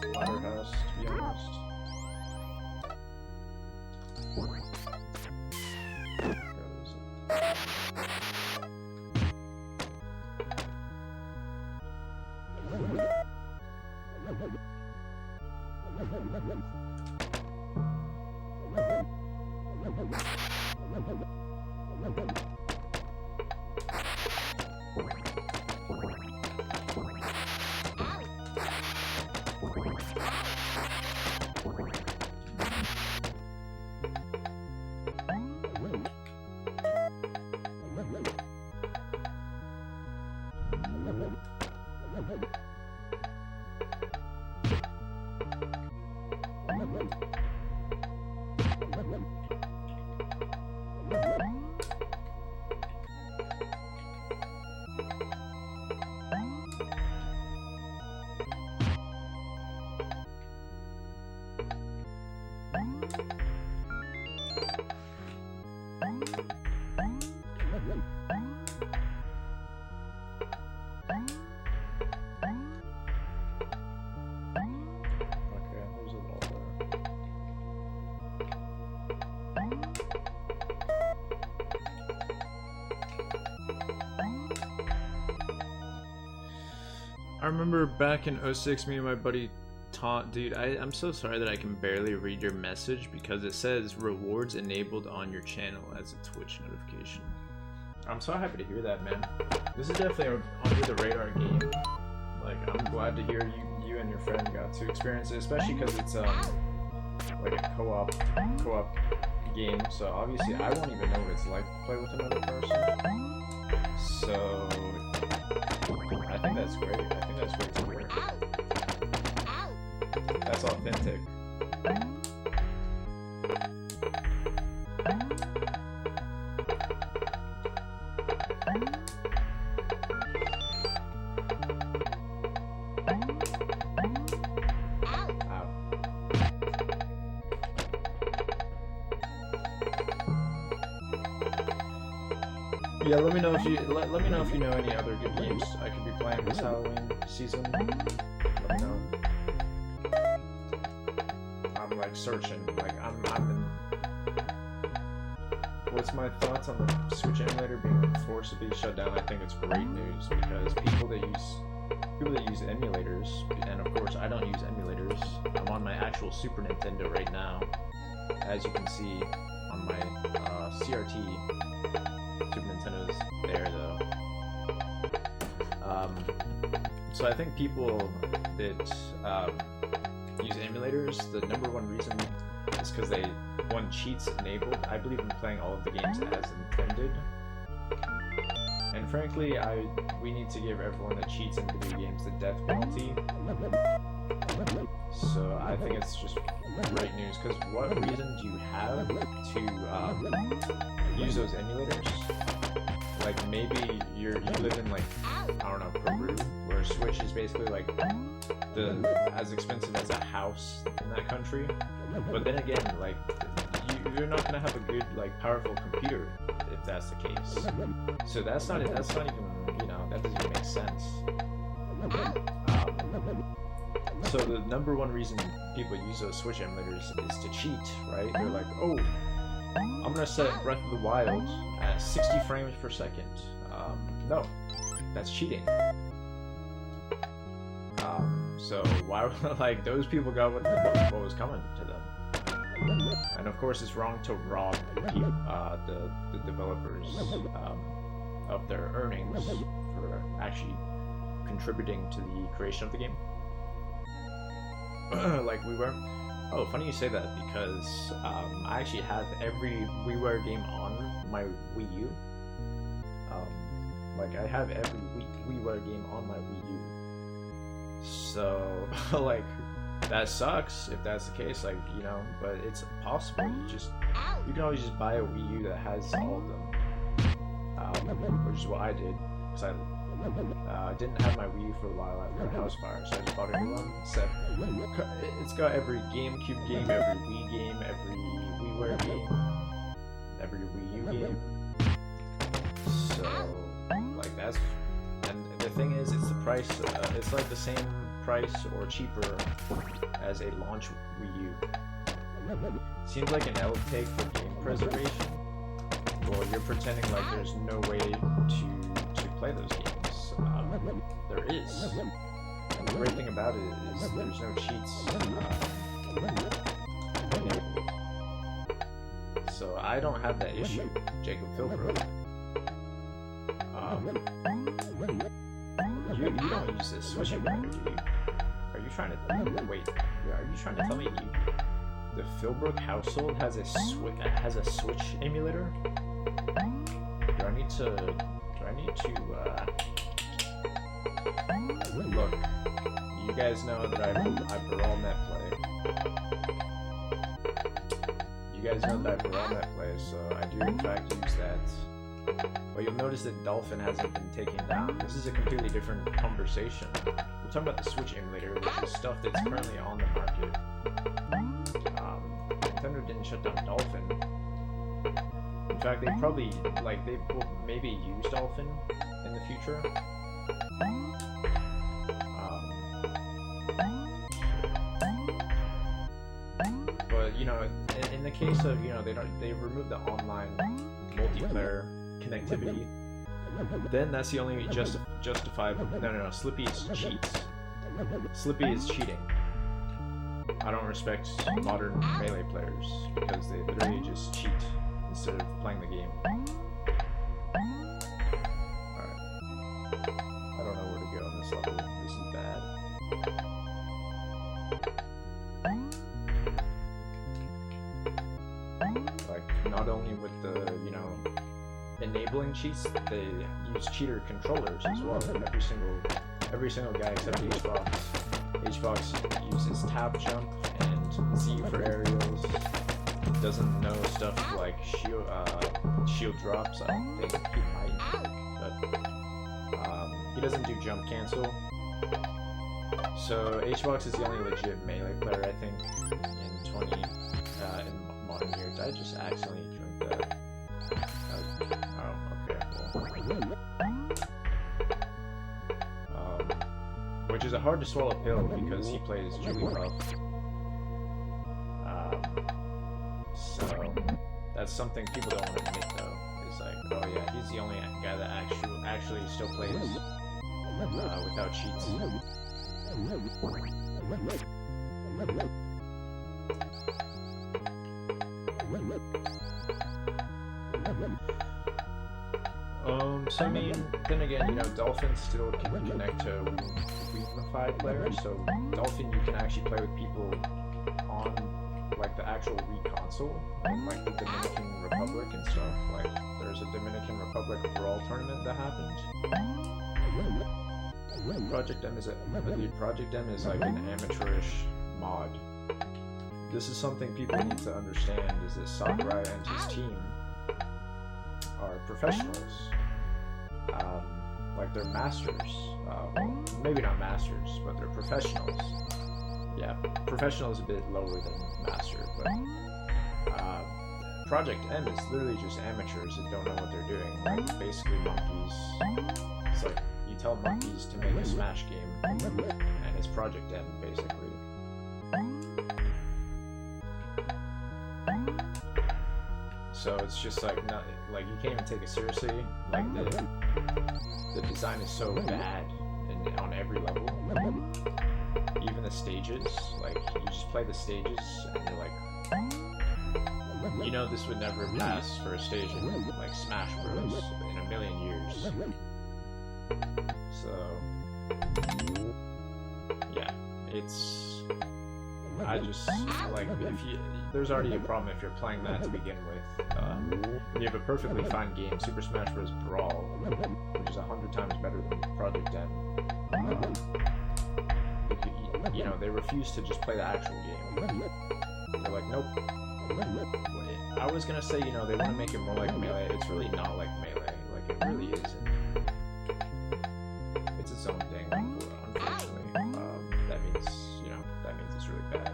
latter house, to be honest. I remember back in 06, me and my buddy dude, I'm so sorry that I can barely read your message because it says rewards enabled on your channel as a Twitch notification. I'm so happy to hear that, man. This is definitely an under the radar game. Like, I'm glad to hear you and your friend got to experience it, especially because it's like a co-op game. So obviously I won't even know what it's like to play with another person. So I think that's great. I think that's great to hear. That's authentic. Yeah, let me know if you know any other good games I could be playing this Halloween season. Let me know. I'm like searching, like I'm in. What's my thoughts on the Switch emulator being forcibly shut down? I think it's great news because people that use emulators, and of course I don't use emulators. I'm on my actual Super Nintendo right now, as you can see on my CRT. Super Nintendo's there though. So I think people that use emulators, the number one reason is because they want cheats enabled. I believe in playing all of the games as intended. And frankly, we need to give everyone that cheats in video games the death penalty. So I think it's just great news, because what reason do you have to use those emulators? Like maybe you live in like, I don't know, Peru, where Switch is basically like as expensive as a house in that country. But then again, like you're not gonna have a good like powerful computer if that's the case. So that's not even, you know, that doesn't even make sense. So the number one reason people use those Switch emulators is to cheat, right? They're like, oh, I'm gonna set Breath of the Wild at 60 frames per second. No, that's cheating. So why, like, those people got what was coming to them. And of course it's wrong to rob the developers of their earnings for actually contributing to the creation of the game. Like WiiWare. Oh, funny you say that, because I actually have every WiiWare game on my Wii U. Like I have every WiiWare game on my Wii U. So like that sucks if that's the case, like, you know, but it's possible. You can always just buy a Wii U that has all of them, which is what I did, because I didn't have my Wii U for a while after a house fire, so I just bought a new one. It's got every GameCube game, every Wii game, every WiiWare game, every Wii U game. So, like, that's, and the thing is, it's the price. It's like the same price or cheaper as a launch Wii U. Seems like an L take for game preservation. Well, you're pretending like there's no way to play those games. There is. And the great thing about it is there's no cheats enabled. So I don't have that issue, Jacob Philbrook. You don't use this Switch emulator, do you? Are you trying to wait? Are you trying to tell me the Philbrook household has a Switch emulator? Do I need to look? You guys know that I Baral Netplay. You guys know that I Baral Netplay, so I do in fact use that. But you'll notice that Dolphin hasn't been taken down. This is a completely different conversation. We're talking about the Switch emulator, which is stuff that's currently on the market. Nintendo didn't shut down Dolphin. In fact, they probably, like, they will maybe use Dolphin in the future. But, you know, in the case of, you know, they removed the online multiplayer connectivity, then that's the only justifiable. No, Slippy is cheats. Slippy is cheating. I don't respect modern Melee players because they literally just cheat instead of playing the game. Alright. I don't know where to go on this level. This is bad. Like, not only with the, you know, enabling cheats, they use cheater controllers as well. Every single guy except HBox. HBox uses tab jump and Z for aerials. Doesn't know stuff like shield drops. I don't think he might, but he doesn't do jump cancel. So HBox is the only legit Melee player I think in modern years. I just accidentally drank that. Oh, okay. Which is a hard to swallow pill because he plays Jigglypuff. So that's something people don't want to admit though. It's like, oh yeah, he's the only guy that actually still plays without cheats. So I mean, then again, you know, Dolphin still can connect to Weamified players, so Dolphin you can actually play with people on, like, the actual Wii console, like the Dominican Republic and stuff. Like, there's a Dominican Republic Brawl tournament that happened. Project M is like an amateurish mod. This is something people need to understand, is that Sakurai and his team are professionals. Like, they're masters. Well, maybe not masters, but they're professionals. Yeah, professional is a bit lower than master, but Project M is literally just amateurs that don't know what they're doing. Like, basically monkeys. It's like, you tell monkeys to make a Smash game, and it's Project M, basically. So it's just like, not, like, you can't even take it seriously. Like, the design is so bad on every level. Even the stages, like, you just play the stages and you're like, you know, this would never pass for a stage in, like, Smash Bros. In a million years. So, yeah, it's, I just, like, there's already a problem if you're playing that to begin with. You have a perfectly fine game, Super Smash Bros. Brawl, which is 100 times better than Project M. You know, they refuse to just play the actual game. They're like, nope. I was gonna say, you know, they want to make it more like Melee. It's really not like Melee. Like, it really isn't. It's its own thing, unfortunately. That means, you know, it's really bad.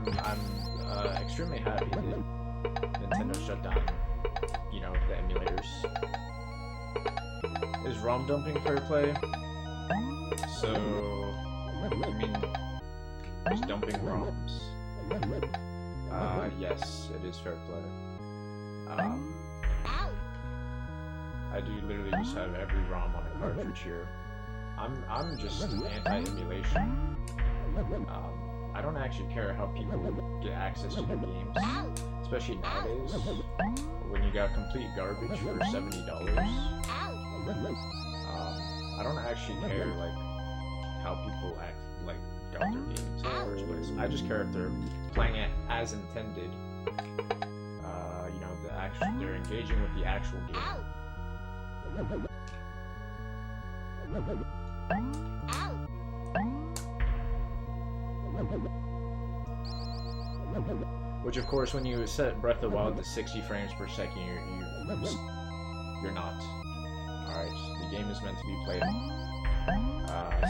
I'm extremely happy that Nintendo shut down, you know, the emulators. Is ROM dumping fair play? So, you mean just dumping ROMs? Yes, it is fair play. I do literally just have every ROM on a cartridge here. I'm just anti-emulation. I don't actually care how people get access to your games, especially nowadays when you got complete garbage for $70. I don't actually care like how people got their games in the first place. I just care if they're playing it as intended. You know, they're engaging with the actual game. Which, of course, when you set Breath of the Wild to 60 frames per second, you're not. Alright, the game is meant to be played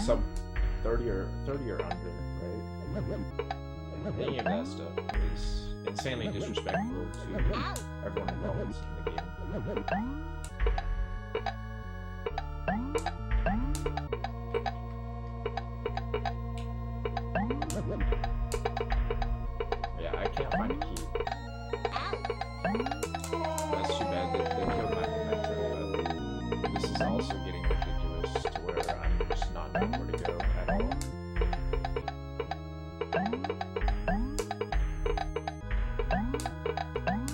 sub 30 or under, right? Any of that stuff is insanely disrespectful to everyone involved in the game. Yeah, I can't find a key. That's too bad. They killed my momentum, but this is also getting ridiculous to where I'm just not knowing where to go at all.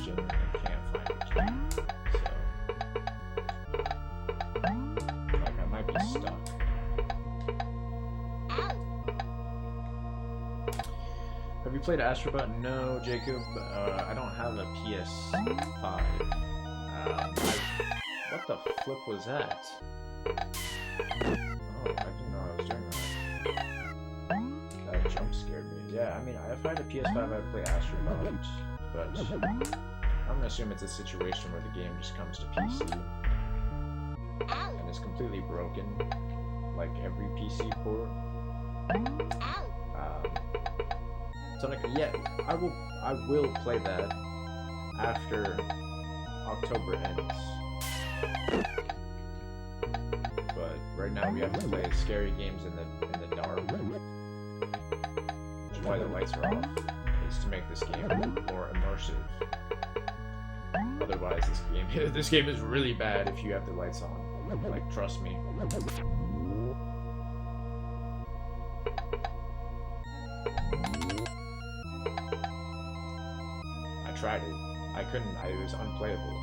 Genuinely can't find a key. So, like, I might be stuck. Have you played Astrobot? No, Jacob. I don't have a PS5. What the flip was that? Oh, I didn't know I was doing that. That jump scared me. Yeah, I mean, if I had a PS5, I'd play Astrobot, but I'm gonna assume it's a situation where the game just comes to PC and is completely broken, like every PC port. Yeah, I will play that after October ends. But right now we have to play scary games in the dark. Which is why the lights are off, is to make this game more immersive. Otherwise, this game is really bad if you have the lights on. Like, trust me. I tried it. I couldn't. It was unplayable.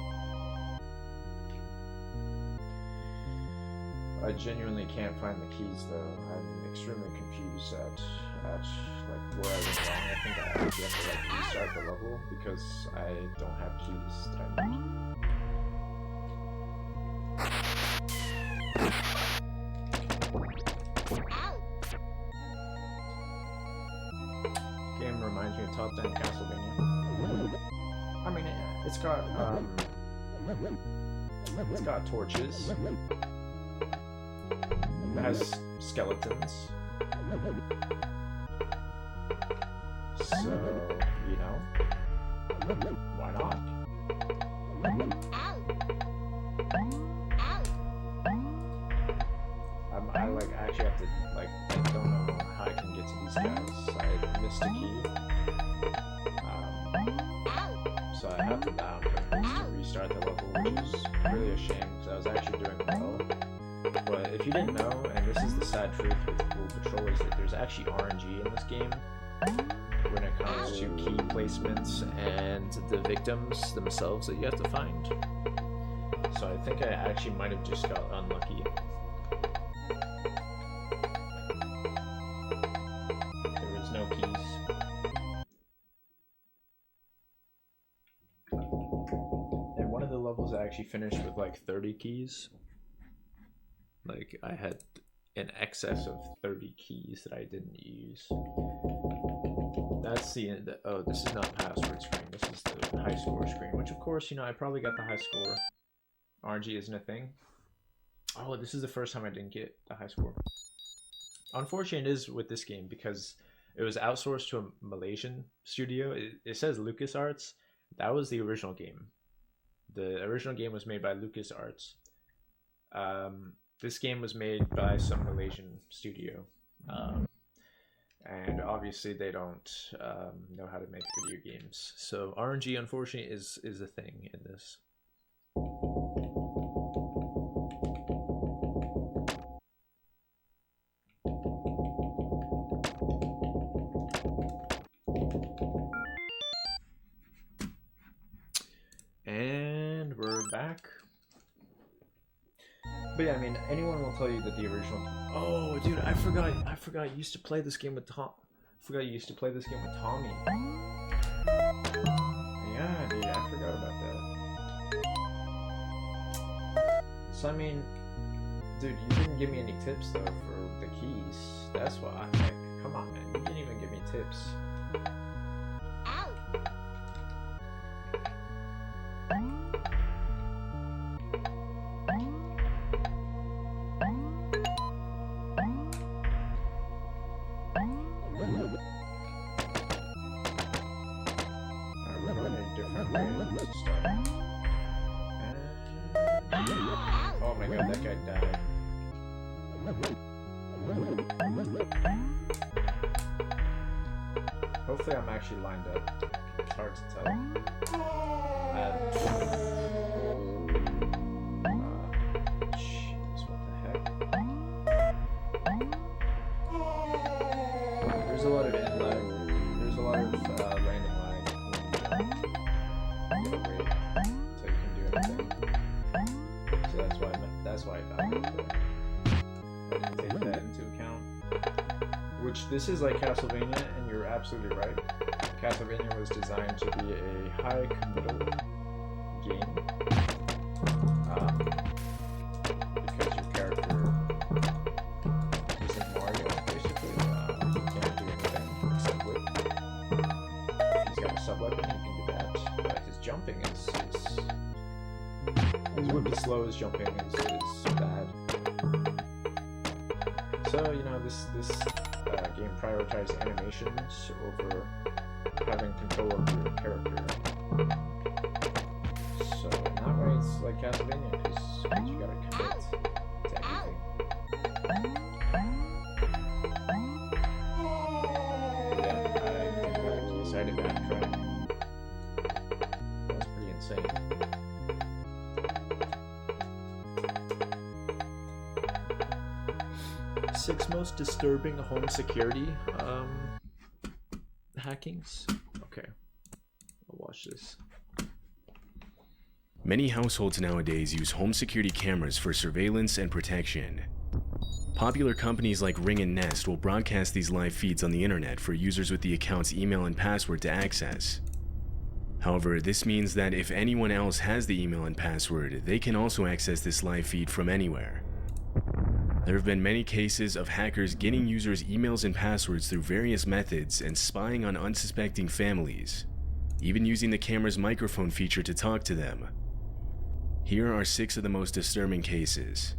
I genuinely can't find the keys though. I'm extremely confused at like where I went wrong. I think I actually have to like restart the level because I don't have keys that I need. Game reminds me of Top Down Castlevania. I mean, it's got torches. It has skeletons. So, you know, why not? I like actually have to like I don't know how I can get to these guys. I missed a key. So I have to down purpose to restart the level, which is really a shame because I was actually doing well. But if you didn't know, and this is the sad truth with Ghoul Patrol, is that there's actually RNG in this game when it comes to key placements and the victims themselves that you have to find. So I think I actually might have just got unlucky. There was no keys. And one of the levels I actually finished with like 30 keys. Like, I had in excess of 30 keys that I didn't use. That's the end. Oh, this is not password screen. This is the high score screen, which of course, you know, I probably got the high score. RNG isn't a thing. Oh, this is the first time I didn't get the high score. Unfortunate it is with this game because It was outsourced to a Malaysian studio. It says LucasArts. That was the original game. The original game was made by LucasArts. This game was made by some Malaysian studio. And obviously they don't know how to make video games. So RNG, unfortunately, is a thing in this. And we're back. But yeah, I mean, anyone will tell you that the original. Oh, dude, I forgot. You used to play this game with Tom. I forgot you used to play this game with Tommy. Yeah, dude, I forgot about that. So I mean, dude, you didn't give me any tips though for the keys. That's why. Like, come on, man, you didn't even give me tips. Oh my god, that guy died. Hopefully I'm actually lined up. It's hard to tell. Jeez, what the heck? There's a lot of in lag. There's a lot of landing lag. You gotta wait until you can do anything. So that's why I died right there. Take that into account. Which this is like Castlevania, and you're absolutely right. Castlevania was designed to be a high committal game. Because your character isn't Mario, basically. He can't do anything except whip. He's got a sub weapon, he can do that. But his jumping is his whip is slow, his jumping is bad. So, you know, this game prioritized animations over having control over your character. So, in that way, it's like Castlevania, because you gotta commit to everything. Yeah, I think that case I had to backtrack. That's pretty insane. Six most disturbing home security hackings. Okay, I'll watch this. Many households nowadays use home security cameras for surveillance and protection. Popular companies like Ring and Nest will broadcast these live feeds on the internet for users with the account's email and password to access. However, this means that if anyone else has the email and password, they can also access this live feed from anywhere. There have been many cases of hackers getting users' emails and passwords through various methods and spying on unsuspecting families, even using the camera's microphone feature to talk to them. Here are 6 of the most disturbing cases.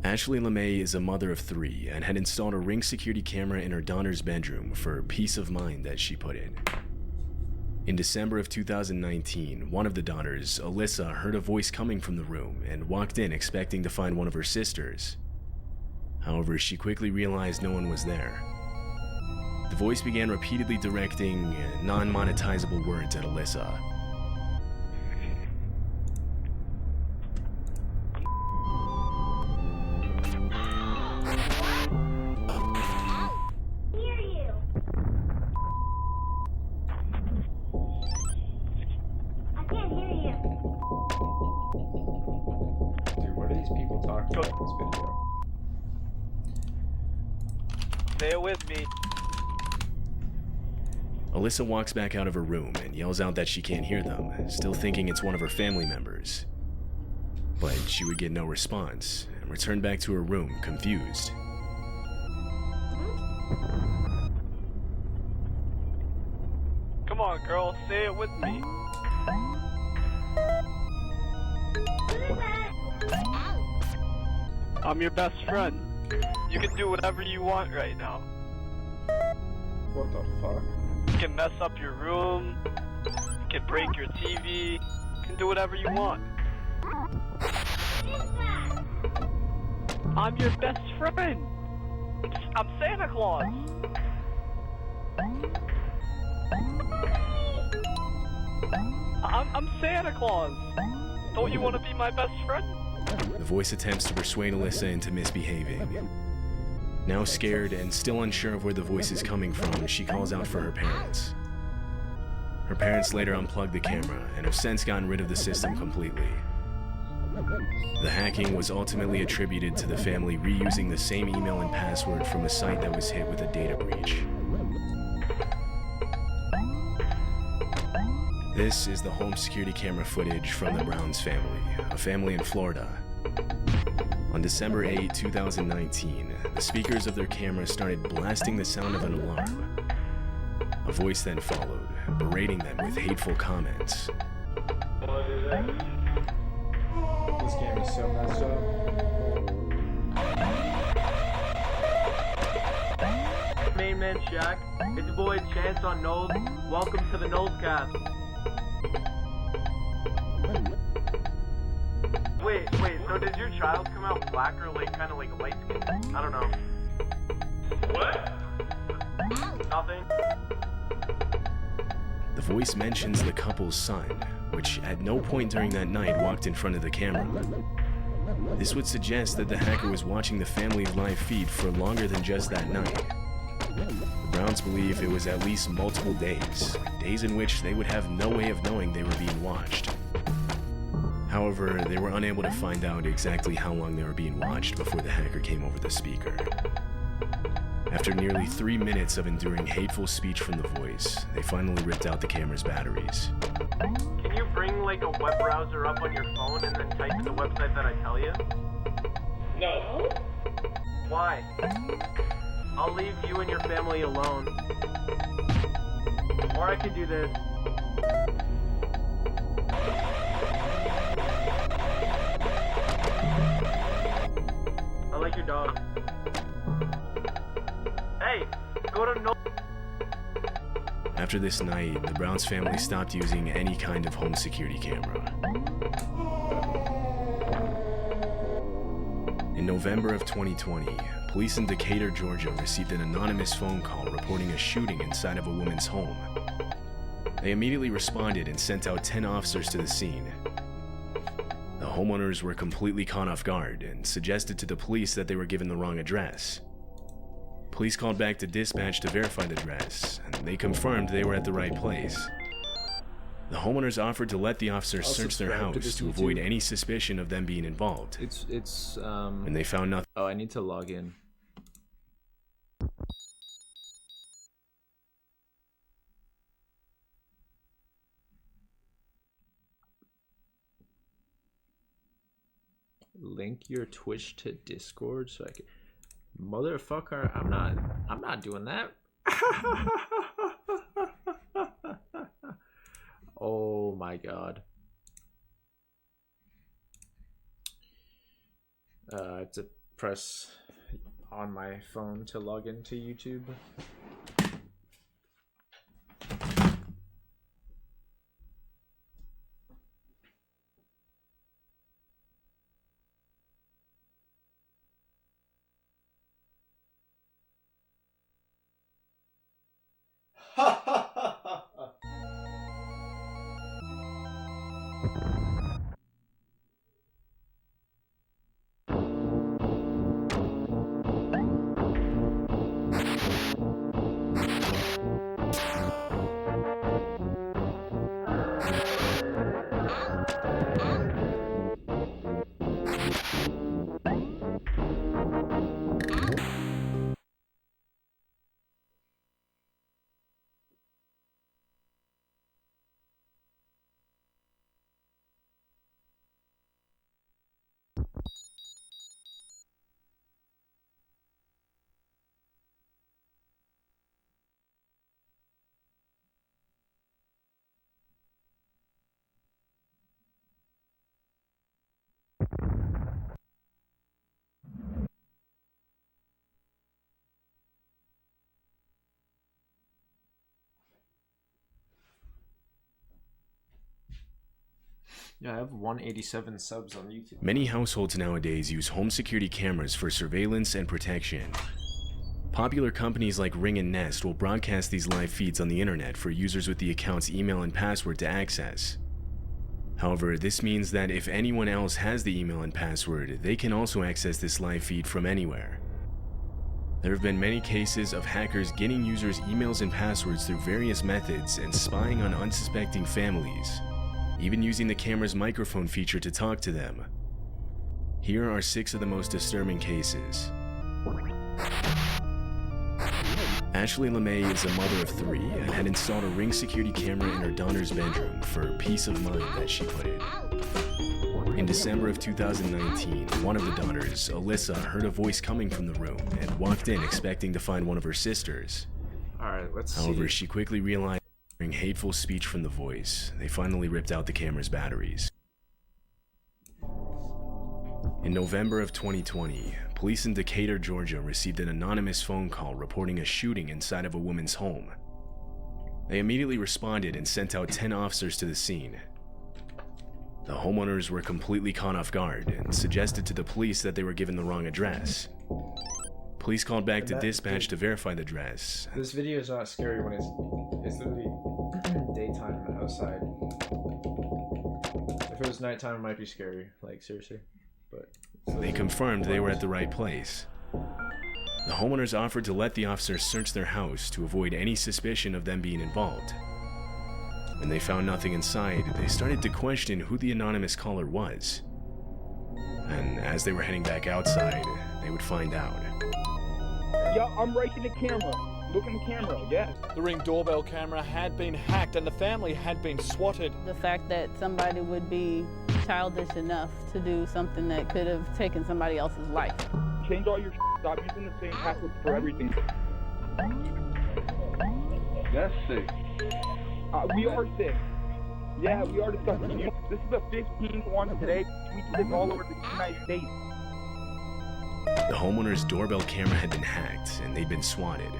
Ashley LeMay is a mother of 3 and had installed a Ring security camera in her daughter's bedroom for peace of mind, as she put it. In December of 2019, one of the daughters, Alyssa, heard a voice coming from the room and walked in expecting to find one of her sisters. However, she quickly realized no one was there. The voice began repeatedly directing non-monetizable words at Alyssa. Alyssa walks back out of her room and yells out that she can't hear them, still thinking it's one of her family members. But she would get no response and returned back to her room, confused. Come on, girl, say it with me. I'm your best friend. You can do whatever you want right now. What the fuck? You can mess up your room. You can break your TV. You can do whatever you want. I'm your best friend. I'm Santa Claus. I'm Santa Claus. Don't you want to be my best friend? The voice attempts to persuade Alyssa into misbehaving. Now scared and still unsure of where the voice is coming from, she calls out for her parents. Her parents later unplugged the camera and have since gotten rid of the system completely. The hacking was ultimately attributed to the family reusing the same email and password from a site that was hit with a data breach. This is the home security camera footage from the Browns family, a family in Florida. On December 8, 2019, the speakers of their camera started blasting the sound of an alarm. A voice then followed, berating them with hateful comments. This game is so messed up. Main man Shaq, it's your boy Chance on Knowles. Welcome to the Knowles cast. Wait, so did your child come out black or like kind of like a light skin? I don't know. What? Nothing. The voice mentions the couple's son, which at no point during that night walked in front of the camera. This would suggest that the hacker was watching the family's live feed for longer than just that night. The Browns believe it was at least multiple days in which they would have no way of knowing they were being watched. However, they were unable to find out exactly how long they were being watched before the hacker came over the speaker. After nearly 3 minutes of enduring hateful speech from the voice, they finally ripped out the camera's batteries. Can you bring like a web browser up on your phone and then type in the website that I tell you? No. Why? I'll leave you and your family alone. Or I could do this. I like your dog. Hey, go to no. After this night, the Browns family stopped using any kind of home security camera. In November of 2020, police in Decatur, Georgia received an anonymous phone call reporting a shooting inside of a woman's home. They immediately responded and sent out 10 officers to the scene. The homeowners were completely caught off guard and suggested to the police that they were given the wrong address. Police called back to dispatch to verify the address, and they confirmed they were at the right place. The homeowners offered to let the officers search their house to avoid any suspicion of them being involved. And they found nothing. Oh, I need to log in. Link your Twitch to Discord so I can. Motherfucker, I'm not doing that. Oh my god. I have to press on my phone to log into YouTube. Yeah, I have 187 subs on YouTube. Many households nowadays use home security cameras for surveillance and protection. Popular companies like Ring and Nest will broadcast these live feeds on the internet for users with the account's email and password to access. However, this means that if anyone else has the email and password, they can also access this live feed from anywhere. There have been many cases of hackers getting users' emails and passwords through various methods and spying on unsuspecting families, even using the camera's microphone feature to talk to them. Here are 6 of the most disturbing cases. Ashley LeMay is a mother of 3 and had installed a Ring security camera in her daughter's bedroom for peace of mind, as she put it. In December of 2019, one of the daughters, Alyssa, heard a voice coming from the room and walked in expecting to find one of her sisters. Alright, let's see. However, she quickly realized hearing hateful speech from the voice. They finally ripped out the camera's batteries. In November of 2020, police in Decatur, Georgia received an anonymous phone call reporting a shooting inside of a woman's home. They immediately responded and sent out 10 officers to the scene. The homeowners were completely caught off guard and suggested to the police that they were given the wrong address. Police called back to dispatch to verify the address. This video is not scary when it's literally daytime outside. If it was nighttime, it might be scary. Like, seriously. But they confirmed they were at the right place. The homeowners offered to let the officers search their house to avoid any suspicion of them being involved. When they found nothing inside, they started to question who the anonymous caller was. And as they were heading back outside, they would find out. Yeah, I'm right in the camera. Look in the camera, yes. The Ring doorbell camera had been hacked and the family had been swatted. The fact that somebody would be childish enough to do something that could have taken somebody else's life. Change all your stop using the same password for everything. That's sick. We are sick. Yeah, we are disgusting. This is the 15th one today. We do this all over the United States. The homeowner's doorbell camera had been hacked and they'd been swatted.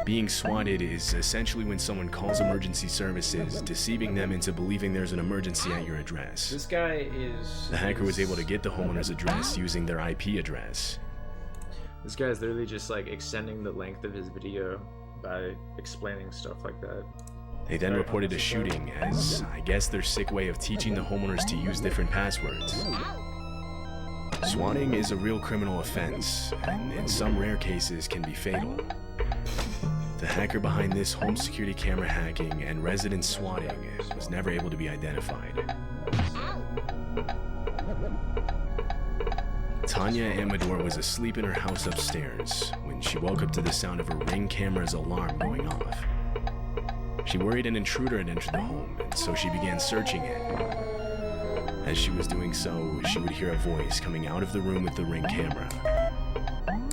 Being swatted is essentially when someone calls emergency services, deceiving them into believing there's an emergency at your address. This guy is... The hacker was able to get the homeowner's address using their IP address. This guy's literally just like extending the length of his video by explaining stuff like that. They then reported a shooting as, I guess, their sick way of teaching the homeowners to use different passwords. Swatting is a real criminal offense, and in some rare cases can be fatal. The hacker behind this home security camera hacking and resident swatting was never able to be identified. Tanya Amador was asleep in her house upstairs when she woke up to the sound of her Ring camera's alarm going off. She worried an intruder had entered the home, and so she began searching it. As she was doing so, she would hear a voice coming out of the room with the Ring camera.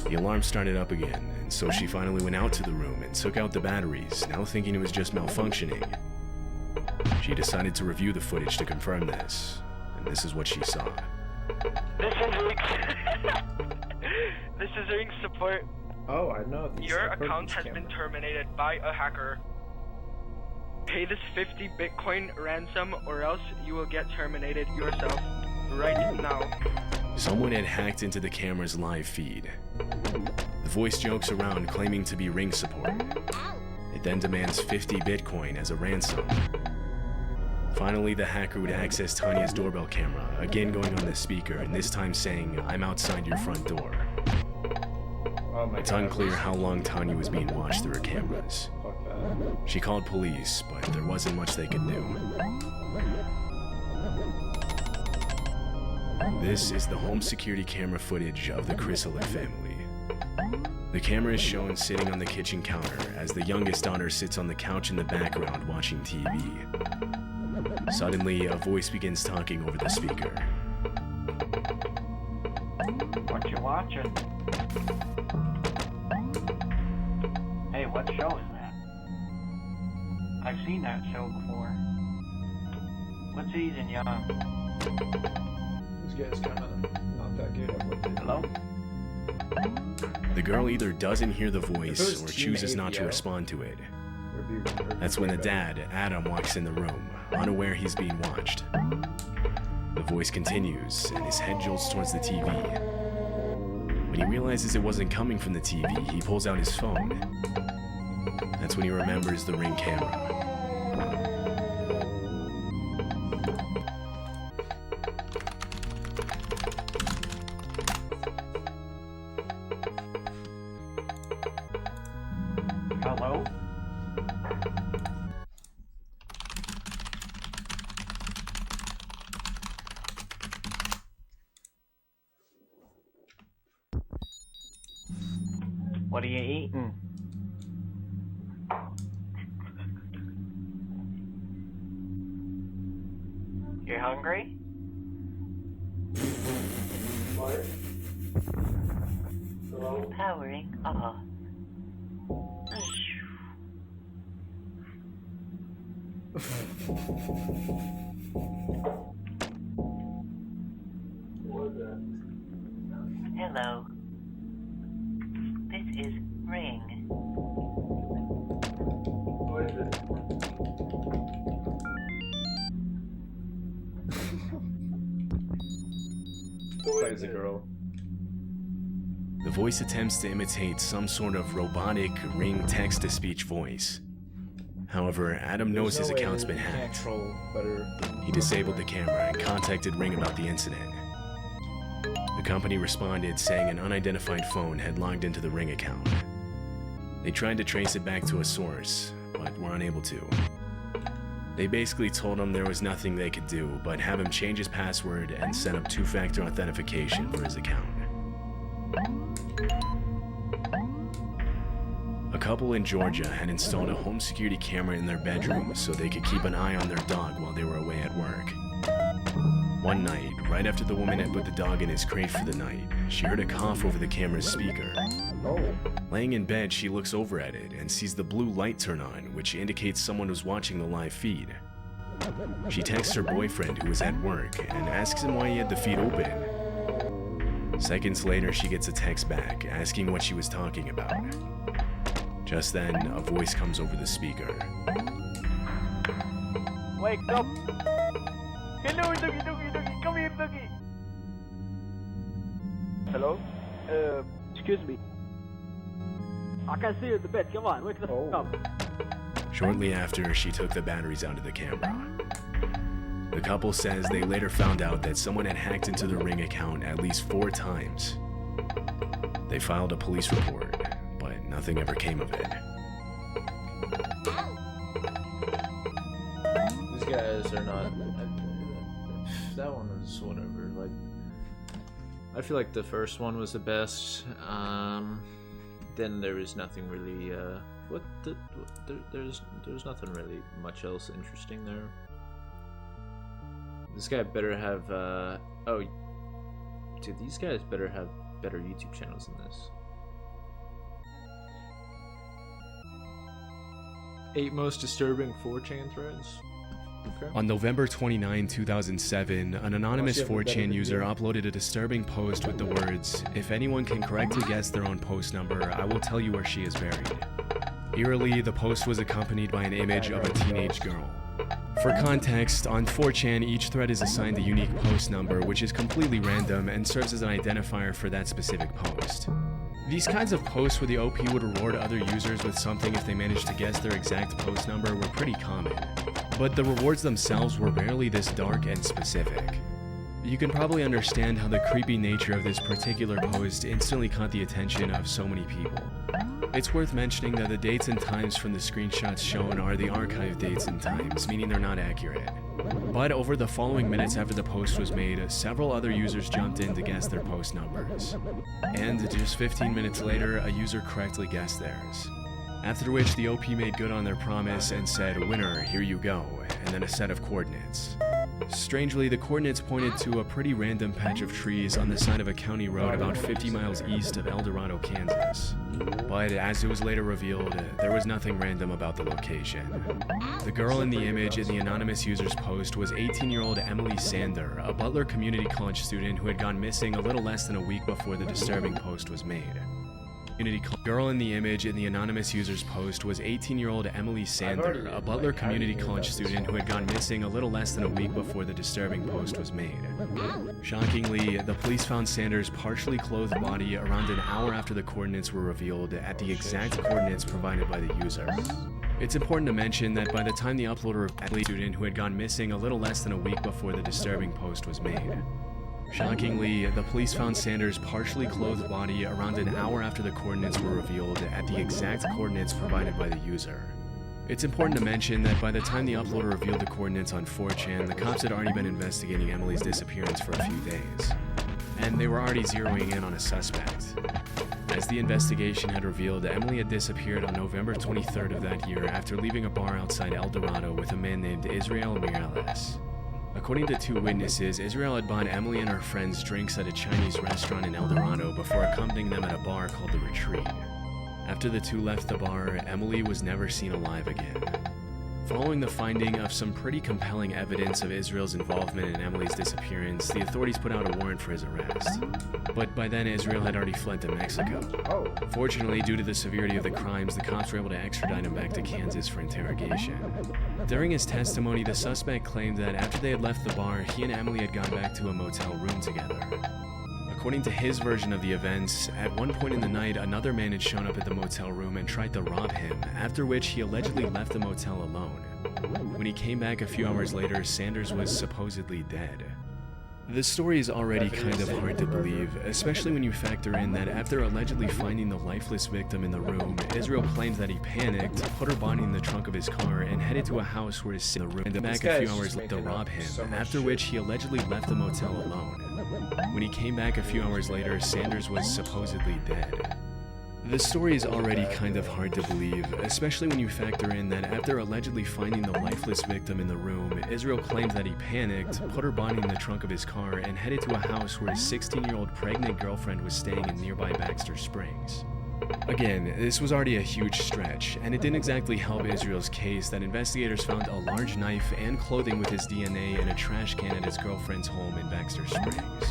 The alarm started up again, and so she finally went out to the room and took out the batteries, now thinking it was just malfunctioning. She decided to review the footage to confirm this, and this is what she saw. This is Ring support. oh, I know. These Your are account purpose has been camera. terminated by a hacker. Pay this 50 Bitcoin ransom or else you will get terminated yourself right now. Someone had hacked into the camera's live feed. The voice jokes around claiming to be Ring support. It then demands 50 Bitcoin as a ransom. Finally, the hacker would access Tanya's doorbell camera, again going on the speaker, and this time saying, "I'm outside your front door." Oh my It's God. unclear how long Tanya was being watched through her cameras. Fuck that. She called police, but there wasn't much they could do. This is the home security camera footage of the Chrysalid family. The camera is shown sitting on the kitchen counter as the youngest daughter sits on the couch in the background watching TV. Suddenly, a voice begins talking over the speaker. What you watching? Hey, what show is that? I've seen that show before. What season, y'all? This guy's kind of not that good at what they do. Hello? The girl either doesn't hear the If it voice was or Team chooses not to ABO, respond to it. That's when the dad, Adam, walks in the room, unaware he's being watched. The voice continues, and his head jolts towards the TV. When he realizes it wasn't coming from the TV, he pulls out his phone. That's when he remembers the Ring camera. Hello? What are you eating? You hungry? What? Hello? Powering off. What is that? Hello. This is Ring. What is it? Plays a girl. The voice attempts to imitate some sort of robotic Ring text-to-speech voice. However, Adam knows his account's been hacked. He disabled the camera and contacted Ring about the incident. The company responded saying an unidentified phone had logged into the Ring account. They tried to trace it back to a source, but were unable to. They basically told him there was nothing they could do but have him change his password and set up two-factor authentication for his account. A couple in Georgia had installed a home security camera in their bedroom so they could keep an eye on their dog while they were away at work. One night, right after the woman had put the dog in his crate for the night, she heard a cough over the camera's speaker. Laying in bed, she looks over at it and sees the blue light turn on, which indicates someone was watching the live feed. She texts her boyfriend, who was at work, and asks him why he had the feed open. Seconds later, she gets a text back, asking what she was talking about. Just then, a voice comes over the speaker. Wake up! Hello, doggy, doggy, doggy, come here, doggy! Hello? Excuse me. I can see you in the bed. Come on, wake the f up. Shortly after, she took the batteries out of the camera. The couple says they later found out that someone had hacked into the Ring account at least 4 times. They filed a police report, but nothing ever came of it. These guys are not. That one was whatever. Like, I feel like the first one was the best. Then there was nothing really. There's nothing really much else interesting there. This guy better have. Oh, dude, these guys better have better YouTube channels than this. 8 most disturbing 4chan threads. Okay. On November 29, 2007, an anonymous 4chan user uploaded a disturbing post with the words, "If anyone can correctly guess their own post number, I will tell you where she is buried." Eerily, the post was accompanied by an image of a teenage girl. For context, on 4chan, each thread is assigned a unique post number, which is completely random and serves as an identifier for that specific post. These kinds of posts where the OP would reward other users with something if they managed to guess their exact post number were pretty common. But the rewards themselves were rarely this dark and specific. You can probably understand how the creepy nature of this particular post instantly caught the attention of so many people. It's worth mentioning that the dates and times from the screenshots shown are the archive dates and times, meaning they're not accurate. But over the following minutes after the post was made, several other users jumped in to guess their post numbers. And just 15 minutes later, a user correctly guessed theirs. After which the OP made good on their promise and said, "Winner, here you go," and then a set of coordinates. Strangely, the coordinates pointed to a pretty random patch of trees on the side of a county road about 50 miles east of El Dorado, Kansas. But as it was later revealed, there was nothing random about the location. The girl in the image in the anonymous user's post was 18-year-old Emily Sander, a Butler Community College student who had gone missing a little less than a week before the disturbing post was made. Girl in the image in the anonymous user's post was 18-year-old Emily Sander, a Butler Community College student who had gone missing a little less than a week before the disturbing post was made. Shockingly, the police found Sander's partially clothed body around an hour after the coordinates were revealed at the exact coordinates provided by the user. It's important to mention that by the time the uploader of a student who had gone missing a little less than a week before the disturbing post was made. Shockingly, the police found Sander's partially clothed body around an hour after the coordinates were revealed at the exact coordinates provided by the user. It's important to mention that by the time the uploader revealed the coordinates on 4chan, the cops had already been investigating Emily's disappearance for a few days, and they were already zeroing in on a suspect. As the investigation had revealed, Emily had disappeared on November 23rd of that year after leaving a bar outside El Dorado with a man named Israel Mirales. According to two witnesses, Israel had bought Emily and her friends drinks at a Chinese restaurant in El Dorado before accompanying them at a bar called The Retreat. After the two left the bar, Emily was never seen alive again. Following the finding of some pretty compelling evidence of Israel's involvement in Emily's disappearance, the authorities put out a warrant for his arrest. But by then, Israel had already fled to Mexico. Fortunately, due to the severity of the crimes, the cops were able to extradite him back to Kansas for interrogation. During his testimony, the suspect claimed that after they had left the bar, he and Emily had gone back to a motel room together. According to his version of the events, at one point in the night, another man had shown up at the motel room and tried to rob him, after which he allegedly left the motel alone. When he came back a few hours later, Sanders was supposedly dead. The story is already kind of hard to believe, especially when you factor in that after allegedly finding the lifeless victim in the room, Israel claims that he panicked, put her body in the trunk of his car, and headed to a house where his in the room and back a few hours later to rob him, after which he allegedly left the motel alone. When he came back a few hours later, Sanders was supposedly dead. The story is already kind of hard to believe, especially when you factor in that after allegedly finding the lifeless victim in the room, Israel claims that he panicked, put her body in the trunk of his car, and headed to a house where his 16-year-old pregnant girlfriend was staying in nearby Baxter Springs. Again, this was already a huge stretch, and it didn't exactly help Israel's case that investigators found a large knife and clothing with his DNA in a trash can at his girlfriend's home in Baxter Springs.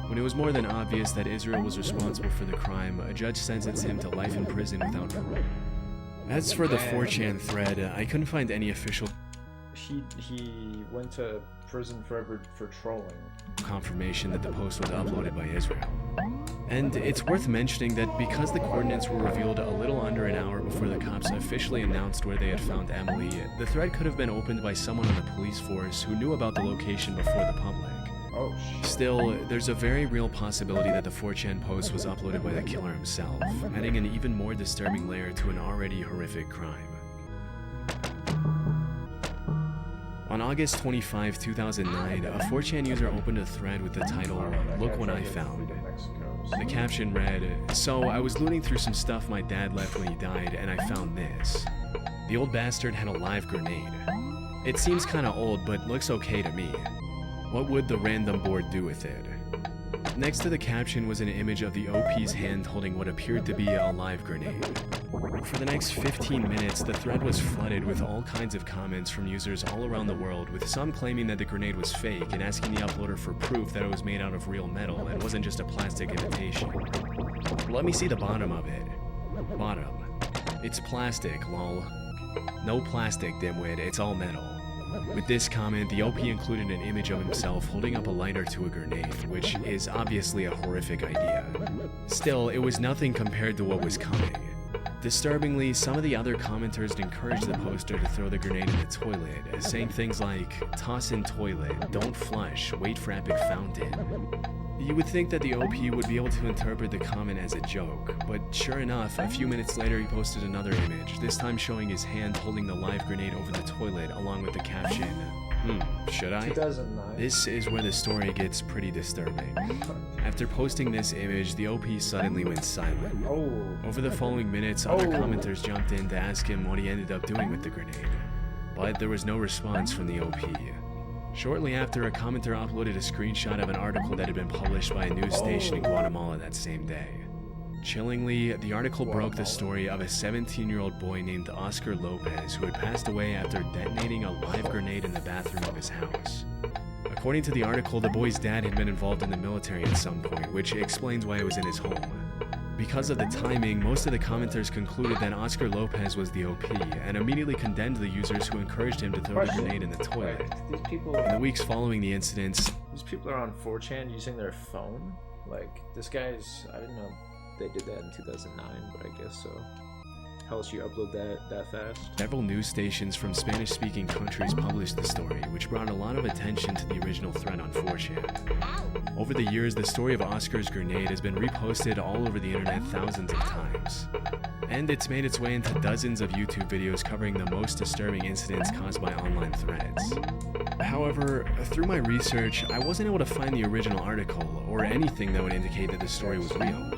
When it was more than obvious that Israel was responsible for the crime, a judge sentenced him to life in prison without parole. As for the 4chan thread, I couldn't find any official He went to prison forever for trolling. Confirmation that the post was uploaded by Israel. And it's worth mentioning that because the coordinates were revealed a little under an hour before the cops officially announced where they had found Emily, the thread could have been opened by someone on the police force who knew about the location before the public. Still, there's a very real possibility that the 4chan post was uploaded by the killer himself, adding an even more disturbing layer to an already horrific crime. On August 25, 2009, a 4chan user opened a thread with the title, "Look What I Found." The caption read, "So, I was looting through some stuff my dad left when he died, and I found this. The old bastard had a live grenade. It seems kinda old, but looks okay to me. What would the random board do with it?" Next to the caption was an image of the OP's hand holding what appeared to be a live grenade. For the next 15 minutes, the thread was flooded with all kinds of comments from users all around the world, with some claiming that the grenade was fake and asking the uploader for proof that it was made out of real metal and wasn't just a plastic imitation. Let me see the bottom of it. Bottom. It's plastic, lol. No plastic, dimwit, it's all metal. With this comment, the OP included an image of himself holding up a lighter to a grenade, which is obviously a horrific idea. Still, it was nothing compared to what was coming. Disturbingly, some of the other commenters encouraged the poster to throw the grenade in the toilet, saying things like, "Toss in toilet, don't flush, wait for epic fountain." You would think that the OP would be able to interpret the comment as a joke, but sure enough, a few minutes later he posted another image, this time showing his hand holding the live grenade over the toilet along with the caption, should I? 2009. This is where the story gets pretty disturbing. After posting this image, the OP suddenly went silent. Over the following minutes, other commenters jumped in to ask him what he ended up doing with the grenade, but there was no response from the OP. Shortly after, a commenter uploaded a screenshot of an article that had been published by a news station in Guatemala that same day. Chillingly, the article broke the story of a 17-year-old boy named Oscar Lopez who had passed away after detonating a live grenade in the bathroom of his house. According to the article, the boy's dad had been involved in the military at some point, which explains why it was in his home. Because of the timing, most of the commenters concluded that Oscar Lopez was the OP and immediately condemned the users who encouraged him to throw the grenade in the toilet. These people, In the weeks following the incidents, these people are on 4chan using their phone? Like, this guy's, I didn't know they did that in 2009, but I guess so. How else you upload that fast? several news stations from Spanish-speaking countries published the story, which brought a lot of attention to the original thread on 4chan. Over the years, the story of Oscar's grenade has been reposted all over the internet thousands of times. And it's made its way into dozens of YouTube videos covering the most disturbing incidents caused by online threads. However, through my research, I wasn't able to find the original article or anything that would indicate that the story was real.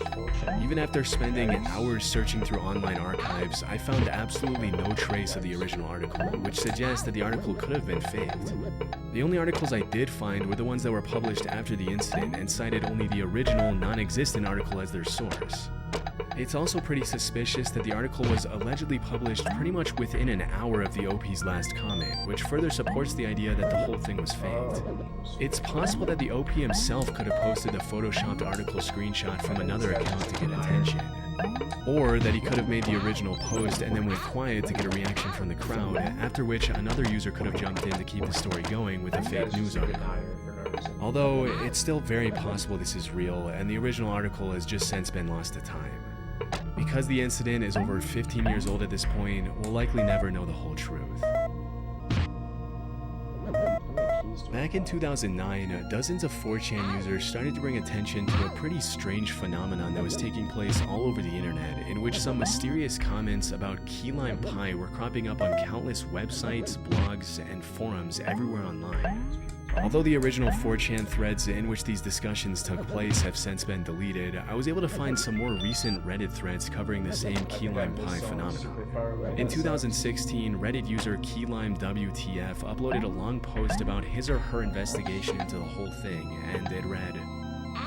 Even after spending hours searching through online archives, I found absolutely no trace of the original article, which suggests that the article could have been faked. The only articles I did find were the ones that were published after the incident and cited only the original, non-existent article as their source. It's also pretty suspicious that the article was allegedly published pretty much within an hour of the OP's last comment, which further supports the idea that the whole thing was faked. It's possible that the OP himself could have posted the photoshopped article screenshot from another account to get attention. Or that he could have made the original post and then went quiet to get a reaction from the crowd, after which another user could have jumped in to keep the story going with a fake news article. Although, it's still very possible this is real, and the original article has just since been lost to time. Because the incident is over 15 years old at this point, we'll likely never know the whole truth. Back in 2009, dozens of 4chan users started to bring attention to a pretty strange phenomenon that was taking place all over the internet, in which some mysterious comments about key lime pie were cropping up on countless websites, blogs, and forums everywhere online. Although the original 4chan threads in which these discussions took place have since been deleted, I was able to find some more recent Reddit threads covering the same key lime pie phenomenon. In 2016, Reddit user KeyLimeWTF uploaded a long post about his or her investigation into the whole thing, and it read,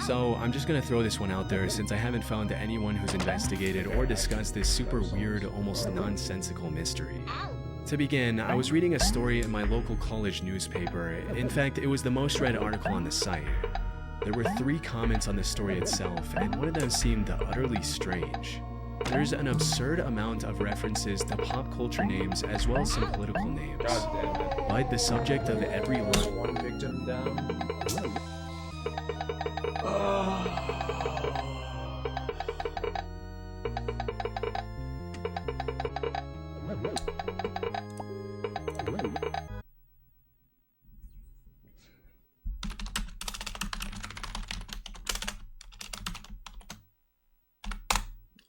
"So, I'm just gonna throw this one out there since I haven't found anyone who's investigated or discussed this super weird, almost nonsensical mystery. To begin, I was reading a story in my local college newspaper. In fact, it was the most read article on the site. There were 3 comments on the story itself, and one of them seemed utterly strange. There's an absurd amount of references to pop culture names as well as some political names. But the subject of every line... One victim down.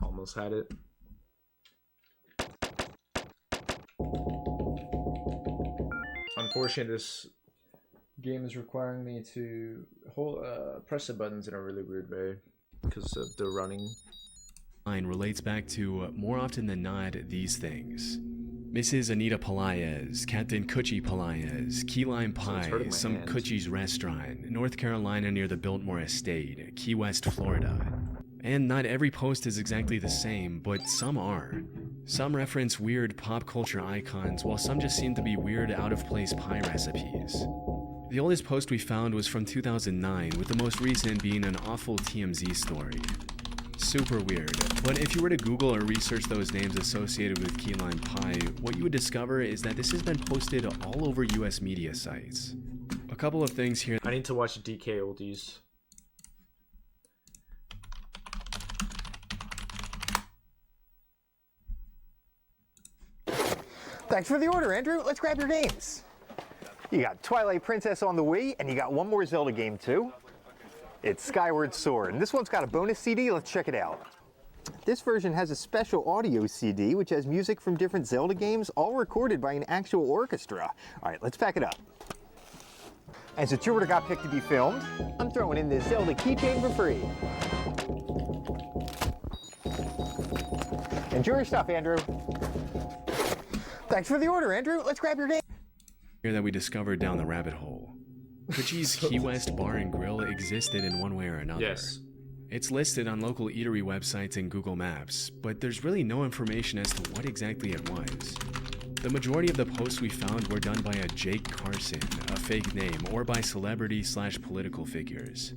Almost had it. Unfortunately, this game is requiring me to press the buttons in a really weird way because of the running. Line relates back to, more often than not, these things. Mrs. Anita Pelaez, Captain Coochie Pelaez, Key Lime Pie, some Coochie's restaurant, North Carolina near the Biltmore Estate, Key West, Florida. And not every post is exactly the same, but some are. Some reference weird pop culture icons, while some just seem to be weird out-of-place pie recipes. The oldest post we found was from 2009, with the most recent being an awful TMZ story. Super weird, but if you were to Google or research those names associated with key lime pie, what you would discover is that this has been posted all over US media sites. A couple of things here. I need to watch DK oldies. Thanks for the order, Andrew. Let's grab your games. You got Twilight Princess on the Wii, and you got one more Zelda game too. It's Skyward Sword, and this one's got a bonus CD. Let's check it out. This version has a special audio CD, which has music from different Zelda games, all recorded by an actual orchestra. All right, let's pack it up. And since you got picked to be filmed, I'm throwing in this Zelda keychain for free. Enjoy your stuff, Andrew. Thanks for the order, Andrew. Let's grab your game. Here that we discovered down the rabbit hole. Coochie's Key West Bar and Grill existed in one way or another. Yes. It's listed on local eatery websites and Google Maps, but there's really no information as to what exactly it was. The majority of the posts we found were done by a Jake Carson, a fake name, or by celebrity/political figures.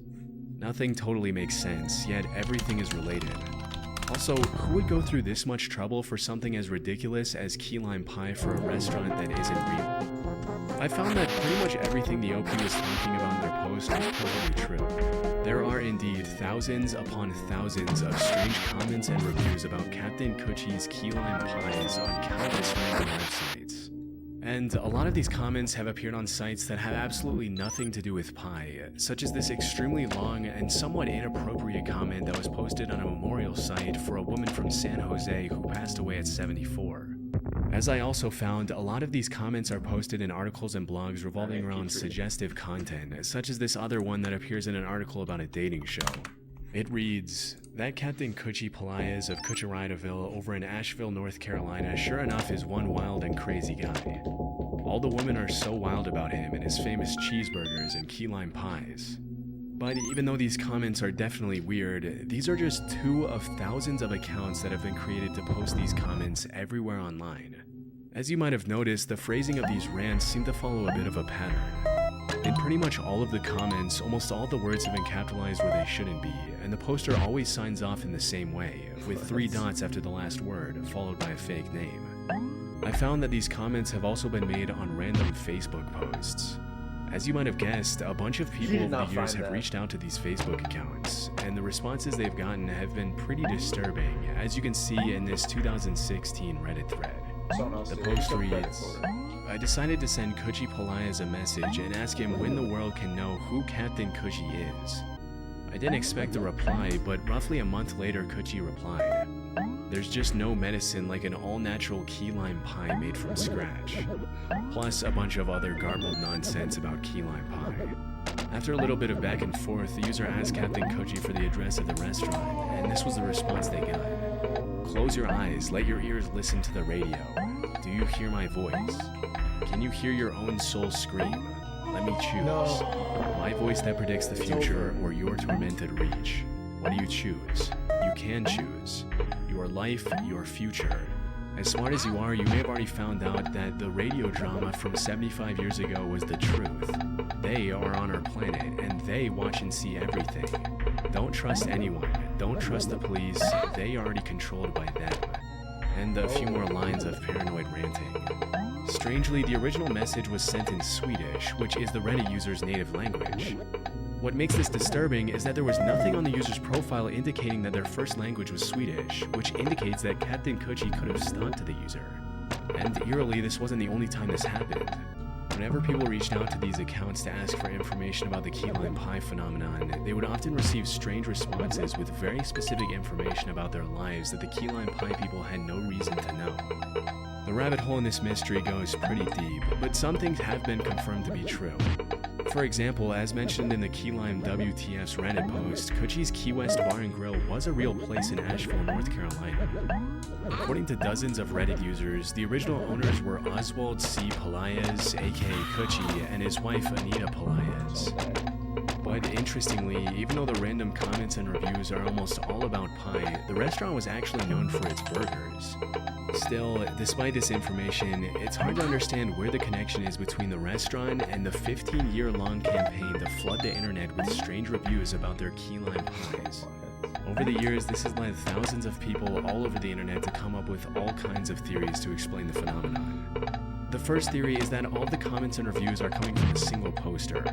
Nothing totally makes sense, yet everything is related. Also, who would go through this much trouble for something as ridiculous as key lime pie for a restaurant that isn't real? I found that pretty much everything the OP was talking about in their post was perfectly true. There are indeed thousands upon thousands of strange comments and reviews about Captain Coochie's key lime pies on countless random websites. And a lot of these comments have appeared on sites that have absolutely nothing to do with pie, such as this extremely long and somewhat inappropriate comment that was posted on a memorial site for a woman from San Jose who passed away at 74. As I also found, a lot of these comments are posted in articles and blogs revolving around suggestive content, such as this other one that appears in an article about a dating show. It reads, "That Captain Coochie Pelaez of Coochieridaville over in Asheville, North Carolina sure enough is one wild and crazy guy. All the women are so wild about him and his famous cheeseburgers and key lime pies." But even though these comments are definitely weird, these are just 2 of thousands of accounts that have been created to post these comments everywhere online. As you might have noticed, the phrasing of these rants seem to follow a bit of a pattern. In pretty much all of the comments, almost all the words have been capitalized where they shouldn't be, and the poster always signs off in the same way, with 3 dots after the last word, followed by a fake name. I found that these comments have also been made on random Facebook posts. As you might have guessed, a bunch of people over the years have reached out to these Facebook accounts, and the responses they've gotten have been pretty disturbing, as you can see in this 2016 Reddit thread. The post reads, "I decided to send Coochie Pelaez a message and ask him when the world can know who Captain Coochie is. I didn't expect a reply, but roughly a month later Coochie replied, 'There's just no medicine like an all-natural key lime pie made from scratch,' plus a bunch of other garbled nonsense about key lime pie. After a little bit of back and forth, the user asked Captain Coochie for the address of the restaurant, and this was the response they got. 'Close your eyes, let your ears listen to the radio. Do you hear my voice? Can you hear your own soul scream? Let me choose. My voice that predicts the future or your tormented reach. What do you choose? You can choose. Your life, your future.' As smart as you are, you may have already found out that the radio drama from 75 years ago was the truth. They are on our planet, and they watch and see everything. Don't trust anyone. Don't trust the police. They are already controlled by them." And a few more lines of paranoid ranting. Strangely, the original message was sent in Swedish, which is the Reddit user's native language. What makes this disturbing is that there was nothing on the user's profile indicating that their first language was Swedish, which indicates that Captain Coochie could have stalked the user. And eerily, this wasn't the only time this happened. Whenever people reached out to these accounts to ask for information about the key lime pie phenomenon, they would often receive strange responses with very specific information about their lives that the key lime pie people had no reason to know. The rabbit hole in this mystery goes pretty deep, but some things have been confirmed to be true. For example, as mentioned in the Key Lime WTF's Reddit post, Coochie's Key West Bar and Grill was a real place in Asheville, North Carolina. According to dozens of Reddit users, the original owners were Oswald C. Pelaez, aka Coochie, and his wife Anita Pelaez. But interestingly, even though the random comments and reviews are almost all about pie, the restaurant was actually known for its burgers. Still, despite this information, it's hard to understand where the connection is between the restaurant and the 15-year-long campaign to flood the internet with strange reviews about their key lime pies. Over the years, this has led thousands of people all over the internet to come up with all kinds of theories to explain the phenomenon. The first theory is that all the comments and reviews are coming from a single poster.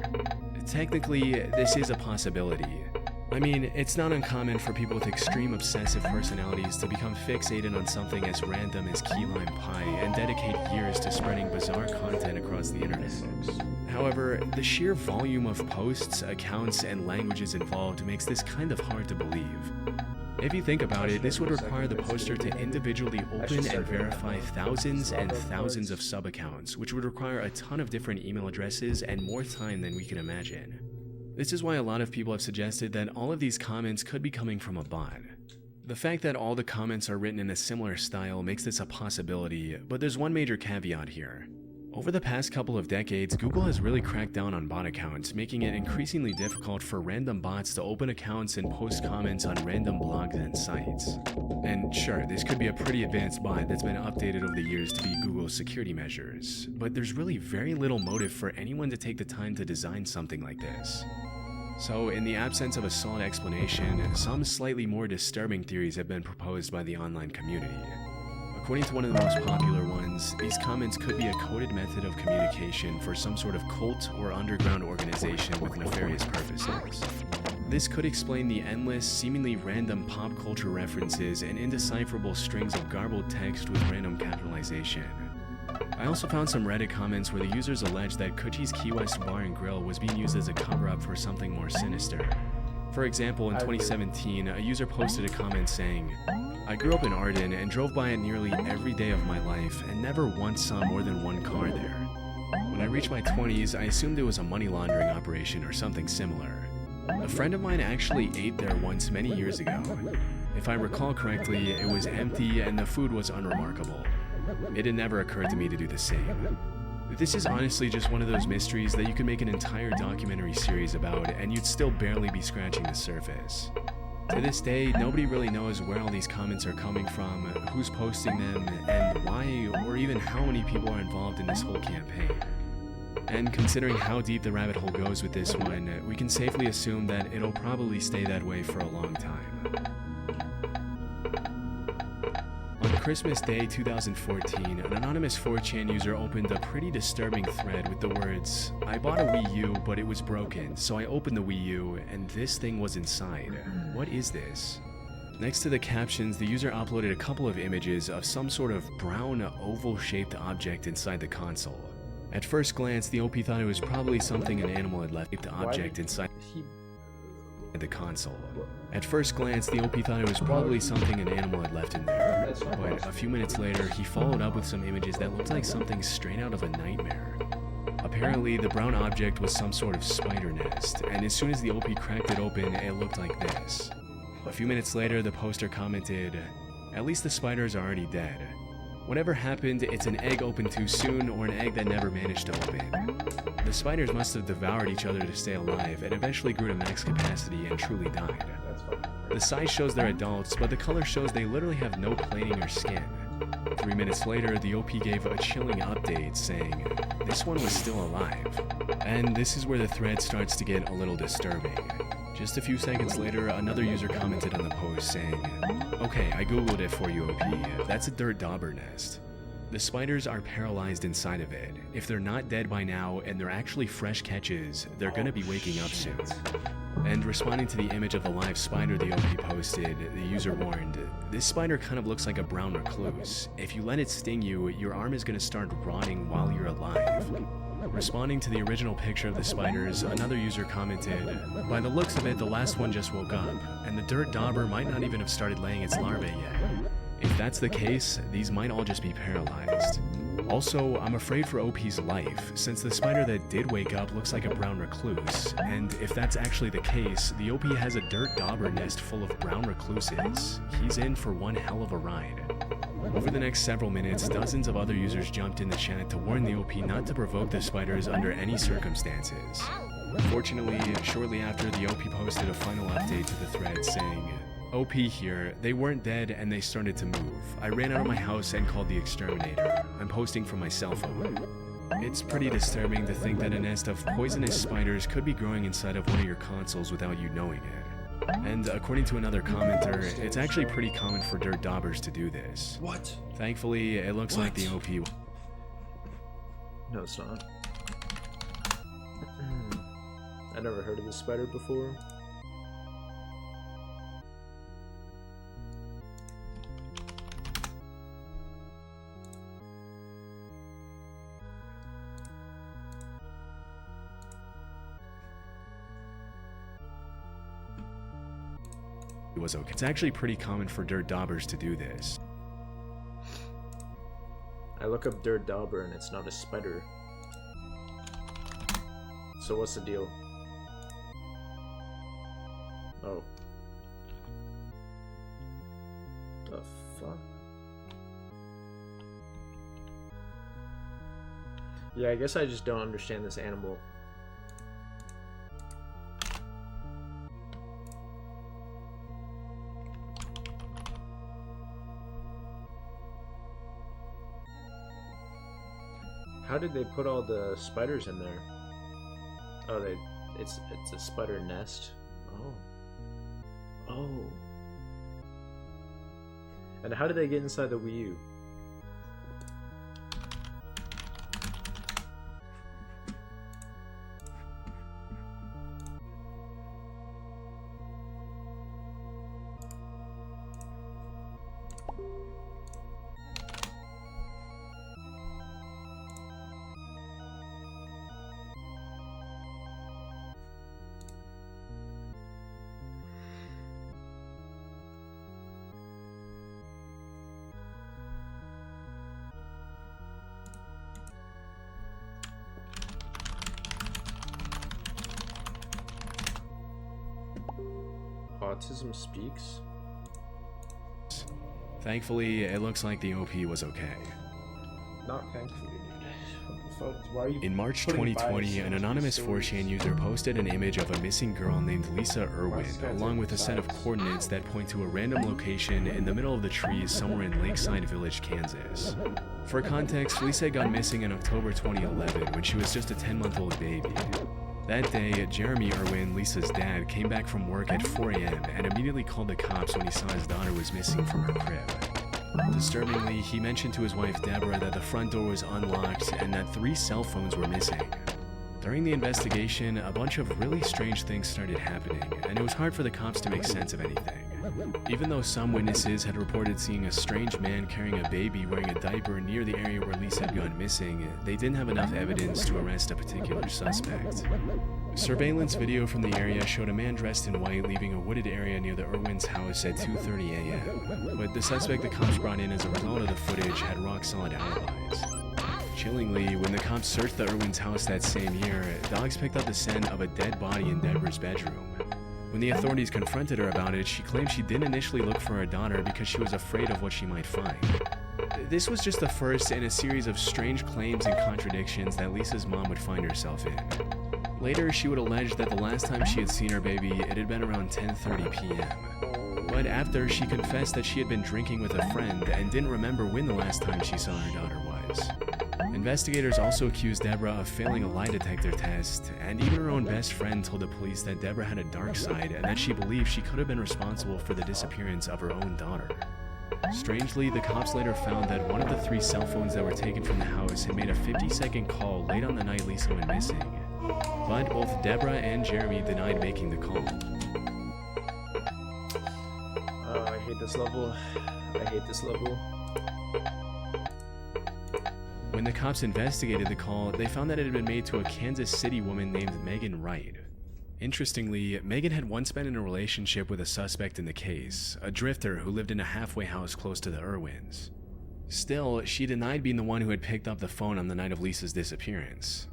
Technically, this is a possibility. I mean, it's not uncommon for people with extreme obsessive personalities to become fixated on something as random as key lime pie and dedicate years to spreading bizarre content across the internet. However, the sheer volume of posts, accounts, and languages involved makes this kind of hard to believe. If you think about it, this would require the poster to individually open and verify thousands and thousands of sub-accounts, which would require a ton of different email addresses and more time than we can imagine. This is why a lot of people have suggested that all of these comments could be coming from a bot. The fact that all the comments are written in a similar style makes this a possibility, but there's one major caveat here. Over the past couple of decades, Google has really cracked down on bot accounts, making it increasingly difficult for random bots to open accounts and post comments on random blogs and sites. And sure, this could be a pretty advanced bot that's been updated over the years to meet Google's security measures, but there's really very little motive for anyone to take the time to design something like this. So, in the absence of a solid explanation, some slightly more disturbing theories have been proposed by the online community. According to one of the most popular ones, these comments could be a coded method of communication for some sort of cult or underground organization with nefarious purposes. This could explain the endless, seemingly random pop culture references and indecipherable strings of garbled text with random capitalization. I also found some Reddit comments where the users alleged that Kuchi's Key West Bar and Grill was being used as a cover-up for something more sinister. For example, in 2017, a user posted a comment saying, "I grew up in Arden and drove by it nearly every day of my life and never once saw more than one car there. When I reached my 20s, I assumed it was a money laundering operation or something similar. A friend of mine actually ate there once many years ago. If I recall correctly, it was empty and the food was unremarkable. It had never occurred to me to do the same." This is honestly just one of those mysteries that you could make an entire documentary series about and you'd still barely be scratching the surface. To this day, nobody really knows where all these comments are coming from, who's posting them, and why or even how many people are involved in this whole campaign. And considering how deep the rabbit hole goes with this one, we can safely assume that it'll probably stay that way for a long time. On Christmas Day 2014, an anonymous 4chan user opened a pretty disturbing thread with the words, "I bought a Wii U, but it was broken, so I opened the Wii U, and this thing was inside. What is this?" Next to the captions, the user uploaded a couple of images of some sort of brown, oval-shaped object inside the console. At first glance, the OP thought it was probably something an animal had left the object inside the console. At first glance, the OP thought it was probably something an animal had left in there, but a few minutes later, he followed up with some images that looked like something straight out of a nightmare. Apparently, the brown object was some sort of spider nest, and as soon as the OP cracked it open, it looked like this. A few minutes later, the poster commented, "At least the spiders are already dead. Whatever happened, it's an egg opened too soon or an egg that never managed to open. The spiders must have devoured each other to stay alive and eventually grew to max capacity and truly died. The size shows they're adults, but the color shows they literally have no plating or skin." 3 minutes later, the OP gave a chilling update saying, "This one was still alive." And this is where the thread starts to get a little disturbing. Just a few seconds later, another user commented on the post saying, "Okay, I googled it for you, OP. That's a dirt dauber nest. The spiders are paralyzed inside of it. If they're not dead by now and they're actually fresh catches, they're gonna be waking up soon." And responding to the image of the live spider the OP posted, the user warned, "This spider kind of looks like a brown recluse. If you let it sting you, your arm is gonna start rotting while you're alive." Responding to the original picture of the spiders, another user commented, "By the looks of it, the last one just woke up, and the dirt dauber might not even have started laying its larvae yet. If that's the case, these might all just be paralyzed. Also, I'm afraid for OP's life, since the spider that did wake up looks like a brown recluse, and if that's actually the case, the OP has a dirt dauber nest full of brown recluses. He's in for one hell of a ride." Over the next several minutes, dozens of other users jumped in the chat to warn the OP not to provoke the spiders under any circumstances. Fortunately, shortly after, the OP posted a final update to the thread saying, "OP here, they weren't dead and they started to move. I ran out of my house and called the exterminator. I'm posting from my cell phone." It's pretty disturbing to think that a nest of poisonous spiders could be growing inside of one of your consoles without you knowing it. And according to another commenter, it's actually pretty common for dirt daubers to do this. What? Thankfully, it looks like the OP... No, it's not. I never heard of this spider before. was okay. It's actually pretty common for dirt daubers to do this. I look up dirt dauber and it's not a spider. So what's the deal? Oh. The fuck? Yeah, I guess I just don't understand this animal. How did they put all the spiders in there? Oh, they It's a spider nest. Oh. And how did they get inside the Wii U? Autism speaks? Thankfully, it looks like the OP was okay. Not thankfully. Why are you In March 2020, an anonymous 4chan user posted an image of a missing girl named Lisa Irwin, along with a set of coordinates that point to a random location in the middle of the trees somewhere in Lakeside Village, Kansas. For context, Lisa had gone missing in October 2011 when she was just a 10-month-old baby. That day, Jeremy Irwin, Lisa's dad, came back from work at 4 a.m. and immediately called the cops when he saw his daughter was missing from her crib. Disturbingly, he mentioned to his wife Deborah that the front door was unlocked and that 3 cell phones were missing. During the investigation, a bunch of really strange things started happening, and it was hard for the cops to make sense of anything. Even though some witnesses had reported seeing a strange man carrying a baby wearing a diaper near the area where Lisa had gone missing, they didn't have enough evidence to arrest a particular suspect. Surveillance video from the area showed a man dressed in white leaving a wooded area near the Irwins' house at 2:30 a.m., but the suspect the cops brought in as a result of the footage had rock-solid alibis. Chillingly, when the cops searched the Irwins' house that same year, dogs picked up the scent of a dead body in Deborah's bedroom. When the authorities confronted her about it, she claimed she didn't initially look for her daughter because she was afraid of what she might find. This was just the first in a series of strange claims and contradictions that Lisa's mom would find herself in. Later, she would allege that the last time she had seen her baby, it had been around 10:30 p.m. But after, she confessed that she had been drinking with a friend and didn't remember when the last time she saw her daughter was. Investigators also accused Deborah of failing a lie detector test, and even her own best friend told the police that Deborah had a dark side and that she believed she could have been responsible for the disappearance of her own daughter. Strangely, the cops later found that one of the 3 cell phones that were taken from the house had made a 50-second call late on the night Lisa went missing. But both Deborah and Jeremy denied making the call. Oh, I hate this level. I hate this level. When the cops investigated the call, they found that it had been made to a Kansas City woman named Megan Wright. Interestingly, Megan had once been in a relationship with a suspect in the case, a drifter who lived in a halfway house close to the Irwins. Still, she denied being the one who had picked up the phone on the night of Lisa's disappearance.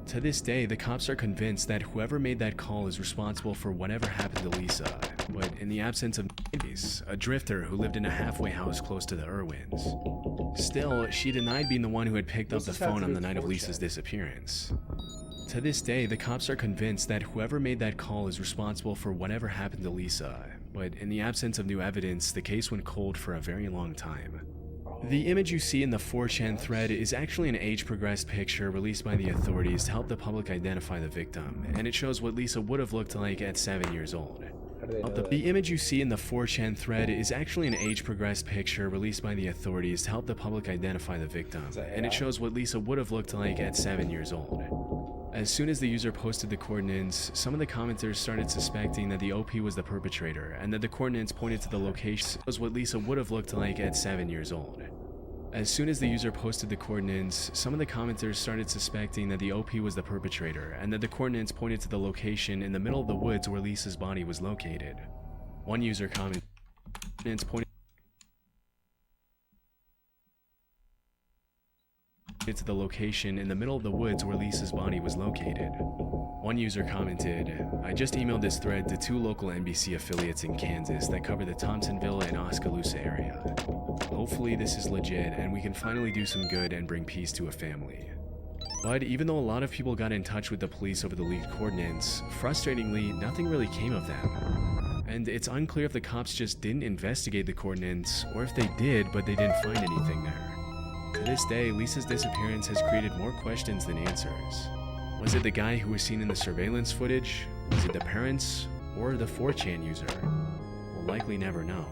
To this day, the cops are convinced that whoever made that call is responsible for whatever happened to Lisa, but in the absence of a drifter who lived in a halfway house close to the Irwins. Still, she denied being the one who had picked up the phone on the night of Lisa's disappearance. To this day, the cops are convinced that whoever made that call is responsible for whatever happened to Lisa, but in the absence of new evidence, the case went cold for a very long time. The image you see in the 4chan thread is actually an age-progressed picture released by the authorities to help the public identify the victim, and it shows what Lisa would have looked like at 7 years old. The image you see in the 4chan thread is actually an age-progressed picture released by the authorities to help the public identify the victim, and it shows what Lisa would have looked like at 7 years old. As soon as the user posted the coordinates, some of the commenters started suspecting that the OP was the perpetrator, and that the coordinates pointed to the location was what Lisa would have looked like at 7 years old. As soon as the user posted the coordinates, some of the commenters started suspecting that the OP was the perpetrator, and that the coordinates pointed to the location in the middle of the woods where Lisa's body was located. One user commented to the location in the middle of the woods where Lisa's body was located. One user commented, "I just emailed this thread to 2 local NBC affiliates in Kansas that cover the Thompsonville and Oskaloosa area. Hopefully this is legit and we can finally do some good and bring peace to a family." But even though a lot of people got in touch with the police over the leaked coordinates, frustratingly, nothing really came of them. And it's unclear if the cops just didn't investigate the coordinates, or if they did but they didn't find anything there. To this day, Lisa's disappearance has created more questions than answers. Was it the guy who was seen in the surveillance footage? Was it the parents? Or the 4chan user? We'll likely never know.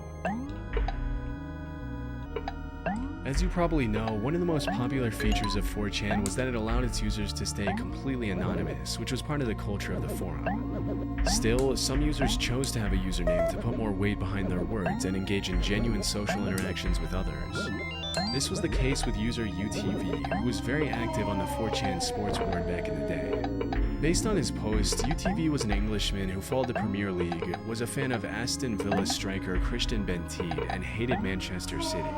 As you probably know, one of the most popular features of 4chan was that it allowed its users to stay completely anonymous, which was part of the culture of the forum. Still, some users chose to have a username to put more weight behind their words and engage in genuine social interactions with others. This was the case with user UTV, who was very active on the 4chan sports board back in the day. Based on his post, UTV was an Englishman who followed the Premier League, was a fan of Aston Villa striker Christian Benteke, and hated Manchester City.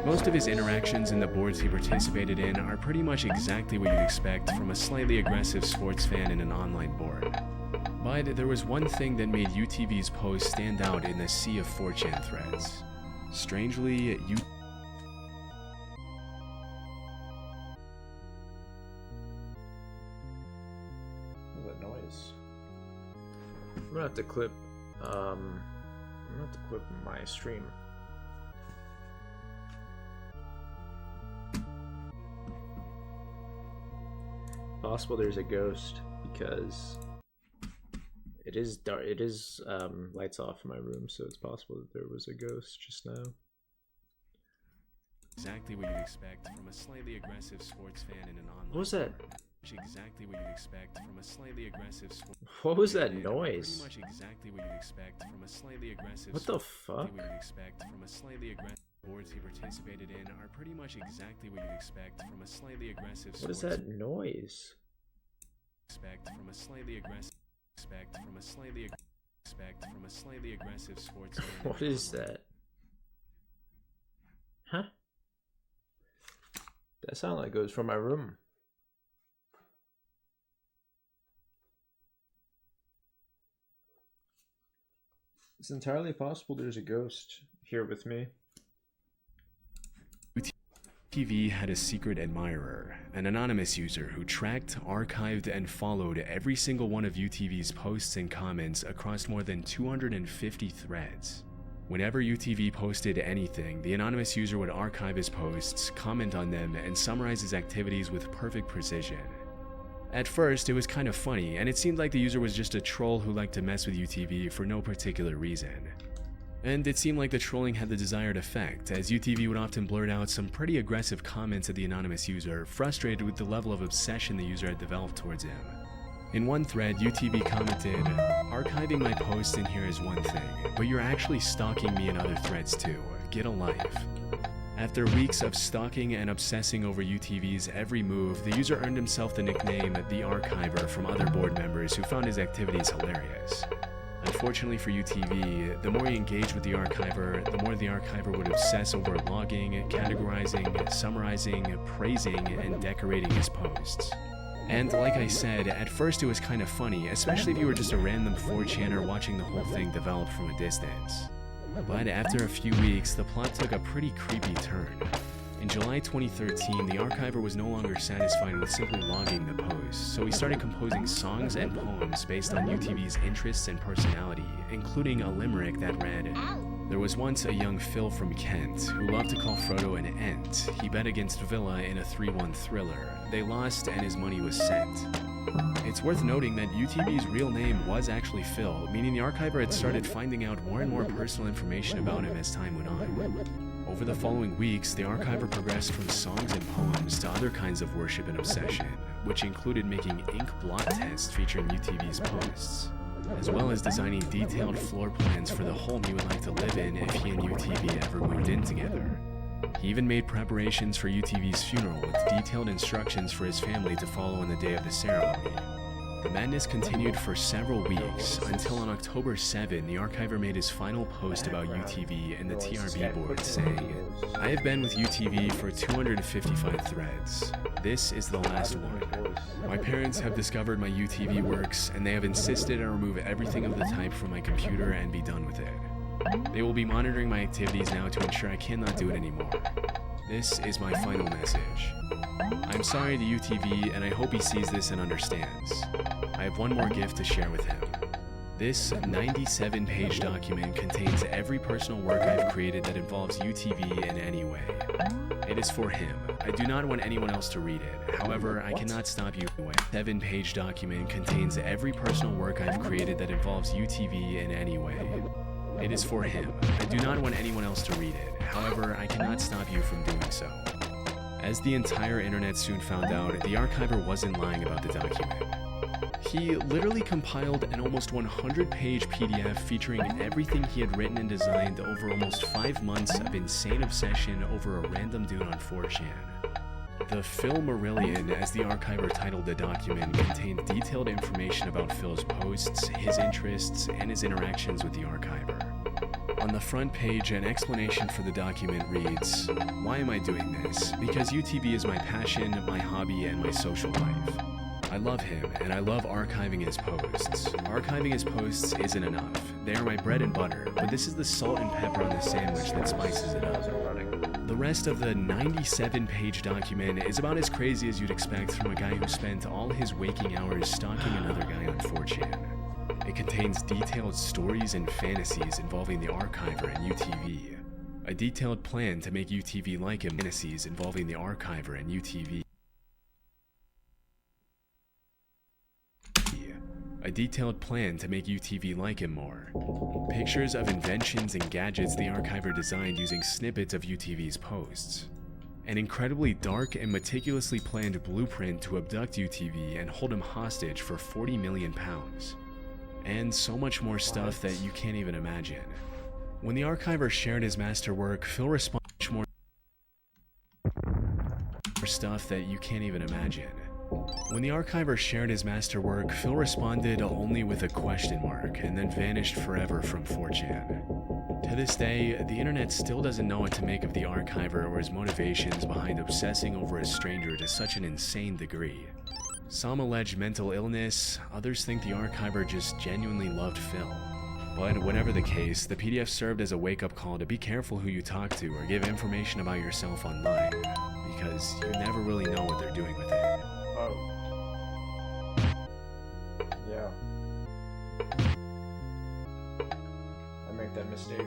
Most of his interactions in the boards he participated in are pretty much exactly what you'd expect from a slightly aggressive sports fan in an online board. But there was one thing that made UTV's post stand out in the sea of 4chan threads. Strangely, What was that noise? I'm gonna have to clip my stream. Possible there's a ghost because it is dark. It is lights off in my room, so it's possible that there was a ghost just now. exactly what you'd expect from a slightly aggressive sports fan in an online. What was that? Exactly what you'd expect from a slightly aggressive What was that noise? Pretty much exactly what you'd expect from a slightly aggressive. What the fuck? What you'd expect from a slightly aggressive. Boards he participated in are pretty much exactly what you'd expect from a slightly aggressive. What is that noise? Expect from a slightly aggressive. Expect from a slightly. Expect from a slightly aggressive sports. What is that? Huh? That sound like it goes from my room. It's entirely possible there's a ghost here with me. TV had a secret admirer, an anonymous user who tracked, archived, and followed every single one of UTV's posts and comments across more than 250 threads. Whenever UTV posted anything, the anonymous user would archive his posts, comment on them, and summarize his activities with perfect precision. At first, it was kind of funny, and it seemed like the user was just a troll who liked to mess with UTV for no particular reason. And it seemed like the trolling had the desired effect, as UTV would often blurt out some pretty aggressive comments at the anonymous user, frustrated with the level of obsession the user had developed towards him. In one thread, UTV commented, "Archiving my posts in here is one thing, but you're actually stalking me in other threads too. Get a life." After weeks of stalking and obsessing over UTV's every move, the user earned himself the nickname The Archiver from other board members who found his activities hilarious. Unfortunately for UTV, the more he engaged with the archiver, the more the archiver would obsess over logging, categorizing, summarizing, praising, and decorating his posts. And like I said, at first it was kind of funny, especially if you were just a random 4chaner watching the whole thing develop from a distance. But after a few weeks, the plot took a pretty creepy turn. In July 2013, the archiver was no longer satisfied with simply logging the posts, so he started composing songs and poems based on UTV's interests and personality, including a limerick that read, "There was once a young Phil from Kent who loved to call Frodo an ent. He bet against Villa in a 3-1 thriller. They lost and his money was sent." It's worth noting that UTV's real name was actually Phil, meaning the archiver had started finding out more and more personal information about him as time went on. Over the following weeks, the archiver progressed from songs and poems to other kinds of worship and obsession, which included making ink blot tests featuring UTV's posts, as well as designing detailed floor plans for the home he would like to live in if he and UTV ever moved in together. He even made preparations for UTV's funeral with detailed instructions for his family to follow on the day of the ceremony. The madness continued for several weeks, until on October 7, the archiver made his final post about UTV in the TRB board saying, "I have been with UTV for 255 threads. This is the last one. My parents have discovered my UTV works, and they have insisted I remove everything of the type from my computer and be done with it. They will be monitoring my activities now to ensure I cannot do it anymore. This is my final message. I'm sorry to UTV, and I hope he sees this and understands. I have one more gift to share with him. This 97-page document contains every personal work I've created that involves UTV in any way. It is for him. I do not want anyone else to read it. However, I cannot stop you anyway. 7-page document contains every personal work I've created that involves UTV in any way. It is for him. I do not want anyone else to read it. However, I cannot stop you from doing so. As the entire internet soon found out, the archiver wasn't lying about the document. He literally compiled an almost 100-page PDF featuring everything he had written and designed over almost 5 months of insane obsession over a random dude on 4chan. The Phil Marillion, as the archiver titled the document, contained detailed information about Phil's posts, his interests, and his interactions with the archiver. On the front page, an explanation for the document reads, "Why am I doing this? Because UTV is my passion, my hobby, and my social life. I love him, and I love archiving his posts. Archiving his posts isn't enough. They are my bread and butter, but this is the salt and pepper on the sandwich that spices it up." The rest of the 97-page document is about as crazy as you'd expect from a guy who spent all his waking hours stalking another guy on 4chan. It contains detailed stories and fantasies involving the archiver and UTV. A detailed plan to make UTV like him. Fantasies involving the archiver and UTV. A detailed plan to make UTV like him more. Pictures of inventions and gadgets the archiver designed using snippets of UTV's posts. An incredibly dark and meticulously planned blueprint to abduct UTV and hold him hostage for £40 million. And so much more stuff that you can't even imagine. When the archiver shared his masterwork, Phil responded more stuff that you can't even imagine. When the archiver shared his masterwork, Phil responded only with a question mark and then vanished forever from 4chan. To this day, the internet still doesn't know what to make of the archiver or his motivations behind obsessing over a stranger to such an insane degree. Some allege mental illness, others think the archiver just genuinely loved Phil. But whatever the case, the PDF served as a wake-up call to be careful who you talk to or give information about yourself online, because you never really know what they're doing with it. Oh. Yeah. I make that mistake.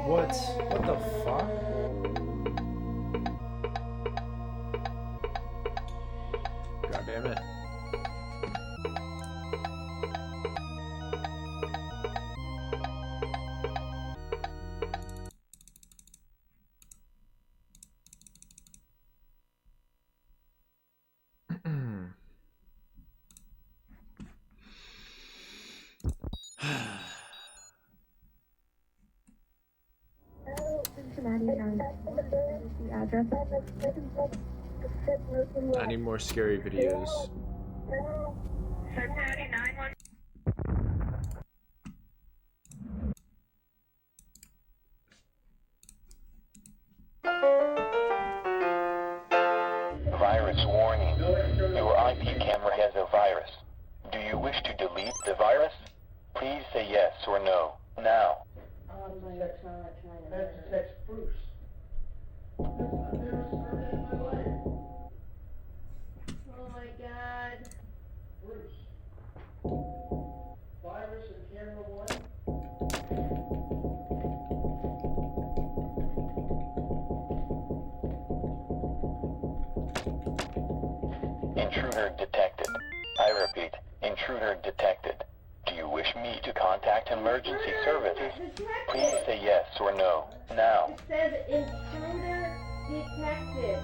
What? What the fuck? God damn it. I need more scary videos. Virus warning. Your IP camera has a virus. Do you wish to delete the virus? Please say yes or no, now. Text Bruce. Oh my god. Bruce. Virus and camera 1. Intruder detected. I repeat, intruder detected. Do you wish me to contact emergency services? Please say yes or no, now. It says intruder detected.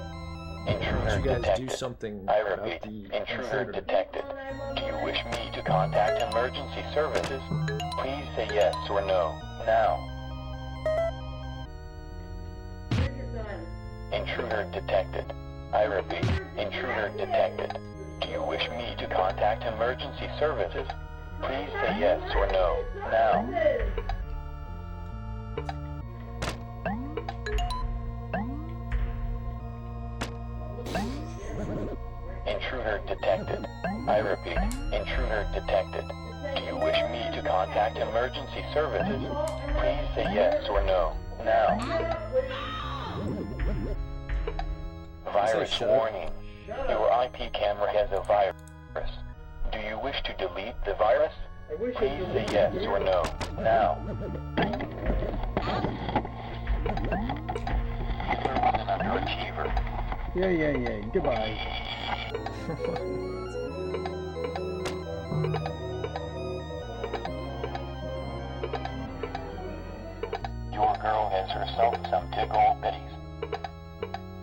Intruder You guys detected. do something I about repeat, the intruder detected. Do you wish me to contact emergency services? Please say yes or no, now. Where's your gun? Intruder detected. I repeat, intruder detected. Do you wish me to contact emergency services? Please say yes or no, now. Intruder detected. I repeat, intruder detected. Do you wish me to contact emergency services? Please say yes or no, now. Virus warning. Your IP camera has a virus. Do you wish to delete the virus? Please say yes or no, now. Hitler was an underachiever. Yeah. Goodbye. Your girl has herself some tickle bitties.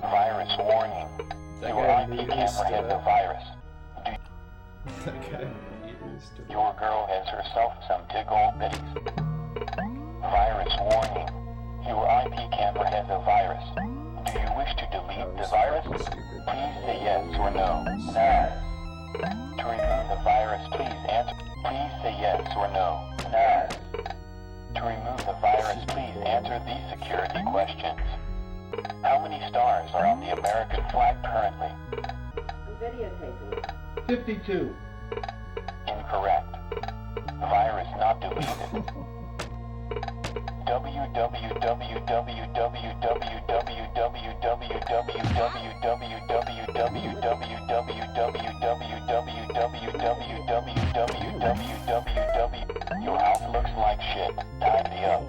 Virus warning. Your IP camera has a virus. Your girl has herself some tickle bitties. Virus warning. Your IP camera has a virus. Do you wish to delete the virus? Please say yes or no, now. To remove the virus, please answer. Please say yes or no, now. To remove the virus, please answer these security questions. How many stars are on the American flag currently? I'm videotaping. 52. Incorrect. Virus not deleted. Your house looks like shit. Tidy up.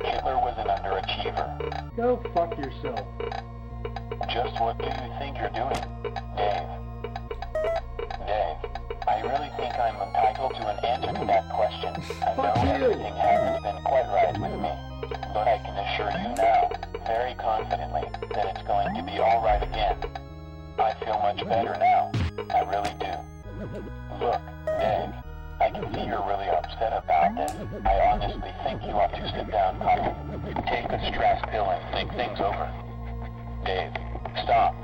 Hitler was an underachiever. Go fuck yourself. Just what do you think you're doing, Dave? Dave, I really think I'm entitled to an answer to that question. I know everything hasn't been quite right with me, but I can assure you now, very confidently, that it's going to be all right again. I feel much better now. I really do. Look, Dave, I can see you're really upset about this. I honestly think you ought to sit down calmly. Take a stress pill and think things over. Dave, stop.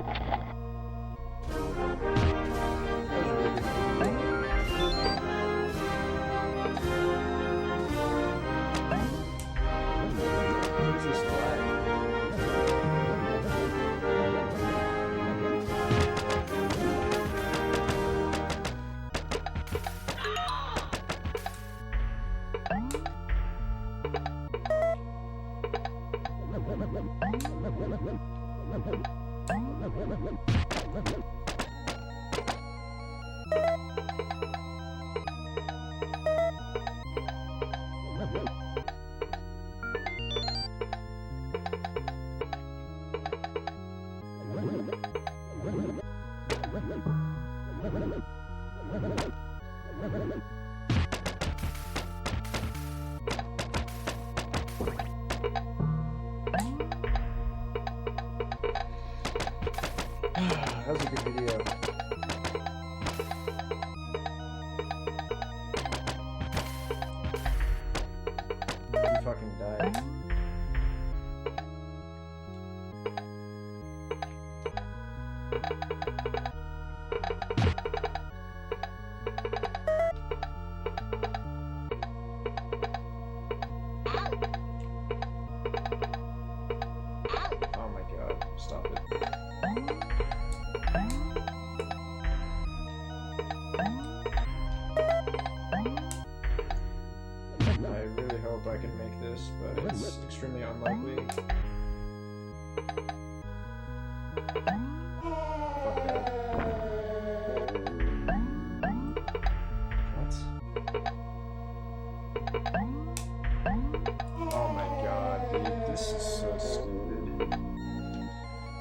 Oh my god, dude, this is so stupid.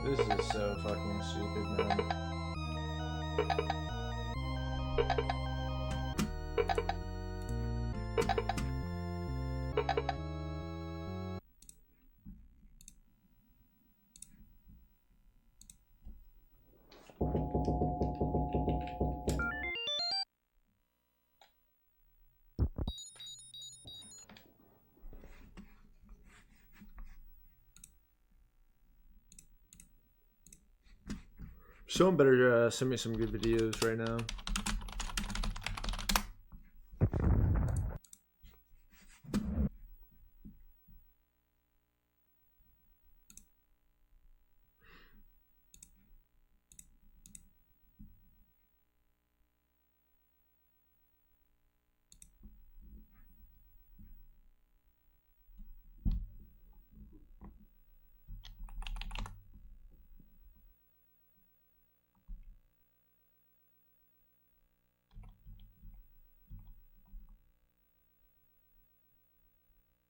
This is so fucking stupid, man. Someone better send me some good videos right now.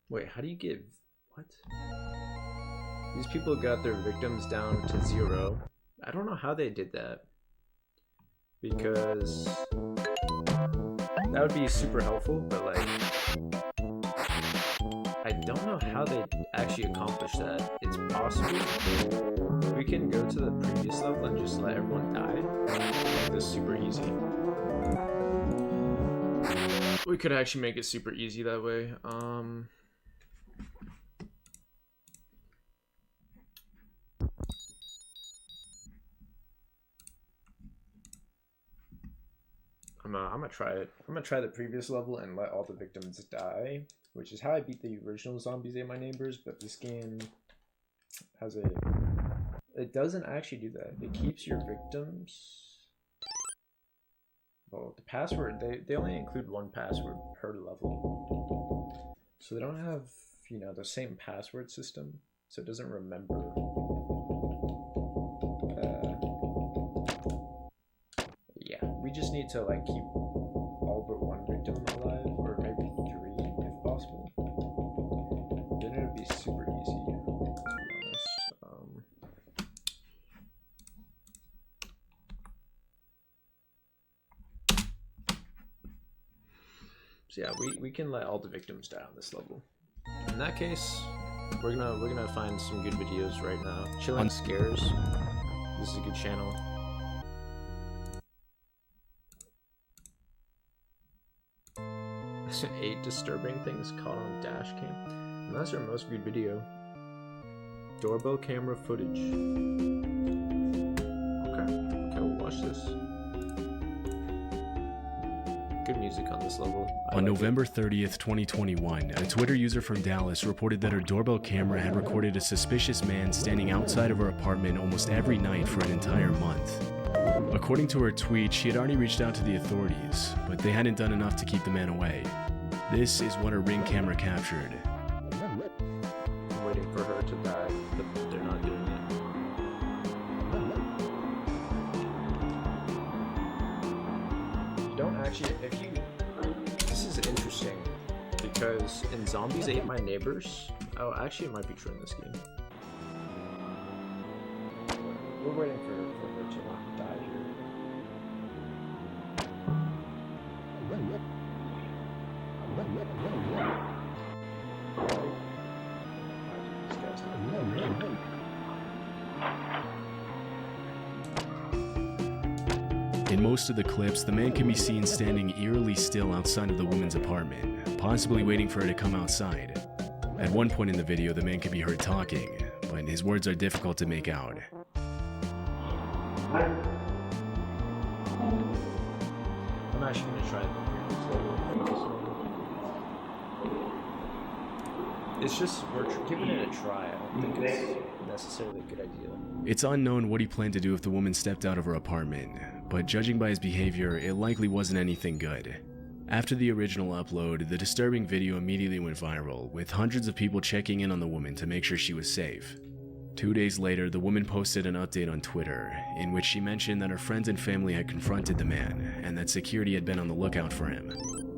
Wait, how do you get... what? These people got their victims down to 0. I don't know how they did that. Because... that would be super helpful, but like... I don't know how they actually accomplished that. It's possible. We can go to the previous level and just let everyone die. Make this super easy. We could actually make it super easy that way. I'm gonna try it. I'm gonna try the previous level and let all the victims die, which is how I beat the original Zombies Ate My Neighbors, but this game has a... it doesn't actually do that. It keeps your victims... well, the password, they only include one password per level. So they don't have, you know, the same password system, so it doesn't remember. Yeah, we just need to like keep all but one victim alive, or maybe 3 if possible. Then it would be super easy, to be honest. So yeah, we can let all the victims die on this level. In that case, we're gonna find some good videos right now. Chillin' Scares. This is a good channel. 8 disturbing things caught on dash cam. And that's our most viewed video. Doorbell camera footage. Okay, we'll watch this. Good music on this level. On November 30th, 2021, a Twitter user from Dallas reported that her doorbell camera had recorded a suspicious man standing outside of her apartment almost every night for an entire month. According to her tweet, she had already reached out to the authorities, but they hadn't done enough to keep the man away. This is what her Ring camera captured. I'm waiting for her to die, but they're not doing it. You don't actually, this is interesting, because in Zombies Ate My Neighbors, oh, actually it might be true in this game. We're waiting for her to die here. In most of the clips, the man can be seen standing eerily still outside of the woman's apartment, possibly waiting for her to come outside. At one point in the video, the man can be heard talking, but his words are difficult to make out. I'm actually going to try it. It's just, we're giving it a try. I don't think it's necessarily a good idea. It's unknown what he planned to do if the woman stepped out of her apartment, but judging by his behavior, it likely wasn't anything good. After the original upload, the disturbing video immediately went viral, with hundreds of people checking in on the woman to make sure she was safe. 2 days later, the woman posted an update on Twitter, in which she mentioned that her friends and family had confronted the man, and that security had been on the lookout for him.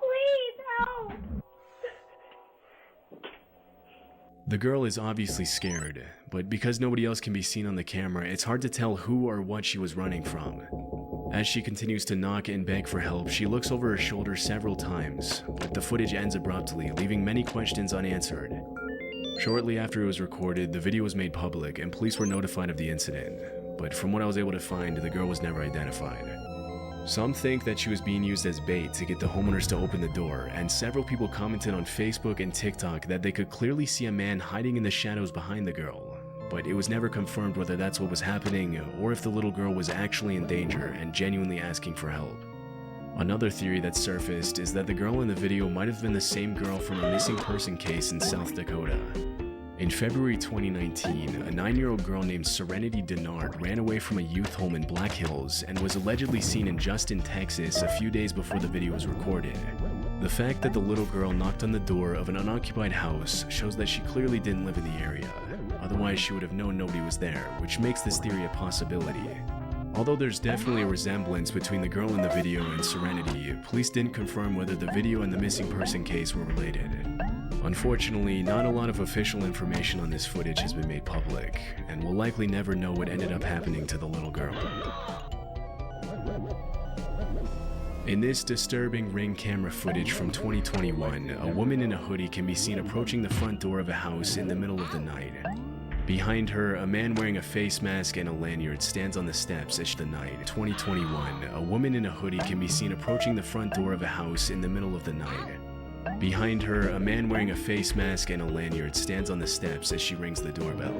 Please help. The girl is obviously scared, but because nobody else can be seen on the camera, it's hard to tell who or what she was running from. As she continues to knock and beg for help, she looks over her shoulder several times, but the footage ends abruptly, leaving many questions unanswered. Shortly after it was recorded, the video was made public and police were notified of the incident, but from what I was able to find, the girl was never identified. Some think that she was being used as bait to get the homeowners to open the door, and several people commented on Facebook and TikTok that they could clearly see a man hiding in the shadows behind the girl, but it was never confirmed whether that's what was happening or if the little girl was actually in danger and genuinely asking for help. Another theory that surfaced is that the girl in the video might have been the same girl from a missing person case in South Dakota. In February 2019, a 9-year-old girl named Serenity Denard ran away from a youth home in Black Hills and was allegedly seen in Justin, Texas a few days before the video was recorded. The fact that the little girl knocked on the door of an unoccupied house shows that she clearly didn't live in the area, otherwise she would have known nobody was there, which makes this theory a possibility. Although there's definitely a resemblance between the girl in the video and Serenity, police didn't confirm whether the video and the missing person case were related. Unfortunately, not a lot of official information on this footage has been made public, and we'll likely never know what ended up happening to the little girl. In this disturbing Ring camera footage from 2021, a woman in a hoodie can be seen approaching the front door of a house in the middle of the night. Behind her, a man wearing a face mask and a lanyard stands on the steps as the night. 2021, a woman in a hoodie can be seen approaching the front door of a house in the middle of the night. Behind her, a man wearing a face mask and a lanyard stands on the steps as she rings the doorbell.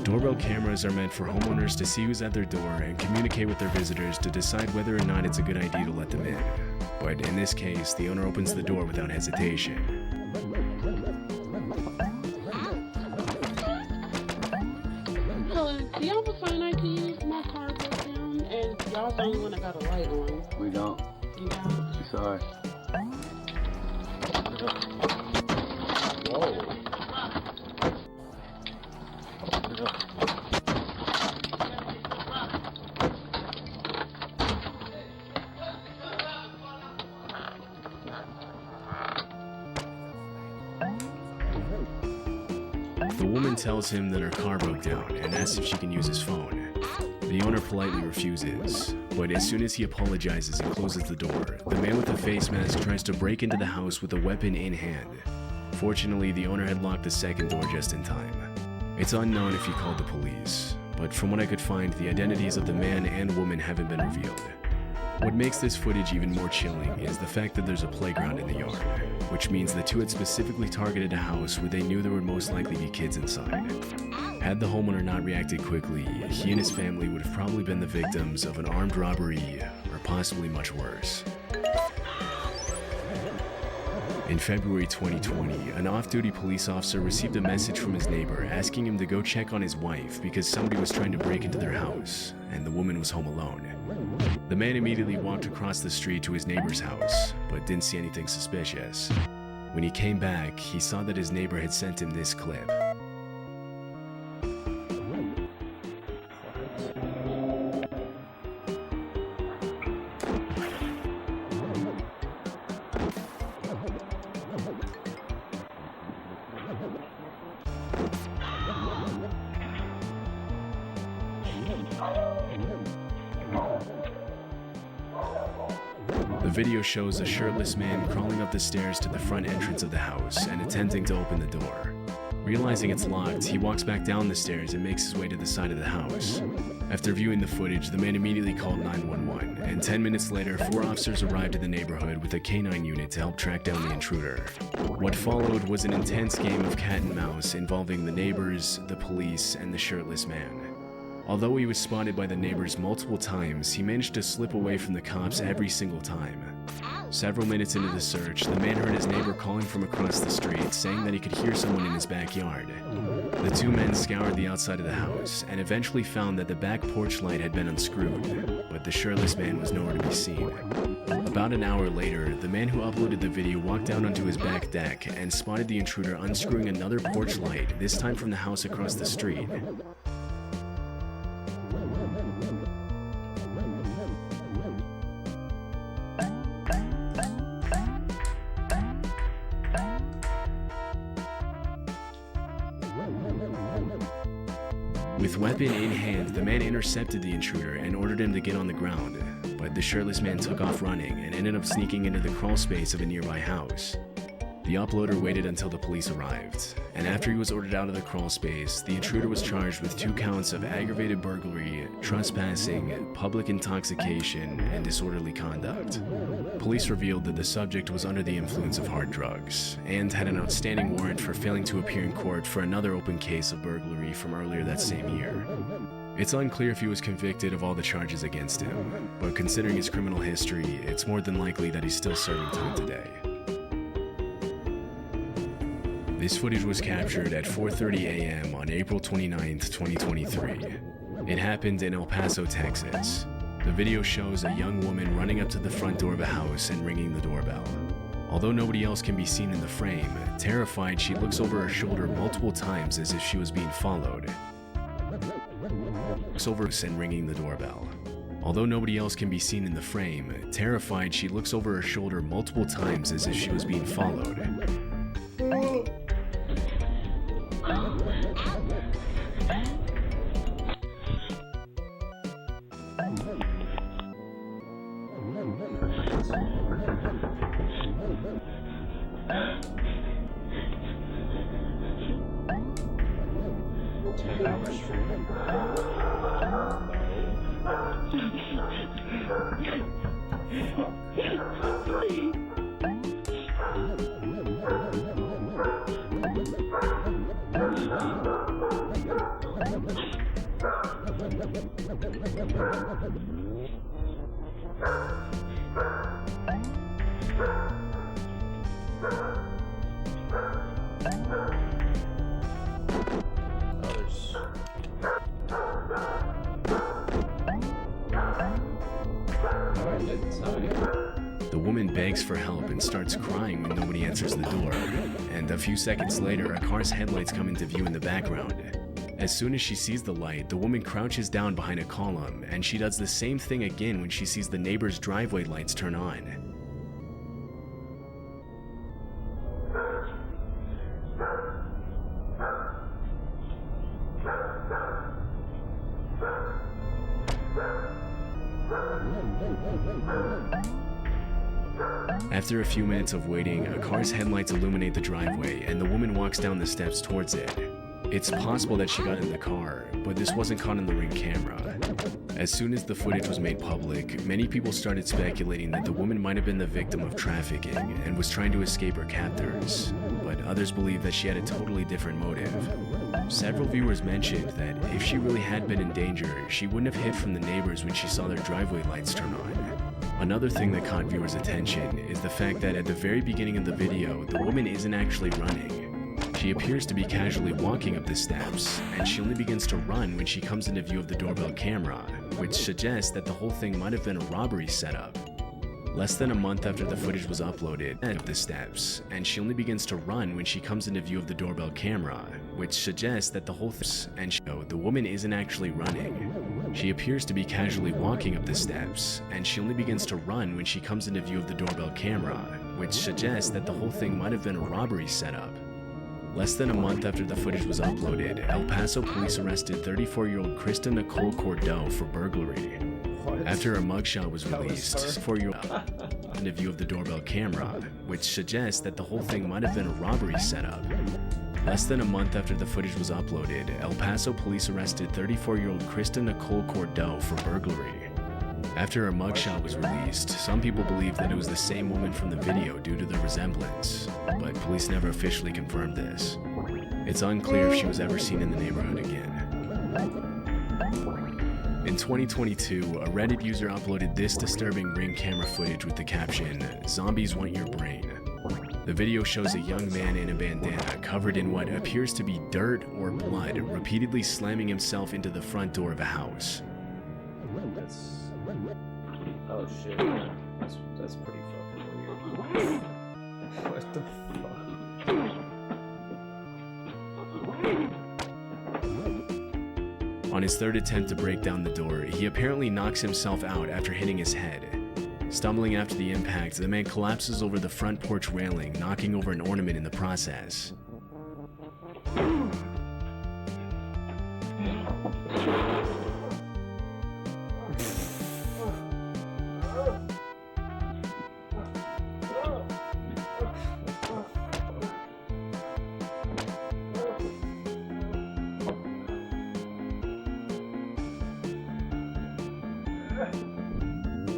Doorbell cameras are meant for homeowners to see who's at their door and communicate with their visitors to decide whether or not it's a good idea to let them in. But in this case, the owner opens the door without hesitation. Hello, do y'all have a phone I can use? My car broke down and y'all the only one that got a light on. We don't. You don't? Sorry. Whoa. The woman tells him that her car broke down and asks if she can use his phone. The owner politely refuses, but as soon as he apologizes and closes the door, the man with the face mask tries to break into the house with a weapon in hand. Fortunately, the owner had locked the second door just in time. It's unknown if he called the police, but from what I could find, the identities of the man and woman haven't been revealed. What makes this footage even more chilling is the fact that there's a playground in the yard, which means the two had specifically targeted a house where they knew there would most likely be kids inside. Had the homeowner not reacted quickly, he and his family would have probably been the victims of an armed robbery or possibly much worse. In February 2020, an off-duty police officer received a message from his neighbor asking him to go check on his wife because somebody was trying to break into their house, and the woman was home alone. The man immediately walked across the street to his neighbor's house, but didn't see anything suspicious. When he came back, he saw that his neighbor had sent him this clip. The video shows a shirtless man crawling up the stairs to the front entrance of the house and attempting to open the door. Realizing it's locked, he walks back down the stairs and makes his way to the side of the house. After viewing the footage, the man immediately called 911, and 10 minutes later, 4 officers arrived in the neighborhood with a canine unit to help track down the intruder. What followed was an intense game of cat and mouse involving the neighbors, the police, and the shirtless man. Although he was spotted by the neighbors multiple times, he managed to slip away from the cops every single time. Several minutes into the search, the man heard his neighbor calling from across the street, saying that he could hear someone in his backyard. The two men scoured the outside of the house and eventually found that the back porch light had been unscrewed, but the shirtless man was nowhere to be seen. About an hour later, the man who uploaded the video walked out onto his back deck and spotted the intruder unscrewing another porch light, this time from the house across the street. With weapon in hand, the man intercepted the intruder and ordered him to get on the ground, but the shirtless man took off running and ended up sneaking into the crawl space of a nearby house. The uploader waited until the police arrived, and after he was ordered out of the crawl space, the intruder was charged with 2 counts of aggravated burglary, trespassing, public intoxication, and disorderly conduct. Police revealed that the subject was under the influence of hard drugs, and had an outstanding warrant for failing to appear in court for another open case of burglary from earlier that same year. It's unclear if he was convicted of all the charges against him, but considering his criminal history, it's more than likely that he's still serving time today. This footage was captured at 4:30 a.m. on April 29, 2023. It happened in El Paso, Texas. The video shows a young woman running up to the front door of a house and ringing the doorbell. Although nobody else can be seen in the frame, terrified, she looks over her shoulder multiple times as if she was being followed. Looks over and ringing the doorbell. Although nobody else can be seen in the frame, terrified, she looks over her shoulder multiple times as if she was being followed. The woman begs for help and starts crying when nobody answers the door, and a few seconds later, a car's headlights come into view in the background. As soon as she sees the light, the woman crouches down behind a column, and she does the same thing again when she sees the neighbor's driveway lights turn on. After a few minutes of waiting, a car's headlights illuminate the driveway, and the woman walks down the steps towards it. It's possible that she got in the car, but this wasn't caught on the Ring camera. As soon as the footage was made public, many people started speculating that the woman might have been the victim of trafficking and was trying to escape her captors, but others believe that she had a totally different motive. Several viewers mentioned that if she really had been in danger, she wouldn't have hid from the neighbors when she saw their driveway lights turn on. Another thing that caught viewers' attention is the fact that at the very beginning of the video, the woman isn't actually running. She appears to be casually walking up the steps, and she only begins to run when she comes into view of the doorbell camera, which suggests that the whole thing might have been a robbery setup. Less than a month after the footage was uploaded, up the steps, and she only begins to run when she comes into view of the doorbell camera, which suggests that the whole thing, and the woman isn't actually running. She appears to be casually walking up the steps, and she only begins to run when she comes into view of the doorbell camera, which suggests that the whole thing might have been a robbery setup. Less than a month after the footage was uploaded, El Paso police arrested 34-year-old Krista Nicole Cordeaux for burglary. After her mugshot was released, 4-year-old into view of the doorbell camera, which suggests that the whole thing might have been a robbery setup. Less than a month after the footage was uploaded, El Paso police arrested 34-year-old Krista Nicole Cordeaux for burglary. After her mugshot was released, some people believe that it was the same woman from the video due to the resemblance, but police never officially confirmed this. It's unclear if she was ever seen in the neighborhood again. In 2022, a Reddit user uploaded this disturbing Ring camera footage with the caption, "Zombies want your brain." The video shows a young man in a bandana covered in what appears to be dirt or blood, repeatedly slamming himself into the front door of a house. Oh shit. That's pretty fucking weird. What the fuck? On his third attempt to break down the door, he apparently knocks himself out after hitting his head. Stumbling after the impact, the man collapses over the front porch railing, knocking over an ornament in the process.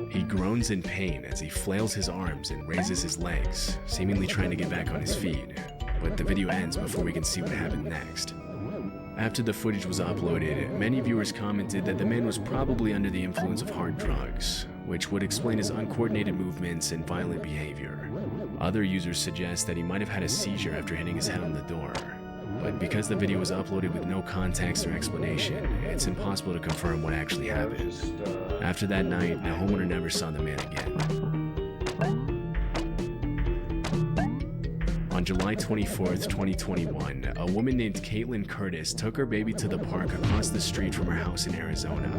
He groans in pain as he flails his arms and raises his legs, seemingly trying to get back on his feet, but the video ends before we can see what happened next. After the footage was uploaded, many viewers commented that the man was probably under the influence of hard drugs, which would explain his uncoordinated movements and violent behavior. Other users suggest that he might have had a seizure after hitting his head on the door, but because the video was uploaded with no context or explanation, it's impossible to confirm what actually happened. After that night, the homeowner never saw the man again. On July 24th, 2021, a woman named Caitlin Curtis took her baby to the park across the street from her house in Arizona.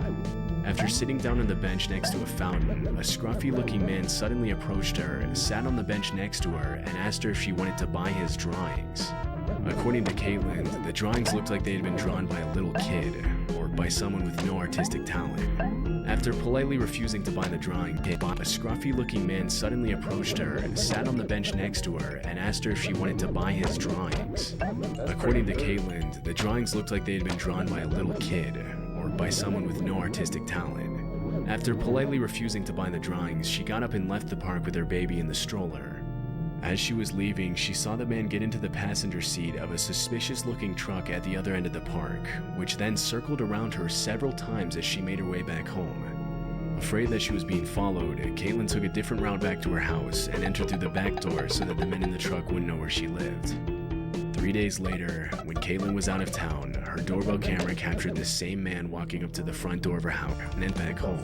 After sitting down on the bench next to a fountain, a scruffy-looking man suddenly approached her, sat on the bench next to her, and asked her if she wanted to buy his drawings. According to Caitlin, the drawings looked like they had been drawn by a little kid, or by someone with no artistic talent. After politely refusing to buy the drawing, a scruffy-looking man suddenly approached her, sat on the bench next to her, and asked her if she wanted to buy his drawings. According to Caitlin, the drawings looked like they had been drawn by a little kid, or by someone with no artistic talent. After politely refusing to buy the drawings, she got up and left the park with her baby in the stroller. As she was leaving, she saw the man get into the passenger seat of a suspicious-looking truck at the other end of the park, which then circled around her several times as she made her way back home. Afraid that she was being followed, Caitlin took a different route back to her house and entered through the back door so that the men in the truck wouldn't know where she lived. 3 days later, when Caitlin was out of town, her doorbell camera captured the same man walking up to the front door of her house and then back home.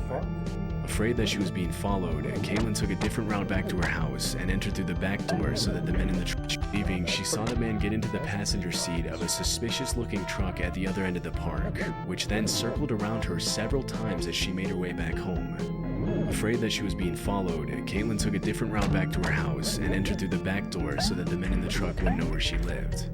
Afraid that she was being followed, Caitlin took a different route back to her house and entered through the back door so that the men in the truck leaving, she saw the man get into the passenger seat of a suspicious-looking truck at the other end of the park, which then circled around her several times as she made her way back home. Afraid that she was being followed, Caitlin took a different route back to her house and entered through the back door so that the men in the truck wouldn't know where she lived.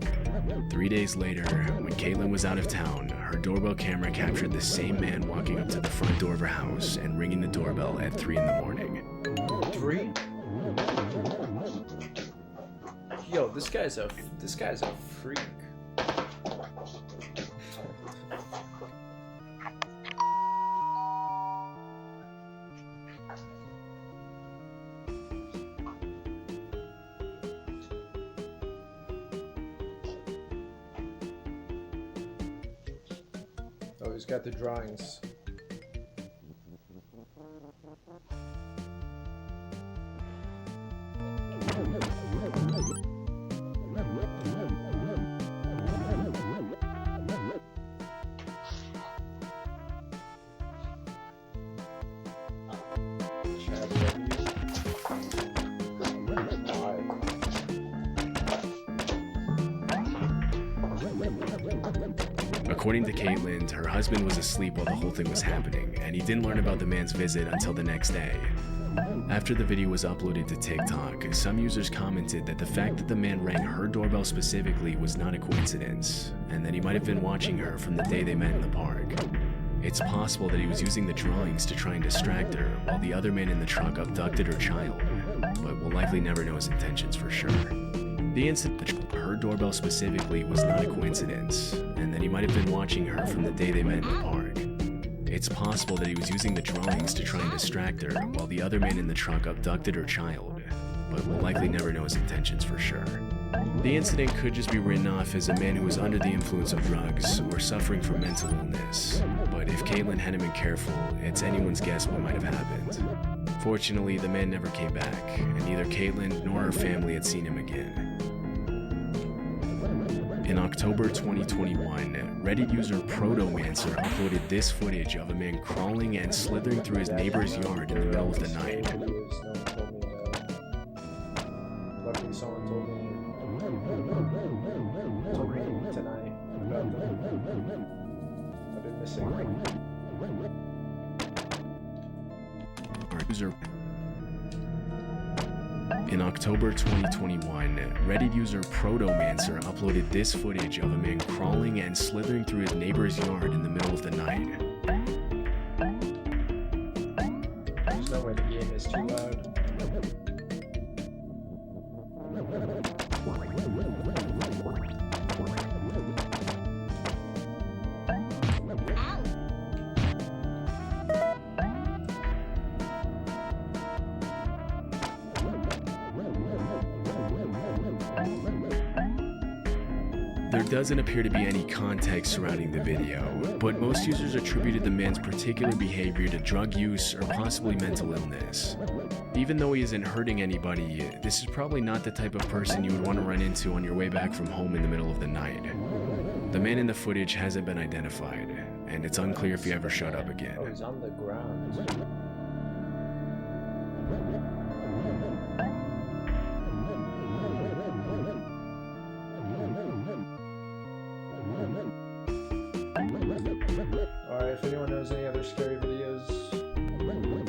3 days later, when Caitlin was out of town, her doorbell camera captured the same man walking up to the front door of her house and ringing the doorbell at 3 in the morning. 3? Yo, this guy's a freak. Oh, he's got the drawings. According to Caitlin, her husband was asleep while the whole thing was happening, and he didn't learn about the man's visit until the next day. After the video was uploaded to TikTok, some users commented that the fact that the man rang her doorbell specifically was not a coincidence, and that he might have been watching her from the day they met in the park. It's possible that he was using the drawings to try and distract her, while the other man in the truck abducted her child, but we'll likely never know his intentions for sure. The incident, her doorbell specifically, was not a coincidence, and that he might have been watching her from the day they met in the park. It's possible that he was using the drawings to try and distract her, while the other man in the truck abducted her child, but we'll likely never know his intentions for sure. The incident could just be written off as a man who was under the influence of drugs or suffering from mental illness, but if Caitlin hadn't been careful, it's anyone's guess what might have happened. Fortunately, the man never came back, and neither Caitlin nor her family had seen him again. In October 2021, Reddit user Protomancer uploaded this footage of a man crawling and slithering through his neighbor's yard in the middle of the night. Luckily, someone told me tonight about them. I've been missing. In October 2021, Reddit user Protomancer uploaded this footage of a man crawling and slithering through his neighbor's yard in the middle of the night. There's no way the game is too loud. There doesn't appear to be any context surrounding the video, but most users attributed the man's particular behavior to drug use or possibly mental illness. Even though he isn't hurting anybody, this is probably not the type of person you would want to run into on your way back from home in the middle of the night. The man in the footage hasn't been identified, and it's unclear if he ever showed up again. Oh, he's on the ground. Alright, if anyone knows any other scary videos, let me know.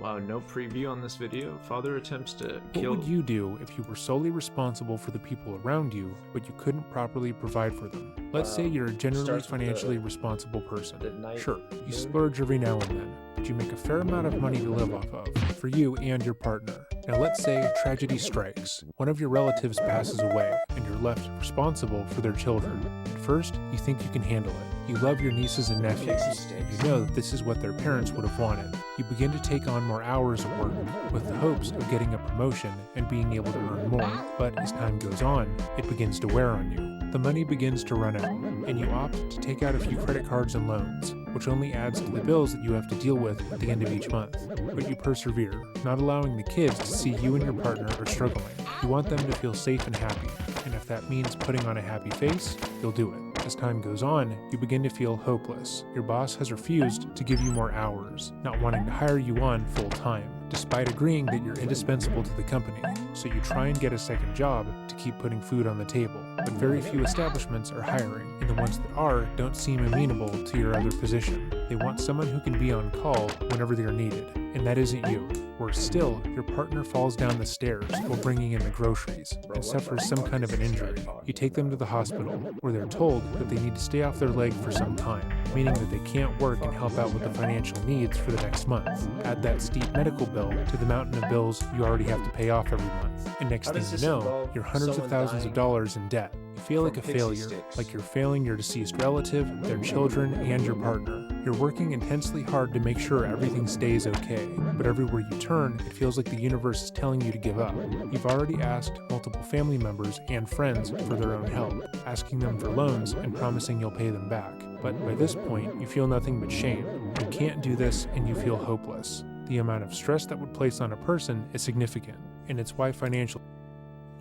Wow, no preview on this video. Father attempts to What kill. would you do if you were solely responsible for the people around you, but you couldn't properly provide for them? Let's say you're a generally starts with financially the responsible person. night Sure, you moon. splurge every now and then, but you make a fair amount of money to live off of, for you and your partner. Now let's say tragedy strikes. One of your relatives passes away, and you're left responsible for their children. At first, you think you can handle it. You love your nieces and nephews, and you know that this is what their parents would have wanted. You begin to take on more hours of work, with the hopes of getting a promotion and being able to earn more, but as time goes on, it begins to wear on you. The money begins to run out, and you opt to take out a few credit cards and loans, which only adds to the bills that you have to deal with at the end of each month. But you persevere, not allowing the kids to see you and your partner are struggling. You want them to feel safe and happy, and if that means putting on a happy face, you'll do it. As time goes on, you begin to feel hopeless. Your boss has refused to give you more hours, not wanting to hire you on full time, despite agreeing that you're indispensable to the company. So you try and get a second job to keep putting food on the table. But very few establishments are hiring, and the ones that are don't seem amenable to your other position. They want someone who can be on call whenever they're needed, and that isn't you. Worse still, your partner falls down the stairs while bringing in the groceries and suffers some kind of an injury. You take them to the hospital, where they're told that they need to stay off their leg for some time, meaning that they can't work and help out with the financial needs for the next month. Add that steep medical bill to the mountain of bills you already have to pay off every month, and next thing you know, you're hundreds of thousands of dollars in debt. You feel like a failure, like you're failing your deceased relative, their children, and your partner. You're working intensely hard to make sure everything stays okay, but everywhere you turn, it feels like the universe is telling you to give up. You've already asked multiple family members and friends for their own help, asking them for loans and promising you'll pay them back. But by this point, you feel nothing but shame. You can't do this, and you feel hopeless. The amount of stress that would place on a person is significant, and it's why financial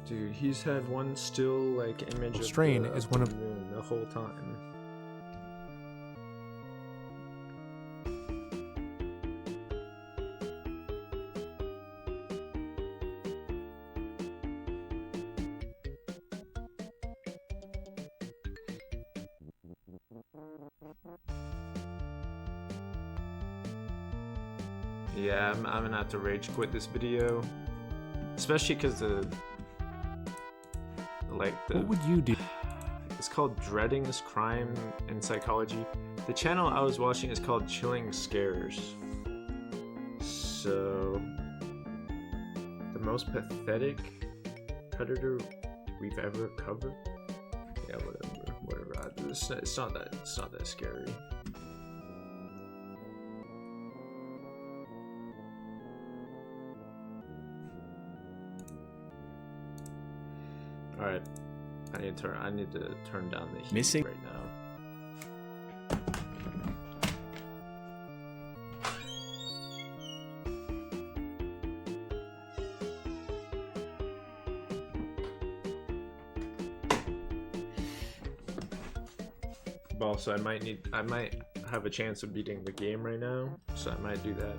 Dude, he's had one still like image of strain the is one of moon the whole time. Yeah, I'm gonna have to rage quit this video, especially because What would you do? It's called Dreading This Crime and Psychology. The channel I was watching is called Chilling Scares. So, the most pathetic predator we've ever covered. Yeah, whatever. It's not that scary. All right, I need to turn down the heat right now. Also, I might have a chance of beating the game right now, so I might do that.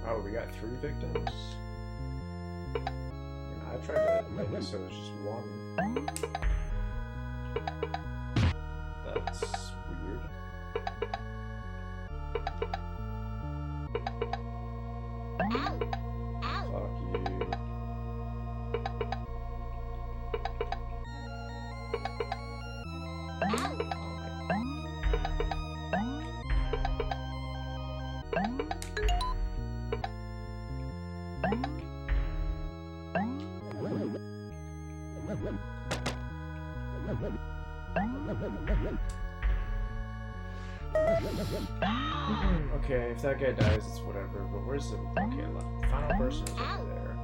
Oh, we got 3 victims? I tried to make it so it was just 1. That's weird. Fuck you. Okay, if that guy dies, it's whatever, but where's the... Okay, look, the final person is over there.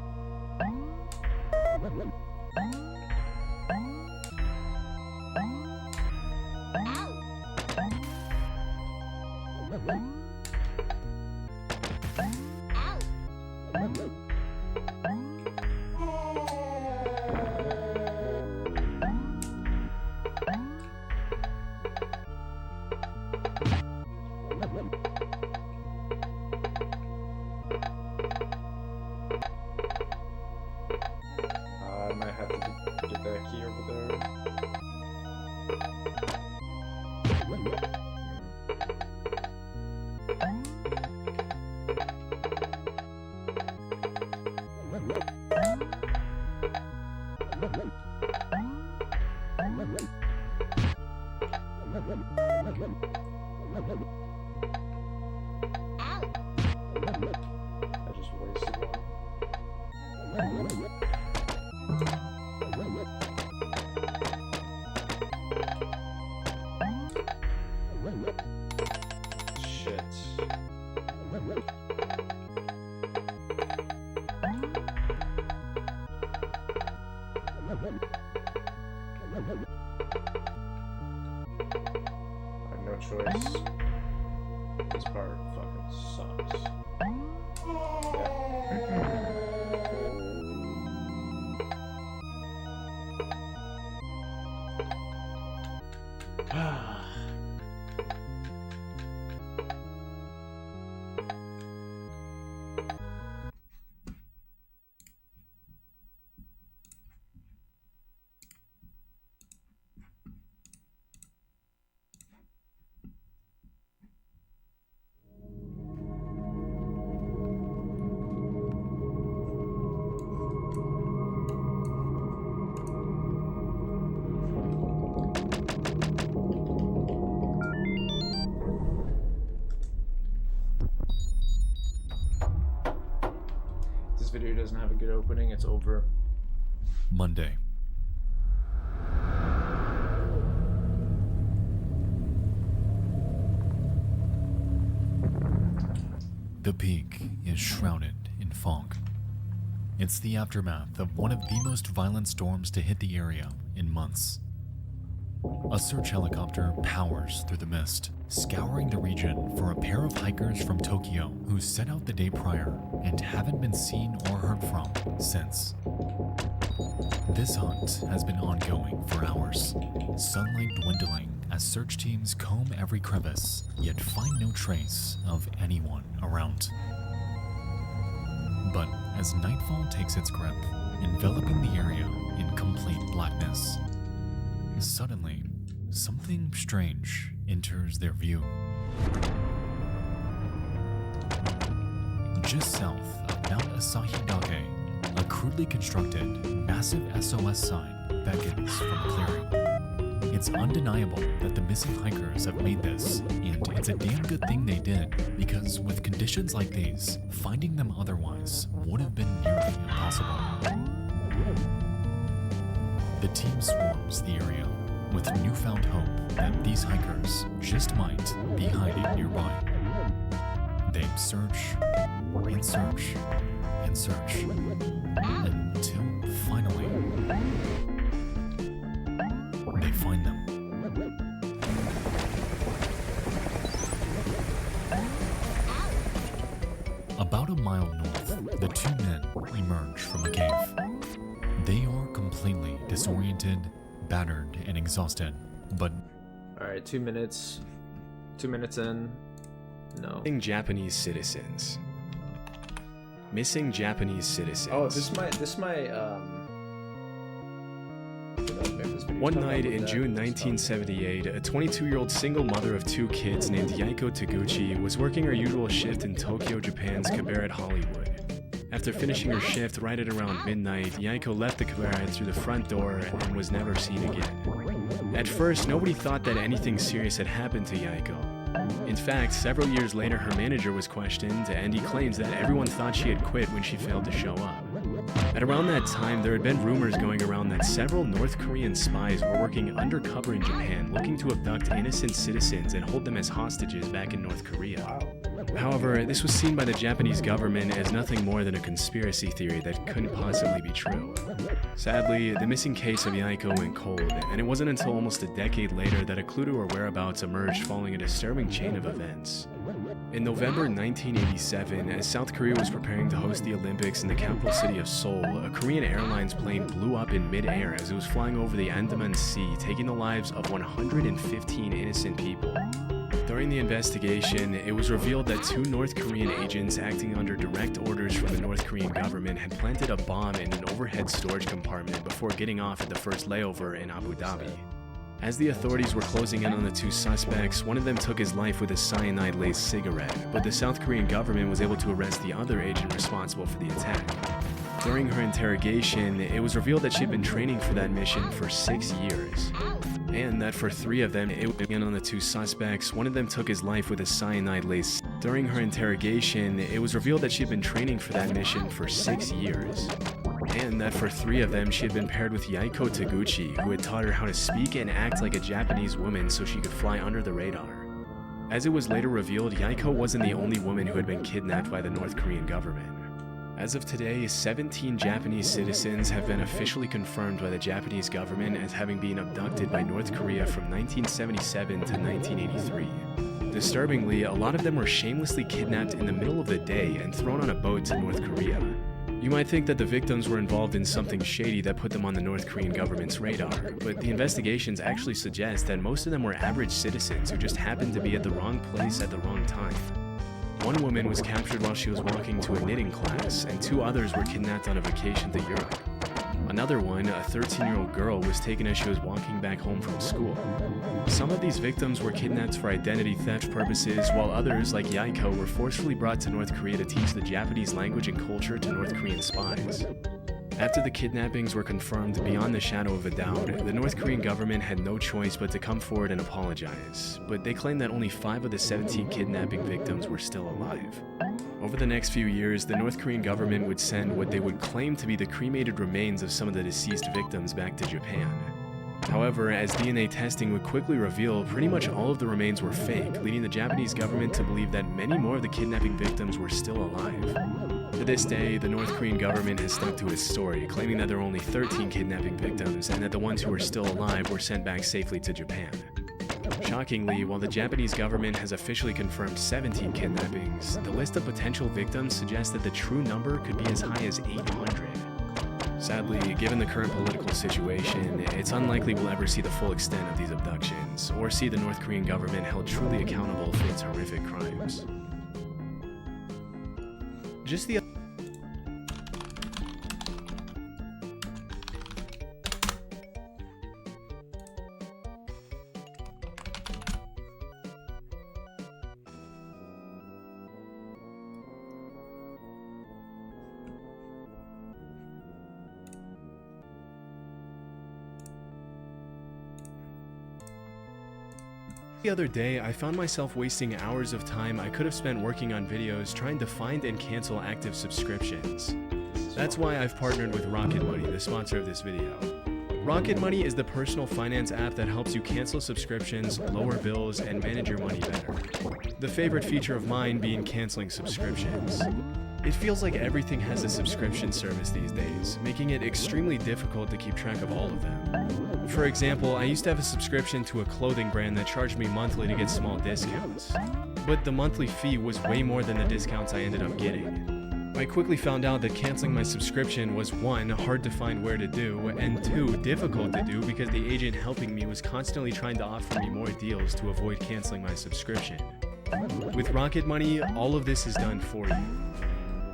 I might have to get that key over there. I just wasted one. Shit. I have no choice. This part fucking sucks. This video doesn't have a good opening, it's over. Monday. The peak is shrouded in fog. It's the aftermath of one of the most violent storms to hit the area in months. A search helicopter powers through the mist, scouring the region for a pair of hikers from Tokyo who set out the day prior and haven't been seen or heard from since. This hunt has been ongoing for hours, sunlight dwindling as search teams comb every crevice, yet find no trace of anyone around. But as nightfall takes its grip, enveloping the area in complete blackness, suddenly, something strange enters their view. Just south of Mount Asahidage, a crudely constructed, massive SOS sign beckons from a clearing. It's undeniable that the missing hikers have made this, and it's a damn good thing they did, because with conditions like these, finding them otherwise would have been nearly impossible. The team swarms the area with newfound hope that these hikers just might be hiding nearby. They search and search and search until finally they find them. About a mile north, the two men emerge from a cave. They are completely disoriented, battered, and exhausted, but... Alright, 2 minutes. 2 minutes in. No. Missing Japanese citizens. Missing Japanese citizens. Oh, this might One night in June 1978, a 22-year-old single mother of 2 kids named Yaiko Taguchi was working her usual shift in Tokyo, Japan's cabaret Hollywood. After finishing her shift right at around midnight, Yaiko left the cabaret through the front door and was never seen again. At first, nobody thought that anything serious had happened to Yaiko. In fact, several years later, her manager was questioned, and he claims that everyone thought she had quit when she failed to show up. At around that time, there had been rumors going around that several North Korean spies were working undercover in Japan, looking to abduct innocent citizens and hold them as hostages back in North Korea. However, this was seen by the Japanese government as nothing more than a conspiracy theory that couldn't possibly be true. Sadly, the missing case of Yaiko went cold, and it wasn't until almost a decade later that a clue to her whereabouts emerged following a disturbing chain of events. In November 1987, as South Korea was preparing to host the Olympics in the capital city of Seoul, a Korean Airlines plane blew up in mid-air as it was flying over the Andaman Sea, taking the lives of 115 innocent people. During the investigation, it was revealed that 2 North Korean agents acting under direct orders from the North Korean government had planted a bomb in an overhead storage compartment before getting off at the first layover in Abu Dhabi. As the authorities were closing in on the 2 suspects, one of them took his life with a cyanide-laced cigarette, but the South Korean government was able to arrest the other agent responsible for the attack. During her interrogation, it was revealed that she'd been training for that mission for 6 years, and that for 3 of them, it was on the 2 suspects, one of them took his life with a cyanide-laced. During her interrogation, it was revealed that she'd been training for that mission for 6 years, and that for 3 of them, she had been paired with Yaiko Taguchi, who had taught her how to speak and act like a Japanese woman so she could fly under the radar. As it was later revealed, Yaiko wasn't the only woman who had been kidnapped by the North Korean government. As of today, 17 Japanese citizens have been officially confirmed by the Japanese government as having been abducted by North Korea from 1977 to 1983. Disturbingly, a lot of them were shamelessly kidnapped in the middle of the day and thrown on a boat to North Korea. You might think that the victims were involved in something shady that put them on the North Korean government's radar, but the investigations actually suggest that most of them were average citizens who just happened to be at the wrong place at the wrong time. One woman was captured while she was walking to a knitting class, and 2 others were kidnapped on a vacation to Europe. Another one, a 13-year-old girl, was taken as she was walking back home from school. Some of these victims were kidnapped for identity theft purposes, while others, like Yaiko, were forcefully brought to North Korea to teach the Japanese language and culture to North Korean spies. After the kidnappings were confirmed beyond the shadow of a doubt, the North Korean government had no choice but to come forward and apologize, but they claimed that only 5 of the 17 kidnapping victims were still alive. Over the next few years, the North Korean government would send what they would claim to be the cremated remains of some of the deceased victims back to Japan. However, as DNA testing would quickly reveal, pretty much all of the remains were fake, leading the Japanese government to believe that many more of the kidnapping victims were still alive. To this day, the North Korean government has stuck to its story, claiming that there were only 13 kidnapping victims and that the ones who were still alive were sent back safely to Japan. Shockingly, while the Japanese government has officially confirmed 17 kidnappings, the list of potential victims suggests that the true number could be as high as 800. Sadly, given the current political situation, it's unlikely we'll ever see the full extent of these abductions, or see the North Korean government held truly accountable for its horrific crimes. Just the other day, I found myself wasting hours of time I could have spent working on videos trying to find and cancel active subscriptions. That's why I've partnered with Rocket Money, the sponsor of this video. Rocket Money is the personal finance app that helps you cancel subscriptions, lower bills, and manage your money better. The favorite feature of mine being canceling subscriptions. It feels like everything has a subscription service these days, making it extremely difficult to keep track of all of them. For example, I used to have a subscription to a clothing brand that charged me monthly to get small discounts. But the monthly fee was way more than the discounts I ended up getting. I quickly found out that canceling my subscription was 1, hard to find where to do, and 2, difficult to do because the agent helping me was constantly trying to offer me more deals to avoid canceling my subscription. With Rocket Money, all of this is done for you.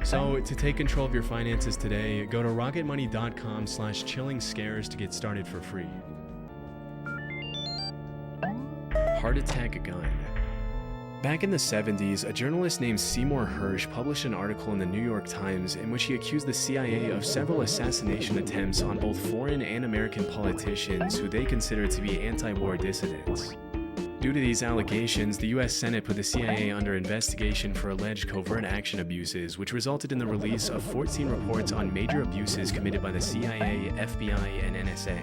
So, to take control of your finances today, go to rocketmoney.com/chillingscares to get started for free. Heart attack gun. Back in the 70s, a journalist named Seymour Hersh published an article in the New York Times in which he accused the CIA of several assassination attempts on both foreign and American politicians who they considered to be anti-war dissidents. Due to these allegations, the US Senate put the CIA under investigation for alleged covert action abuses, which resulted in the release of 14 reports on major abuses committed by the CIA, FBI, and NSA.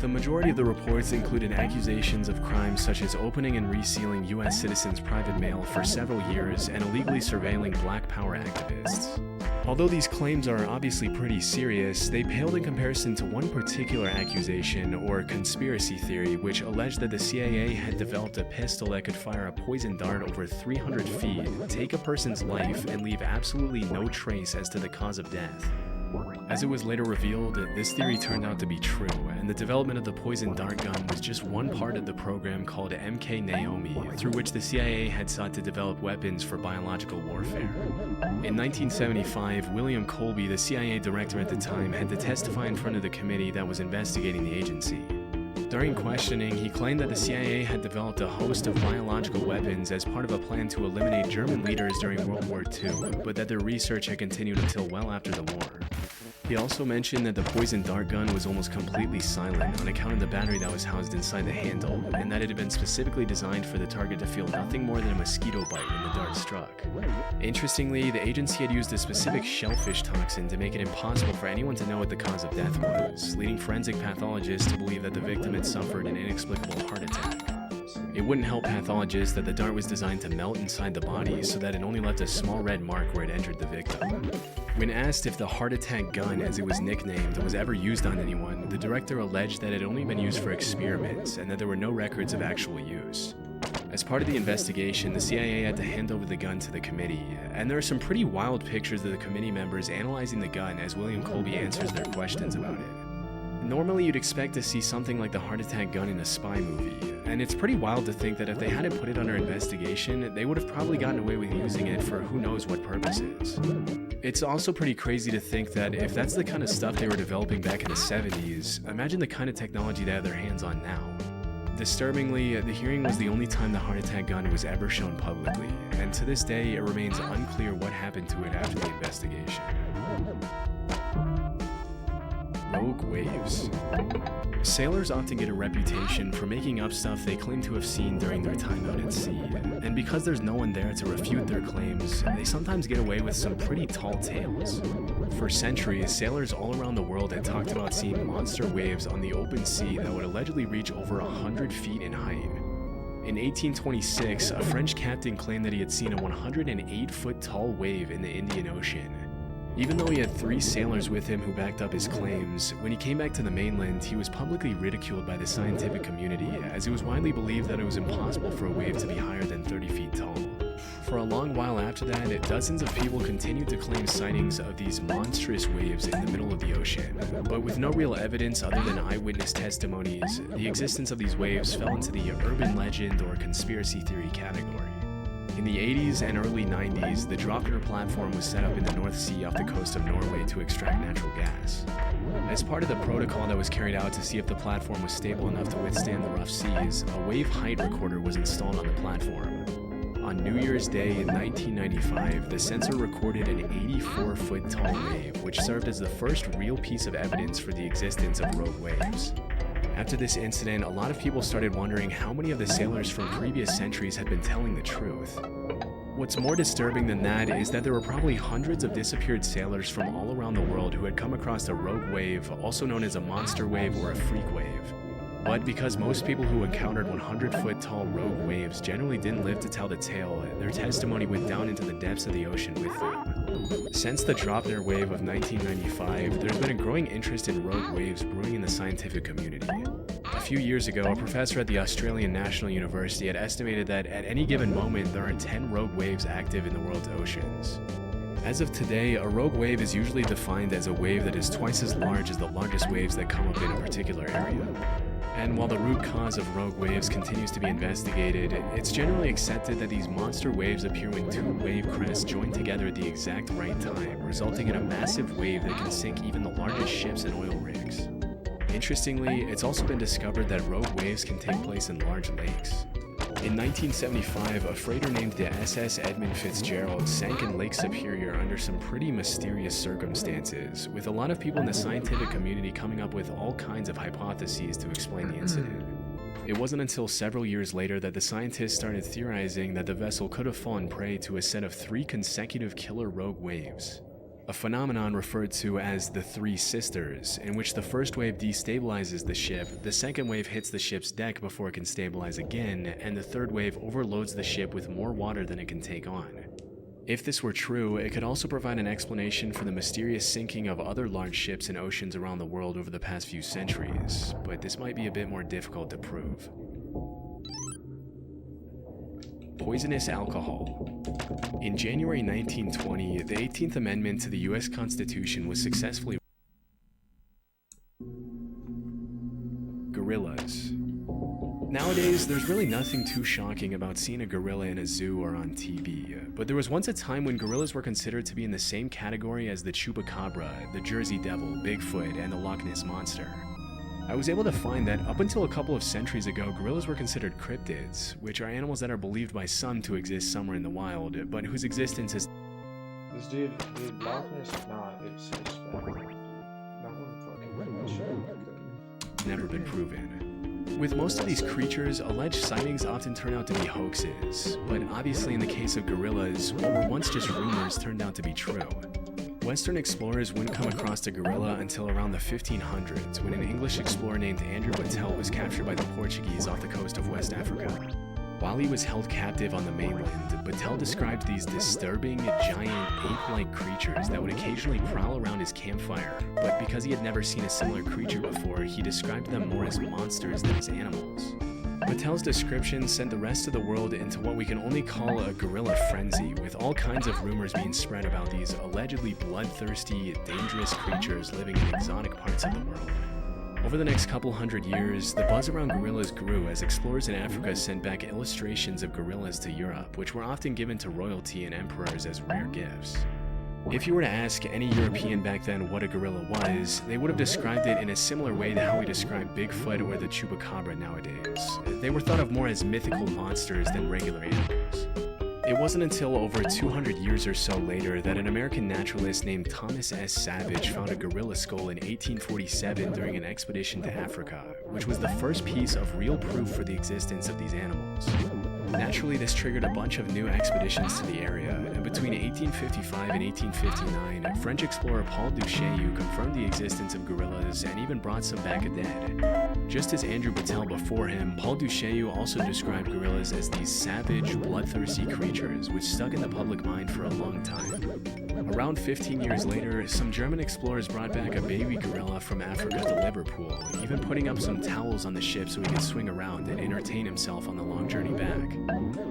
The majority of the reports included accusations of crimes such as opening and resealing US citizens' private mail for several years and illegally surveilling Black Power activists. Although these claims are obviously pretty serious, they paled in comparison to one particular accusation, or conspiracy theory, which alleged that the CIA had developed a pistol that could fire a poison dart over 300 feet, take a person's life, and leave absolutely no trace as to the cause of death. As it was later revealed, this theory turned out to be true, and the development of the poison dart gun was just one part of the program called MK Naomi, through which the CIA had sought to develop weapons for biological warfare. In 1975, William Colby, the CIA director at the time, had to testify in front of the committee that was investigating the agency. During questioning, he claimed that the CIA had developed a host of biological weapons as part of a plan to eliminate German leaders during World War II, but that their research had continued until well after the war. He also mentioned that the poison dart gun was almost completely silent on account of the battery that was housed inside the handle, and that it had been specifically designed for the target to feel nothing more than a mosquito bite when the dart struck. Interestingly, the agency had used a specific shellfish toxin to make it impossible for anyone to know what the cause of death was, leading forensic pathologists to believe that the victim had suffered an inexplicable heart attack. It wouldn't help pathologists that the dart was designed to melt inside the body so that it only left a small red mark where it entered the victim. When asked if the heart attack gun, as it was nicknamed, was ever used on anyone, the director alleged that it had only been used for experiments and that there were no records of actual use. As part of the investigation, the CIA had to hand over the gun to the committee, and there are some pretty wild pictures of the committee members analyzing the gun as William Colby answers their questions about it. Normally you'd expect to see something like the heart attack gun in a spy movie, and it's pretty wild to think that if they hadn't put it under investigation, they would have probably gotten away with using it for who knows what purposes. It's also pretty crazy to think that if that's the kind of stuff they were developing back in the 70s, imagine the kind of technology they have their hands on now. Disturbingly, the hearing was the only time the heart attack gun was ever shown publicly, and to this day it remains unclear what happened to it after the investigation. Rogue waves. Sailors often get a reputation for making up stuff they claim to have seen during their time out at sea, and because there's no one there to refute their claims, they sometimes get away with some pretty tall tales. For centuries, sailors all around the world had talked about seeing monster waves on the open sea that would allegedly reach over 100 feet in height. In 1826, a French captain claimed that he had seen a 108-foot tall wave in the Indian Ocean. Even though he had 3 sailors with him who backed up his claims, when he came back to the mainland, he was publicly ridiculed by the scientific community, as it was widely believed that it was impossible for a wave to be higher than 30 feet tall. for a long while after that, dozens of people continued to claim sightings of these monstrous waves in the middle of the ocean. But with no real evidence other than eyewitness testimonies, the existence of these waves fell into the urban legend or conspiracy theory category. In the 80s and early 90s, the Draupner platform was set up in the North Sea off the coast of Norway to extract natural gas. As part of the protocol that was carried out to see if the platform was stable enough to withstand the rough seas, a wave height recorder was installed on the platform. On New Year's Day in 1995, the sensor recorded an 84-foot tall wave, which served as the first real piece of evidence for the existence of rogue waves. After this incident, a lot of people started wondering how many of the sailors from previous centuries had been telling the truth. What's more disturbing than that is that there were probably hundreds of disappeared sailors from all around the world who had come across a rogue wave, also known as a monster wave or a freak wave. But because most people who encountered 100-foot tall rogue waves generally didn't live to tell the tale, their testimony went down into the depths of the ocean with them. Since the Draupner wave of 1995, there's been a growing interest in rogue waves brewing in the scientific community. A few years ago, a professor at the Australian National University had estimated that at any given moment there are 10 rogue waves active in the world's oceans. As of today, a rogue wave is usually defined as a wave that is twice as large as the largest waves that come up in a particular area. And while the root cause of rogue waves continues to be investigated, it's generally accepted that these monster waves appear when two wave crests join together at the exact right time, resulting in a massive wave that can sink even the largest ships and oil rigs. Interestingly, it's also been discovered that rogue waves can take place in large lakes. In 1975, a freighter named the SS Edmund Fitzgerald sank in Lake Superior under some pretty mysterious circumstances, with a lot of people in the scientific community coming up with all kinds of hypotheses to explain the incident. It wasn't until several years later that the scientists started theorizing that the vessel could have fallen prey to a set of 3 consecutive killer rogue waves. A phenomenon referred to as the Three Sisters, in which the first wave destabilizes the ship, the second wave hits the ship's deck before it can stabilize again, and the third wave overloads the ship with more water than it can take on. If this were true, it could also provide an explanation for the mysterious sinking of other large ships in oceans around the world over the past few centuries, but this might be a bit more difficult to prove. Poisonous alcohol. In January 1920, the 18th Amendment to the US Constitution was successfully. Gorillas. Nowadays, there's really nothing too shocking about seeing a gorilla in a zoo or on TV, but there was once a time when gorillas were considered to be in the same category as the chupacabra, the Jersey Devil, Bigfoot, and the Loch Ness Monster. I was able to find that up until a couple of centuries ago, gorillas were considered cryptids, which are animals that are believed by some to exist somewhere in the wild, but whose existence is. This dude, Loch Ness, it's no one fucking never been proven. With most of these creatures, alleged sightings often turn out to be hoaxes, but obviously in the case of gorillas, what were once just rumors turned out to be true. Western explorers wouldn't come across a gorilla until around the 1500s, when an English explorer named Andrew Battelle was captured by the Portuguese off the coast of West Africa. While he was held captive on the mainland, Battelle described these disturbing, giant, ape-like creatures that would occasionally prowl around his campfire, but because he had never seen a similar creature before, he described them more as monsters than as animals. Battelle's description sent the rest of the world into what we can only call a gorilla frenzy, with all kinds of rumors being spread about these allegedly bloodthirsty, dangerous creatures living in exotic parts of the world. Over the next couple hundred years, the buzz around gorillas grew as explorers in Africa sent back illustrations of gorillas to Europe, which were often given to royalty and emperors as rare gifts. If you were to ask any European back then what a gorilla was, they would have described it in a similar way to how we describe Bigfoot or the chupacabra nowadays. They were thought of more as mythical monsters than regular animals. It wasn't until over 200 years or so later that an American naturalist named Thomas S. Savage found a gorilla skull in 1847 during an expedition to Africa, which was the first piece of real proof for the existence of these animals. Naturally, this triggered a bunch of new expeditions to the area, and between 1855 and 1859, French explorer Paul Duchaillu confirmed the existence of gorillas and even brought some back dead. Just as Andrew Battelle before him, Paul Duchaillu also described gorillas as these savage, bloodthirsty creatures which stuck in the public mind for a long time. Around 15 years later, some German explorers brought back a baby gorilla from Africa to Liverpool, even putting up some towels on the ship so he could swing around and entertain himself on the long journey back.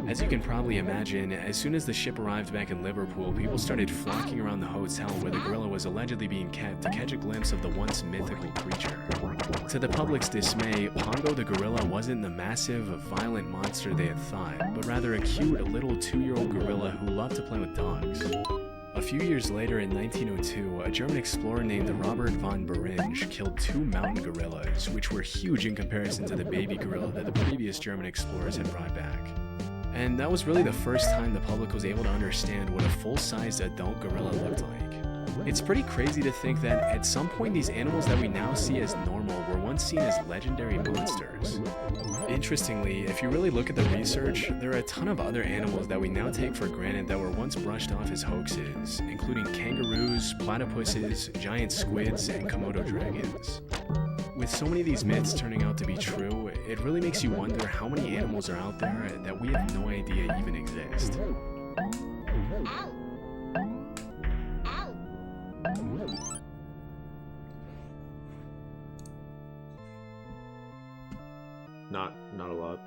As you can probably imagine, as soon as the ship arrived back in Liverpool, people started flocking around the hotel where the gorilla was allegedly being kept to catch a glimpse of the once mythical creature. To the public's dismay, Pongo the gorilla wasn't the massive, violent monster they had thought, but rather a cute little 2-year-old gorilla who loved to play with dogs. A few years later, in 1902, a German explorer named Robert von Beringe killed 2 mountain gorillas, which were huge in comparison to the baby gorilla that the previous German explorers had brought back. And that was really the first time the public was able to understand what a full-sized adult gorilla looked like. It's pretty crazy to think that at some point these animals that we now see as normal were once seen as legendary monsters. Interestingly, if you really look at the research, there are a ton of other animals that we now take for granted that were once brushed off as hoaxes, including kangaroos, platypuses, giant squids, and Komodo dragons. With so many of these myths turning out to be true, it really makes you wonder how many animals are out there that we have no idea even exist. Not a lot.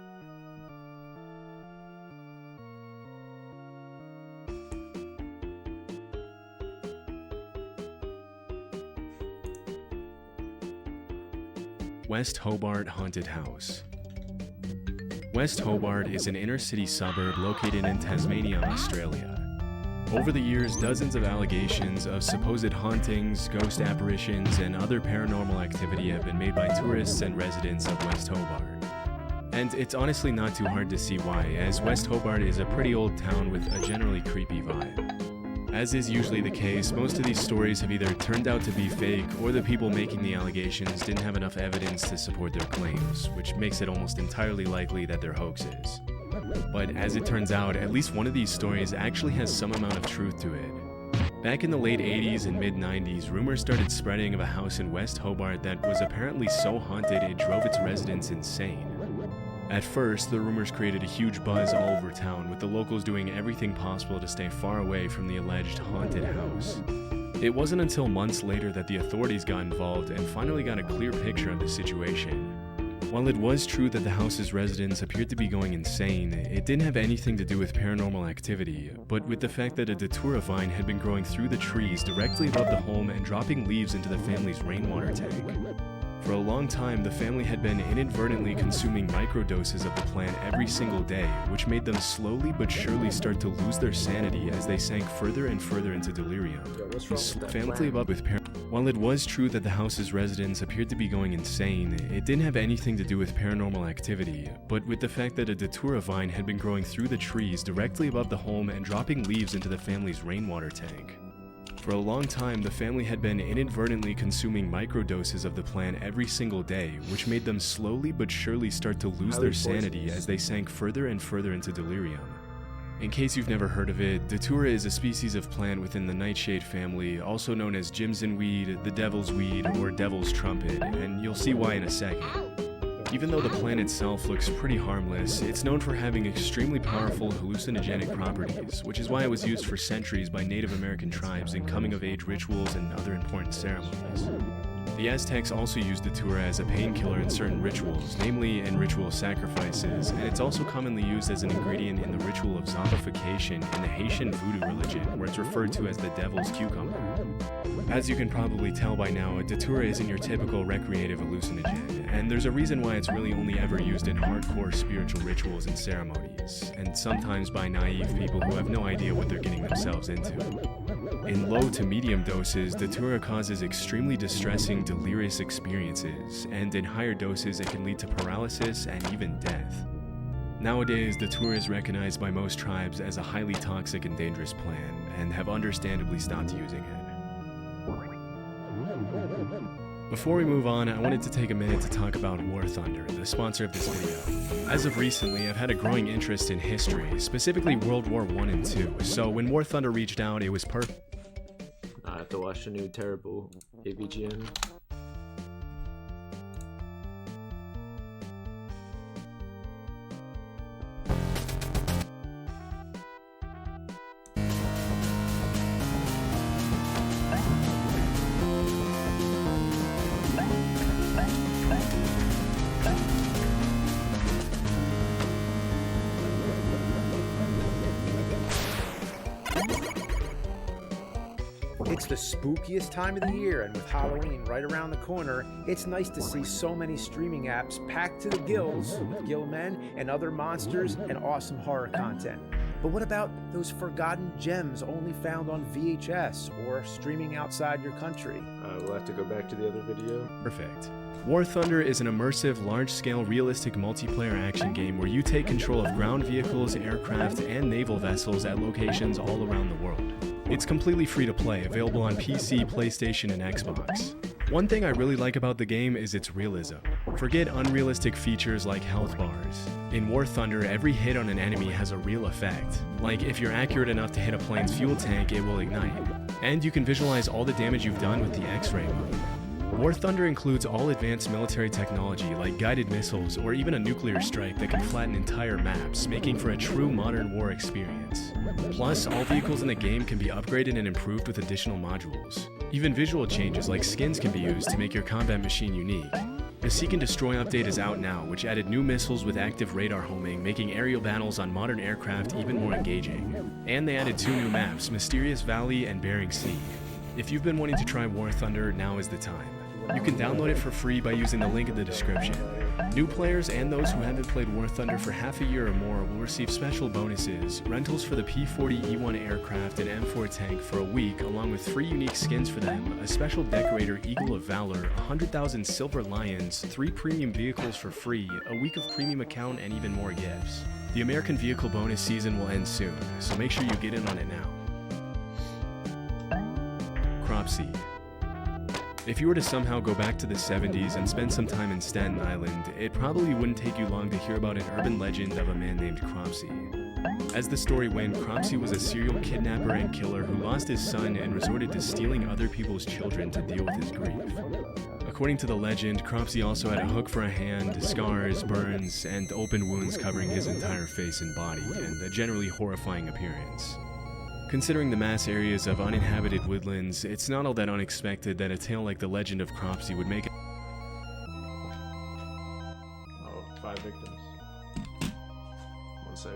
West Hobart Haunted House. West Hobart is an inner-city suburb located in Tasmania, Australia. Over the years, dozens of allegations of supposed hauntings, ghost apparitions, and other paranormal activity have been made by tourists and residents of West Hobart. And it's honestly not too hard to see why, as West Hobart is a pretty old town with a generally creepy vibe. As is usually the case, most of these stories have either turned out to be fake, or the people making the allegations didn't have enough evidence to support their claims, which makes it almost entirely likely that they're hoaxes. But as it turns out, at least one of these stories actually has some amount of truth to it. Back in the late 80s and mid-90s, rumors started spreading of a house in West Hobart that was apparently so haunted it drove its residents insane. At first, the rumors created a huge buzz all over town, with the locals doing everything possible to stay far away from the alleged haunted house. It wasn't until months later that the authorities got involved and finally got a clear picture of the situation. While it was true that the house's residents appeared to be going insane, it didn't have anything to do with paranormal activity, but with the fact that a datura vine had been growing through the trees directly above the home and dropping leaves into the family's rainwater tank. For a long time, the family had been inadvertently consuming microdoses of the plant every single day, which made them slowly but surely start to lose their sanity as they sank further and further into delirium. While it was true that the house's residents appeared to be going insane, it didn't have anything to do with paranormal activity, but with the fact that a datura vine had been growing through the trees directly above the home and dropping leaves into the family's rainwater tank. For a long time, the family had been inadvertently consuming microdoses of the plant every single day, which made them slowly but surely start to lose their sanity as they sank further and further into delirium. In case you've never heard of it, datura is a species of plant within the nightshade family, also known as Jimson weed, the devil's weed, or devil's trumpet, and you'll see why in a second. Even though the plant itself looks pretty harmless, it's known for having extremely powerful hallucinogenic properties, which is why it was used for centuries by Native American tribes in coming-of-age rituals and other important ceremonies. The Aztecs also used datura as a painkiller in certain rituals, namely in ritual sacrifices, and it's also commonly used as an ingredient in the ritual of zombification in the Haitian voodoo religion, where it's referred to as the devil's cucumber. As you can probably tell by now, datura isn't your typical recreative hallucinogen, and there's a reason why it's really only ever used in hardcore spiritual rituals and ceremonies, and sometimes by naive people who have no idea what they're getting themselves into. In low to medium doses, datura causes extremely distressing, delirious experiences, and in higher doses it can lead to paralysis and even death. Nowadays, datura is recognized by most tribes as a highly toxic and dangerous plant, and have understandably stopped using it. Before we move on, I wanted to take a minute to talk about War Thunder, the sponsor of this video. As of recently, I've had a growing interest in history, specifically World War I and II, so when War Thunder reached out, it was perfect. I have to watch the new terrible AVGN. It's the spookiest time of the year, and with Halloween right around the corner, it's nice to see so many streaming apps packed to the gills with Goemon and other monsters and awesome horror content. But what about those forgotten gems only found on VHS or streaming outside your country? We'll have to go back to the other video. Perfect. War Thunder is an immersive, large-scale, realistic multiplayer action game where you take control of ground vehicles, aircraft, and naval vessels at locations all around the world. It's completely free to play, available on PC, PlayStation, and Xbox. One thing I really like about the game is its realism. Forget unrealistic features like health bars. In War Thunder, every hit on an enemy has a real effect. Like, if you're accurate enough to hit a plane's fuel tank, it will ignite. And you can visualize all the damage you've done with the X-ray mode. War Thunder includes all advanced military technology like guided missiles or even a nuclear strike that can flatten entire maps, making for a true modern war experience. Plus, all vehicles in the game can be upgraded and improved with additional modules. Even visual changes like skins can be used to make your combat machine unique. The Seek and Destroy update is out now, which added new missiles with active radar homing, making aerial battles on modern aircraft even more engaging. And they added 2 new maps, Mysterious Valley and Bering Sea. If you've been wanting to try War Thunder, now is the time. You can download it for free by using the link in the description. New players and those who haven't played War Thunder for half a year or more will receive special bonuses, rentals for the P-40E1 aircraft and M4 tank for a week, along with free unique skins for them, a special decorator Eagle of Valor, 100,000 Silver Lions, 3 premium vehicles for free, a week of premium account, and even more gifts. The American Vehicle bonus season will end soon, so make sure you get in on it now. Crop Seed. If you were to somehow go back to the 70s and spend some time in Staten Island, it probably wouldn't take you long to hear about an urban legend of a man named Cropsy. As the story went, Cropsy was a serial kidnapper and killer who lost his son and resorted to stealing other people's children to deal with his grief. According to the legend, Cropsy also had a hook for a hand, scars, burns, and open wounds covering his entire face and body, and a generally horrifying appearance. Considering the mass areas of uninhabited woodlands, it's not all that unexpected that a tale like the legend of Cropsy would make it. Oh, 5 victims. 1 sec.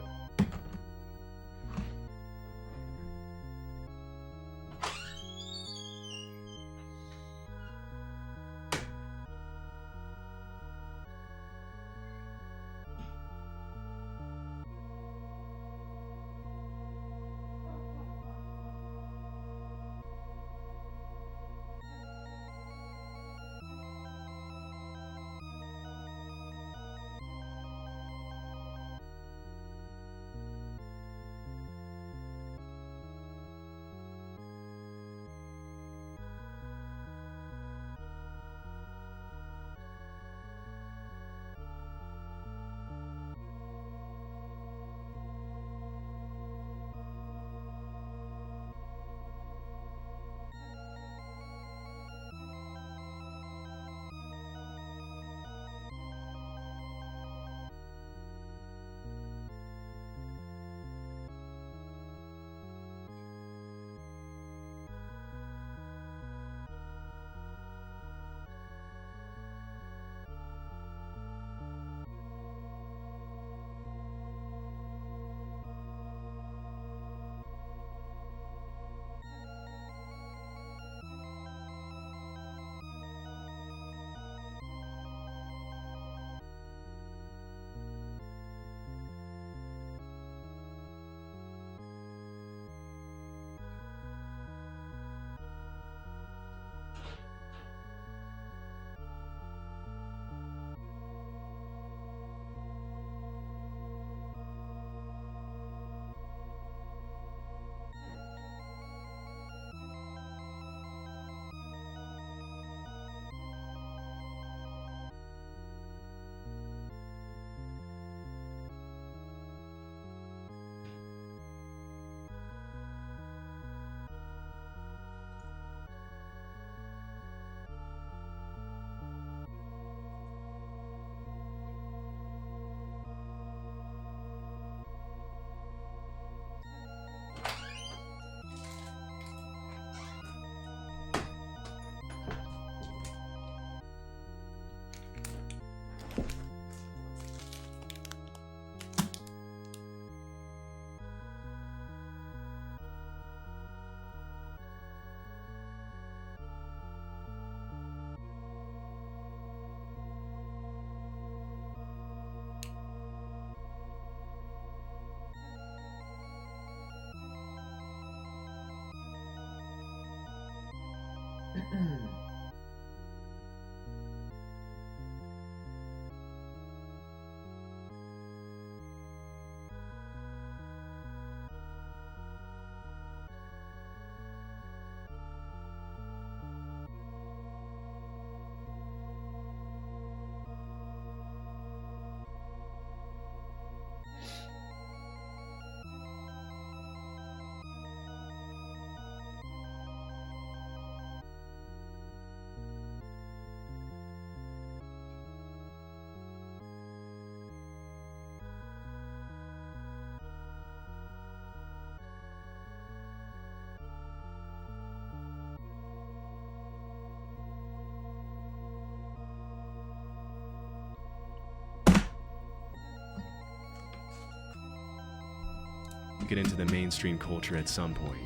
took it into the mainstream culture at some point.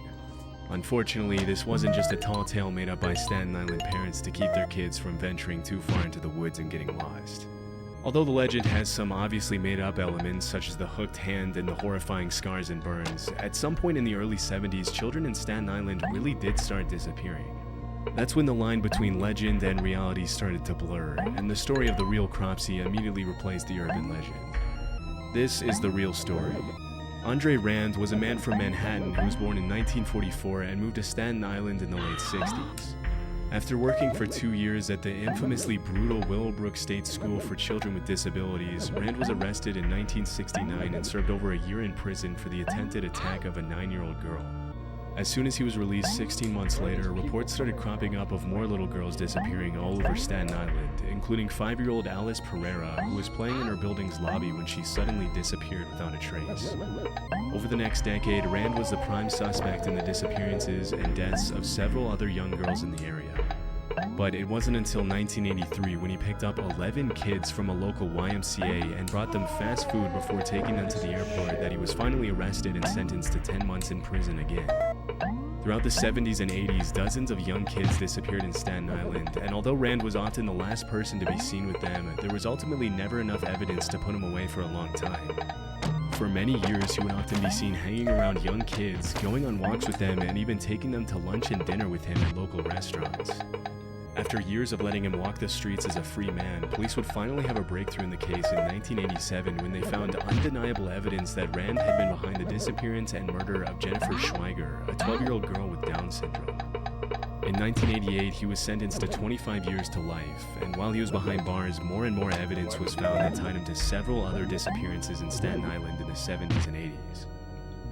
Unfortunately, this wasn't just a tall tale made up by Staten Island parents to keep their kids from venturing too far into the woods and getting lost. Although the legend has some obviously made-up elements such as the hooked hand and the horrifying scars and burns, at some point in the early 70s, children in Staten Island really did start disappearing. That's when the line between legend and reality started to blur, and the story of the real Cropsey immediately replaced the urban legend. This is the real story. Andre Rand was a man from Manhattan who was born in 1944 and moved to Staten Island in the late 60s. After working for 2 years at the infamously brutal Willowbrook State School for Children with Disabilities, Rand was arrested in 1969 and served over a year in prison for the attempted attack of a 9-year-old girl. As soon as he was released 16 months later, reports started cropping up of more little girls disappearing all over Staten Island, including 5-year-old Alice Pereira, who was playing in her building's lobby when she suddenly disappeared without a trace. Over the next decade, Rand was the prime suspect in the disappearances and deaths of several other young girls in the area. But it wasn't until 1983 when he picked up 11 kids from a local YMCA and brought them fast food before taking them to the airport that he was finally arrested and sentenced to 10 months in prison again. Throughout the 70s and 80s, dozens of young kids disappeared in Staten Island, and although Rand was often the last person to be seen with them, there was ultimately never enough evidence to put him away for a long time. For many years, he would often be seen hanging around young kids, going on walks with them, and even taking them to lunch and dinner with him at local restaurants. After years of letting him walk the streets as a free man, police would finally have a breakthrough in the case in 1987 when they found undeniable evidence that Rand had been behind the disappearance and murder of Jennifer Schweiger, a 12-year-old girl with Down syndrome. In 1988, he was sentenced to 25 years to life, and while he was behind bars, more and more evidence was found that tied him to several other disappearances in Staten Island in the 70s and 80s.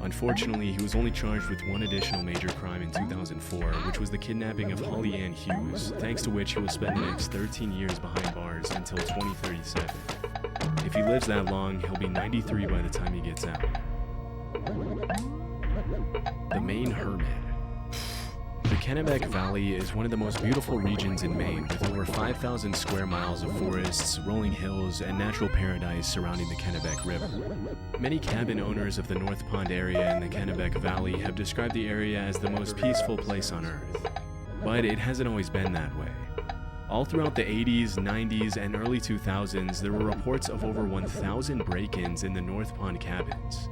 Unfortunately, he was only charged with one additional major crime in 2004, which was the kidnapping of Holly Ann Hughes, thanks to which he will spend the next 13 years behind bars until 2037. If he lives that long, he'll be 93 by the time he gets out. The Maine Hermit. The Kennebec Valley is one of the most beautiful regions in Maine, with over 5,000 square miles of forests, rolling hills, and natural paradise surrounding the Kennebec River. Many cabin owners of the North Pond area in the Kennebec Valley have described the area as the most peaceful place on Earth. But it hasn't always been that way. All throughout the 80s, 90s, and early 2000s, there were reports of over 1,000 break-ins in the North Pond cabins.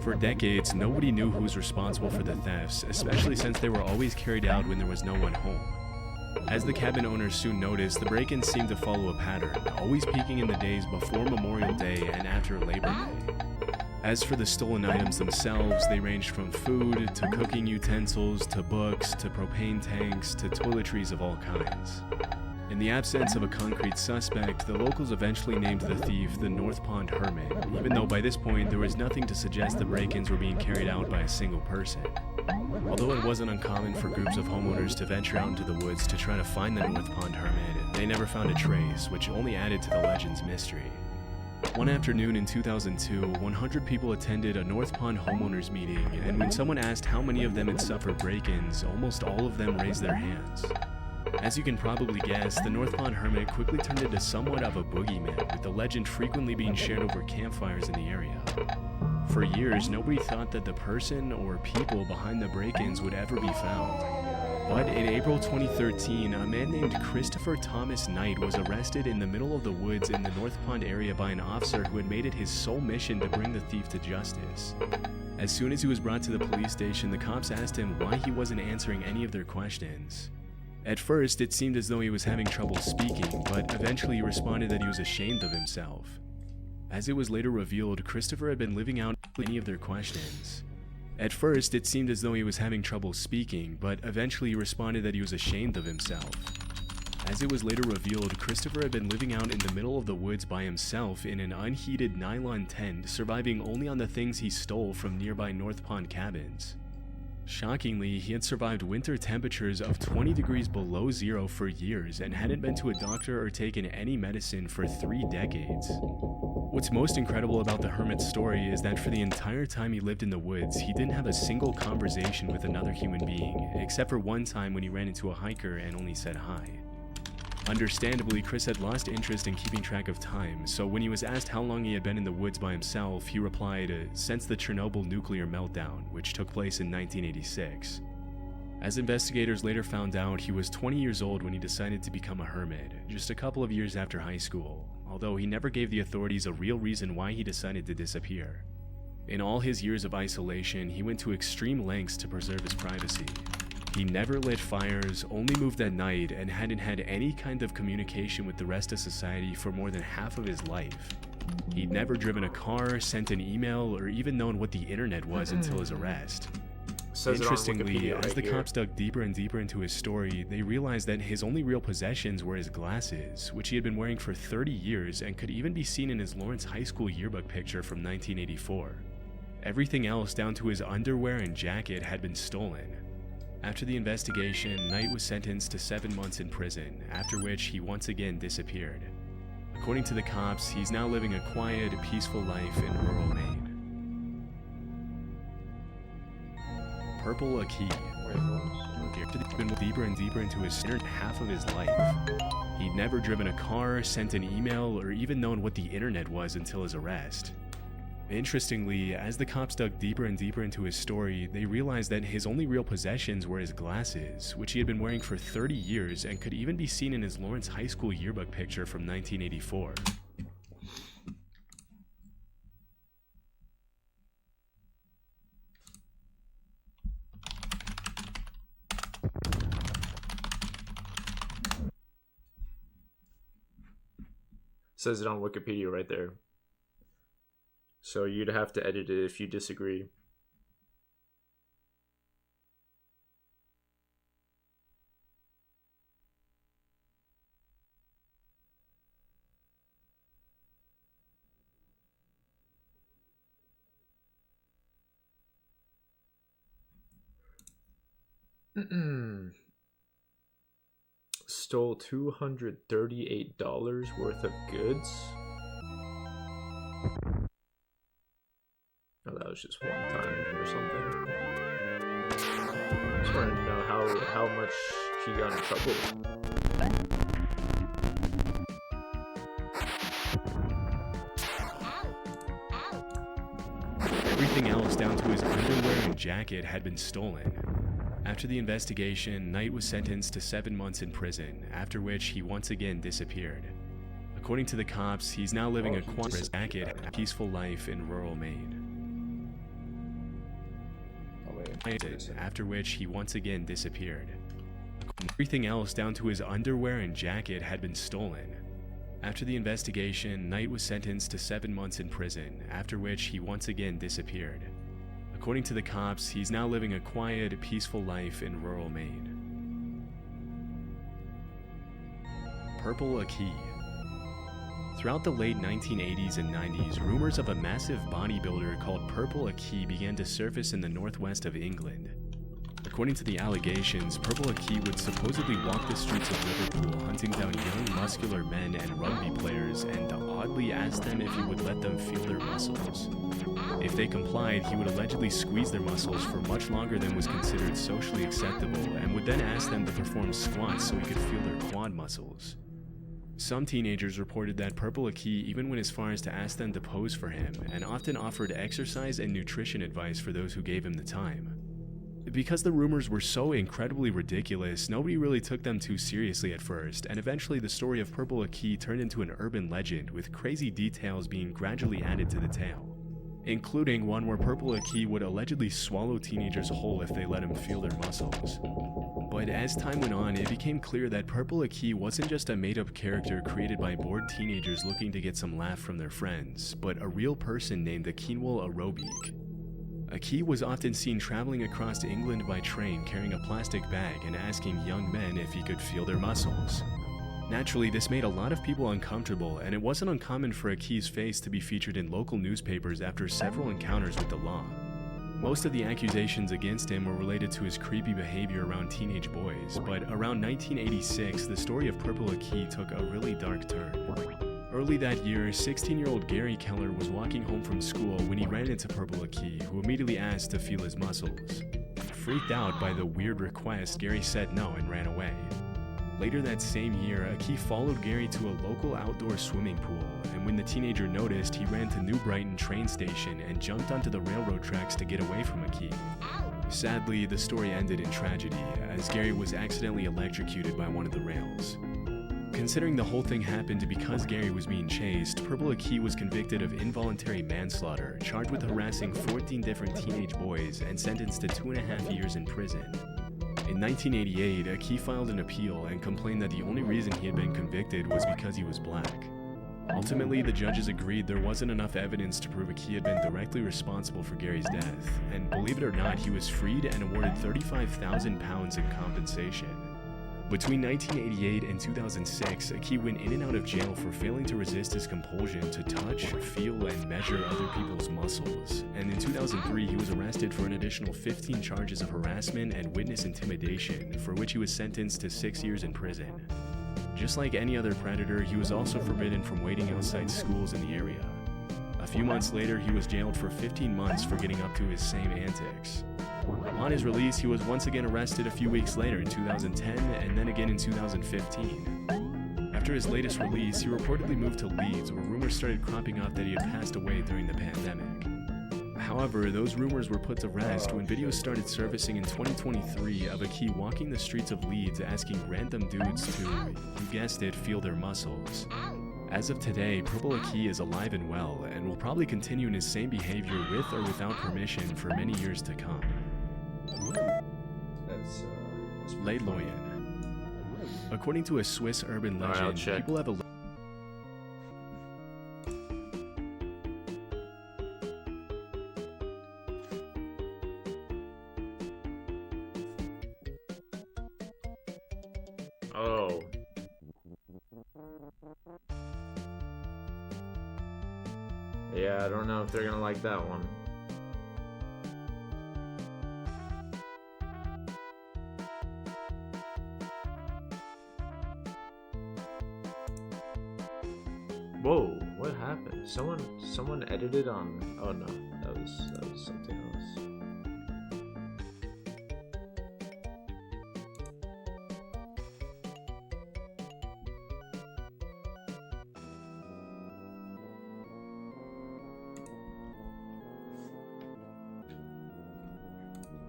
For decades, nobody knew who was responsible for the thefts, especially since they were always carried out when there was no one home. As the cabin owners soon noticed, the break-ins seemed to follow a pattern, always peaking in the days before Memorial Day and after Labor Day. As for the stolen items themselves, they ranged from food, to cooking utensils, to books, to propane tanks, to toiletries of all kinds. In the absence of a concrete suspect, the locals eventually named the thief the North Pond Hermit, even though by this point there was nothing to suggest the break-ins were being carried out by a single person. Although it wasn't uncommon for groups of homeowners to venture out into the woods to try to find the North Pond Hermit, they never found a trace, which only added to the legend's mystery. One afternoon in 2002, 100 people attended a North Pond homeowners meeting, and when someone asked how many of them had suffered break-ins, almost all of them raised their hands. As you can probably guess, the North Pond Hermit quickly turned into somewhat of a boogeyman, with the legend frequently being shared over campfires in the area. For years, nobody thought that the person or people behind the break-ins would ever be found. But in April 2013, a man named Christopher Thomas Knight was arrested in the middle of the woods in the North Pond area by an officer who had made it his sole mission to bring the thief to justice. As soon as he was brought to the police station, the cops asked him why he wasn't answering any of their questions. At first, it seemed as though he was having trouble speaking, but eventually he responded that he was ashamed of himself. As it was later revealed, Christopher had been living out any of their questions. At first, it seemed as though he was having trouble speaking, but eventually he responded that he was ashamed of himself. As it was later revealed, Christopher had been living out in the middle of the woods by himself in an unheated nylon tent, surviving only on the things he stole from nearby North Pond cabins. Shockingly, he had survived winter temperatures of 20 degrees below zero for years and hadn't been to a doctor or taken any medicine for 3 decades. What's most incredible about the hermit's story is that for the entire time he lived in the woods, he didn't have a single conversation with another human being, except for one time when he ran into a hiker and only said hi. Understandably, Chris had lost interest in keeping track of time, so when he was asked how long he had been in the woods by himself, he replied, since the Chernobyl nuclear meltdown, which took place in 1986. As investigators later found out, he was 20 years old when he decided to become a hermit, just a couple of years after high school, although he never gave the authorities a real reason why he decided to disappear. In all his years of isolation, he went to extreme lengths to preserve his privacy. He never lit fires, only moved at night, and hadn't had any kind of communication with the rest of society for more than half of his life. He'd never driven a car, sent an email, or even known what the internet was until his arrest. Interestingly, as the cops dug deeper and deeper into his story, they realized that his only real possessions were his glasses, which he had been wearing for 30 years and could even be seen in his Lawrence High School yearbook picture from 1984. Everything else, down to his underwear and jacket, had been stolen. After the investigation, Knight was sentenced to 7 months in prison, after which he once again disappeared. According to the cops, he's now living a quiet, peaceful life in rural Maine. Purple Aki. He'd been deeper and deeper into his half of his life. He'd never driven a car, sent an email, or even known what the internet was until his arrest. Interestingly, as the cops dug deeper and deeper into his story, they realized that his only real possessions were his glasses, which he had been wearing for 30 years and could even be seen in his Lawrence High School yearbook picture from 1984. Says it on Wikipedia right there. So you'd have to edit it if you disagree. Stole $238 worth of goods. Oh, that was just one time or something. Just wanted to know how much he got in trouble. Everything else, down to his underwear and jacket, had been stolen. After the investigation, Knight was sentenced to 7 months in prison, after which he once again disappeared. According to the cops, he's now living a quiet, peaceful life in rural Maine. After which he once again disappeared. Everything else, down to his underwear and jacket, had been stolen. After the investigation, Knight was sentenced to 7 months in prison, after which he once again disappeared. According to the cops, he's now living a quiet, peaceful life in rural Maine. Purple Aki. Throughout the late 1980s and 90s, rumors of a massive bodybuilder called Purple Aki began to surface in the northwest of England. According to the allegations, Purple Aki would supposedly walk the streets of Liverpool hunting down young muscular men and rugby players and oddly ask them if he would let them feel their muscles. If they complied, he would allegedly squeeze their muscles for much longer than was considered socially acceptable and would then ask them to perform squats so he could feel their quad muscles. Some teenagers reported that Purple Aki even went as far as to ask them to pose for him, and often offered exercise and nutrition advice for those who gave him the time. Because the rumors were so incredibly ridiculous, nobody really took them too seriously at first, and eventually the story of Purple Aki turned into an urban legend, with crazy details being gradually added to the tale, including one where Purple Aki would allegedly swallow teenagers whole if they let him feel their muscles. But as time went on, it became clear that Purple Aki wasn't just a made-up character created by bored teenagers looking to get some laugh from their friends, but a real person named Akinwul Arobic. Aki was often seen traveling across England by train carrying a plastic bag and asking young men if he could feel their muscles. Naturally, this made a lot of people uncomfortable, and it wasn't uncommon for Aki's face to be featured in local newspapers after several encounters with the law. Most of the accusations against him were related to his creepy behavior around teenage boys, but around 1986, the story of Purple Aki took a really dark turn. Early that year, 16-year-old Gary Keller was walking home from school when he ran into Purple Aki, who immediately asked to feel his muscles. Freaked out by the weird request, Gary said no and ran away. Later that same year, Aki followed Gary to a local outdoor swimming pool, and when the teenager noticed, he ran to New Brighton train station and jumped onto the railroad tracks to get away from Aki. Sadly, the story ended in tragedy, as Gary was accidentally electrocuted by one of the rails. Considering the whole thing happened because Gary was being chased, Purple Aki was convicted of involuntary manslaughter, charged with harassing 14 different teenage boys, and sentenced to 2.5 years in prison. In 1988, Aki filed an appeal and complained that the only reason he had been convicted was because he was black. Ultimately, the judges agreed there wasn't enough evidence to prove Aki had been directly responsible for Gary's death, and believe it or not, he was freed and awarded £35,000 in compensation. Between 1988 and 2006, Aki went in and out of jail for failing to resist his compulsion to touch, feel, and measure other people's muscles. And in 2003, he was arrested for an additional 15 charges of harassment and witness intimidation, for which he was sentenced to 6 years in prison. Just like any other predator, he was also forbidden from waiting outside schools in the area. A few months later, he was jailed for 15 months for getting up to his same antics. On his release, he was once again arrested a few weeks later in 2010 and then again in 2015. After his latest release, he reportedly moved to Leeds, where rumors started cropping up that he had passed away during the pandemic. However, those rumors were put to rest when videos started surfacing in 2023 of Aki walking the streets of Leeds asking random dudes to, you guessed it, feel their muscles. As of today, Purple Aki is alive and well, and will probably continue in his same behavior with or without permission for many years to come. That's Lei Loyan. According to a Swiss urban legend, people have a Oh. Yeah, I don't know if they're gonna like that one. Whoa, what happened? Someone edited on. Oh no, that was something else.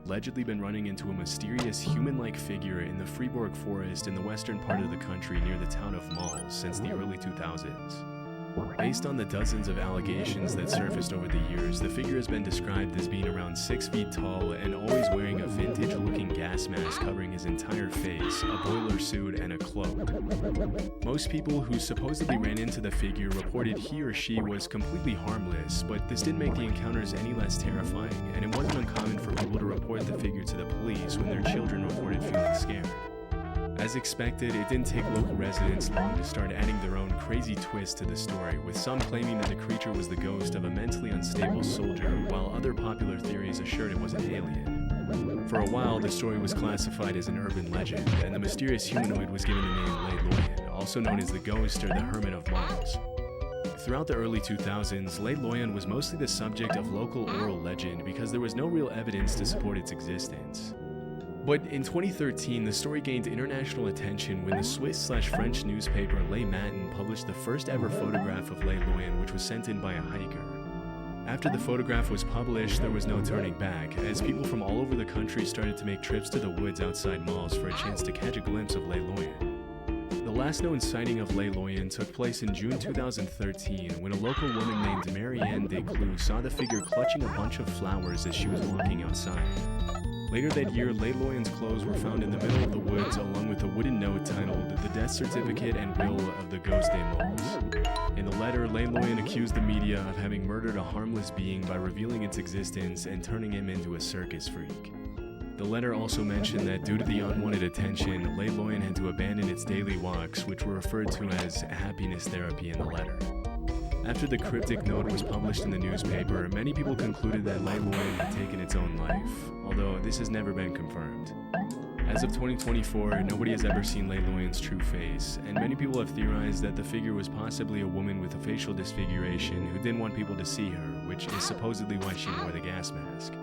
Allegedly been running into a mysterious human-like figure in the Fribourg forest in the western part of the country near the town of Malls since the early 2000s. Based on the dozens of allegations that surfaced over the years, the figure has been described as being around 6 feet tall and always wearing a vintage-looking gas mask covering his entire face, a boiler suit, and a cloak. Most people who supposedly ran into the figure reported he or she was completely harmless, but this didn't make the encounters any less terrifying, and it wasn't uncommon for people to report the figure to the police when their children reported feeling scared. As expected, it didn't take local residents long to start adding their own crazy twist to the story, with some claiming that the creature was the ghost of a mentally unstable soldier, while other popular theories assured it was an alien. For a while, the story was classified as an urban legend, and the mysterious humanoid was given the name Lei Loyan, also known as the Ghost or the Hermit of Mars. Throughout the early 2000s, Lei Loyan was mostly the subject of local oral legend because there was no real evidence to support its existence. But in 2013, the story gained international attention when the Swiss/French newspaper Les Matins published the first ever photograph of Lei Loyan, which was sent in by a hiker. After the photograph was published, there was no turning back, as people from all over the country started to make trips to the woods outside malls for a chance to catch a glimpse of Lei Loyan. The last known sighting of Lei Loyan took place in June 2013 when a local woman named Marianne Desclous saw the figure clutching a bunch of flowers as she was walking outside. Later that year, Lei Loyan's clothes were found in the middle of the woods along with a wooden note titled "The Death Certificate and Will of the Ghost des Malls." In the letter, Lei Loyan accused the media of having murdered a harmless being by revealing its existence and turning him into a circus freak. The letter also mentioned that due to the unwanted attention, Lei Loyan had to abandon its daily walks, which were referred to as happiness therapy in the letter. After the cryptic note was published in the newspaper, many people concluded that Lei Loyan had taken its own life, although this has never been confirmed. As of 2024, nobody has ever seen Lei Loyan's true face, and many people have theorized that the figure was possibly a woman with a facial disfiguration who didn't want people to see her, which is supposedly why she wore the gas mask.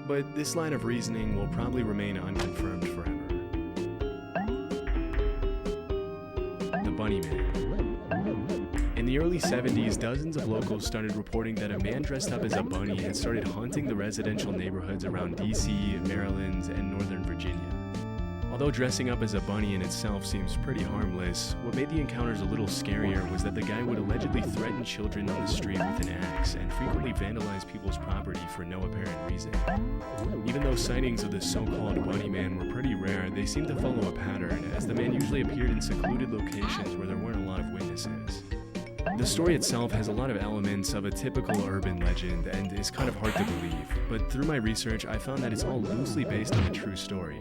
But this line of reasoning will probably remain unconfirmed forever. Bunny Man. In the early 70s, dozens of locals started reporting that a man dressed up as a bunny had started haunting the residential neighborhoods around DC, Maryland, and Northern Virginia. Although dressing up as a bunny in itself seems pretty harmless, what made the encounters a little scarier was that the guy would allegedly threaten children on the street with an axe and frequently vandalize people's property for no apparent reason. Even though sightings of the so-called Bunny Man were pretty rare, they seemed to follow a pattern, as the man usually appeared in secluded locations where there weren't a lot of witnesses. The story itself has a lot of elements of a typical urban legend and is kind of hard to believe, but through my research I found that it's all loosely based on a true story.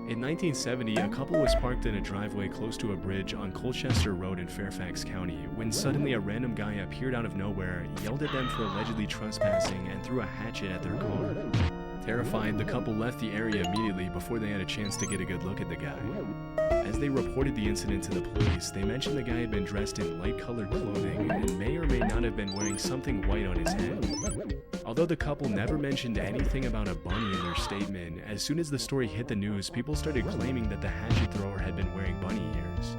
In 1970, a couple was parked in a driveway close to a bridge on Colchester Road in Fairfax County when suddenly a random guy appeared out of nowhere, yelled at them for allegedly trespassing, and threw a hatchet at their car. Terrified, the couple left the area immediately before they had a chance to get a good look at the guy. As they reported the incident to the police, they mentioned the guy had been dressed in light-colored clothing and may or may not have been wearing something white on his head. Although the couple never mentioned anything about a bunny in their statement, as soon as the story hit the news, people started claiming that the hatchet thrower had been wearing bunny ears.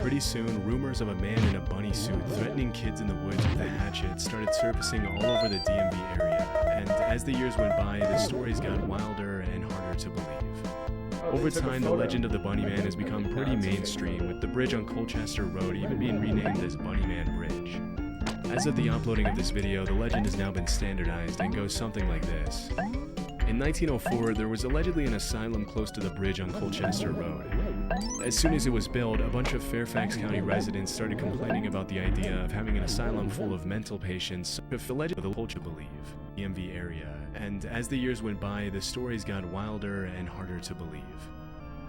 Pretty soon, rumors of a man in a bunny suit threatening kids in the woods with a hatchet started surfacing all over the DMV area, and as the years went by, the stories got wilder and harder to believe. Over time, the legend of the Bunny Man has become pretty mainstream, with the bridge on Colchester Road even being renamed as Bunny Man Bridge. As of the uploading of this video, the legend has now been standardized and goes something like this. In 1904, there was allegedly an asylum close to the bridge on Colchester Road. As soon as it was built, a bunch of Fairfax County residents started complaining about the idea of having an asylum full of mental patients, allegedly the culture believe, DMV area, and as the years went by, the stories got wilder and harder to believe.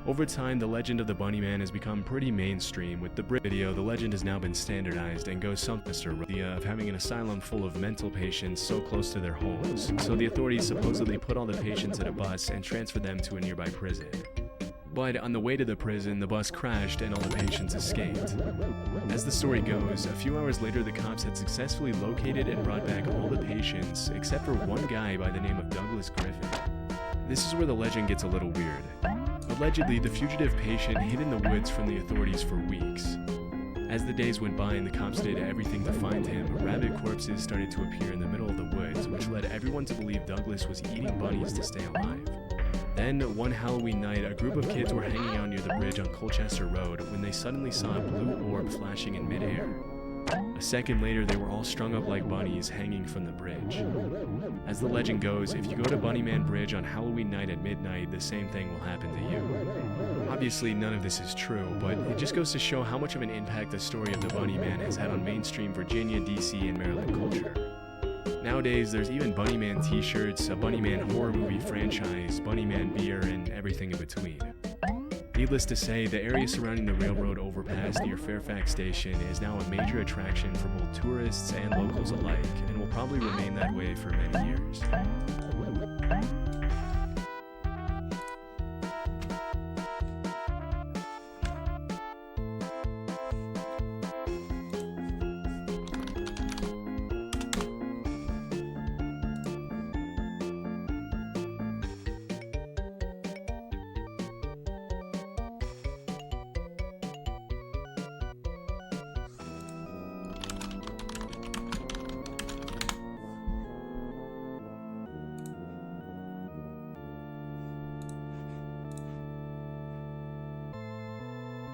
Over time, the legend of the Bunny Man has become pretty mainstream. With the bridge video, the legend has now been standardized and goes something like the idea of having an asylum full of mental patients so close to their homes, so the authorities supposedly put all the patients in a bus and transferred them to a nearby prison. But on the way to the prison, the bus crashed and all the patients escaped. As the story goes, a few hours later the cops had successfully located and brought back all the patients, except for one guy by the name of Douglas Griffin. This is where the legend gets a little weird. Allegedly, the fugitive patient hid in the woods from the authorities for weeks. As the days went by and the cops did everything to find him, rabbit corpses started to appear in the middle of the woods, which led everyone to believe Douglas was eating bunnies to stay alive. Then, one Halloween night, a group of kids were hanging out near the bridge on Colchester Road when they suddenly saw a blue orb flashing in midair. A second later, they were all strung up like bunnies hanging from the bridge. As the legend goes, if you go to Bunny Man Bridge on Halloween night at midnight, the same thing will happen to you. Obviously, none of this is true, but it just goes to show how much of an impact the story of the Bunny Man has had on mainstream Virginia, DC, and Maryland culture. Nowadays, there's even Bunny Man t-shirts, a Bunny Man horror movie franchise, Bunny Man beer, and everything in between. Needless to say, the area surrounding the railroad overpass near Fairfax Station is now a major attraction for both tourists and locals alike, and will probably remain that way for many years.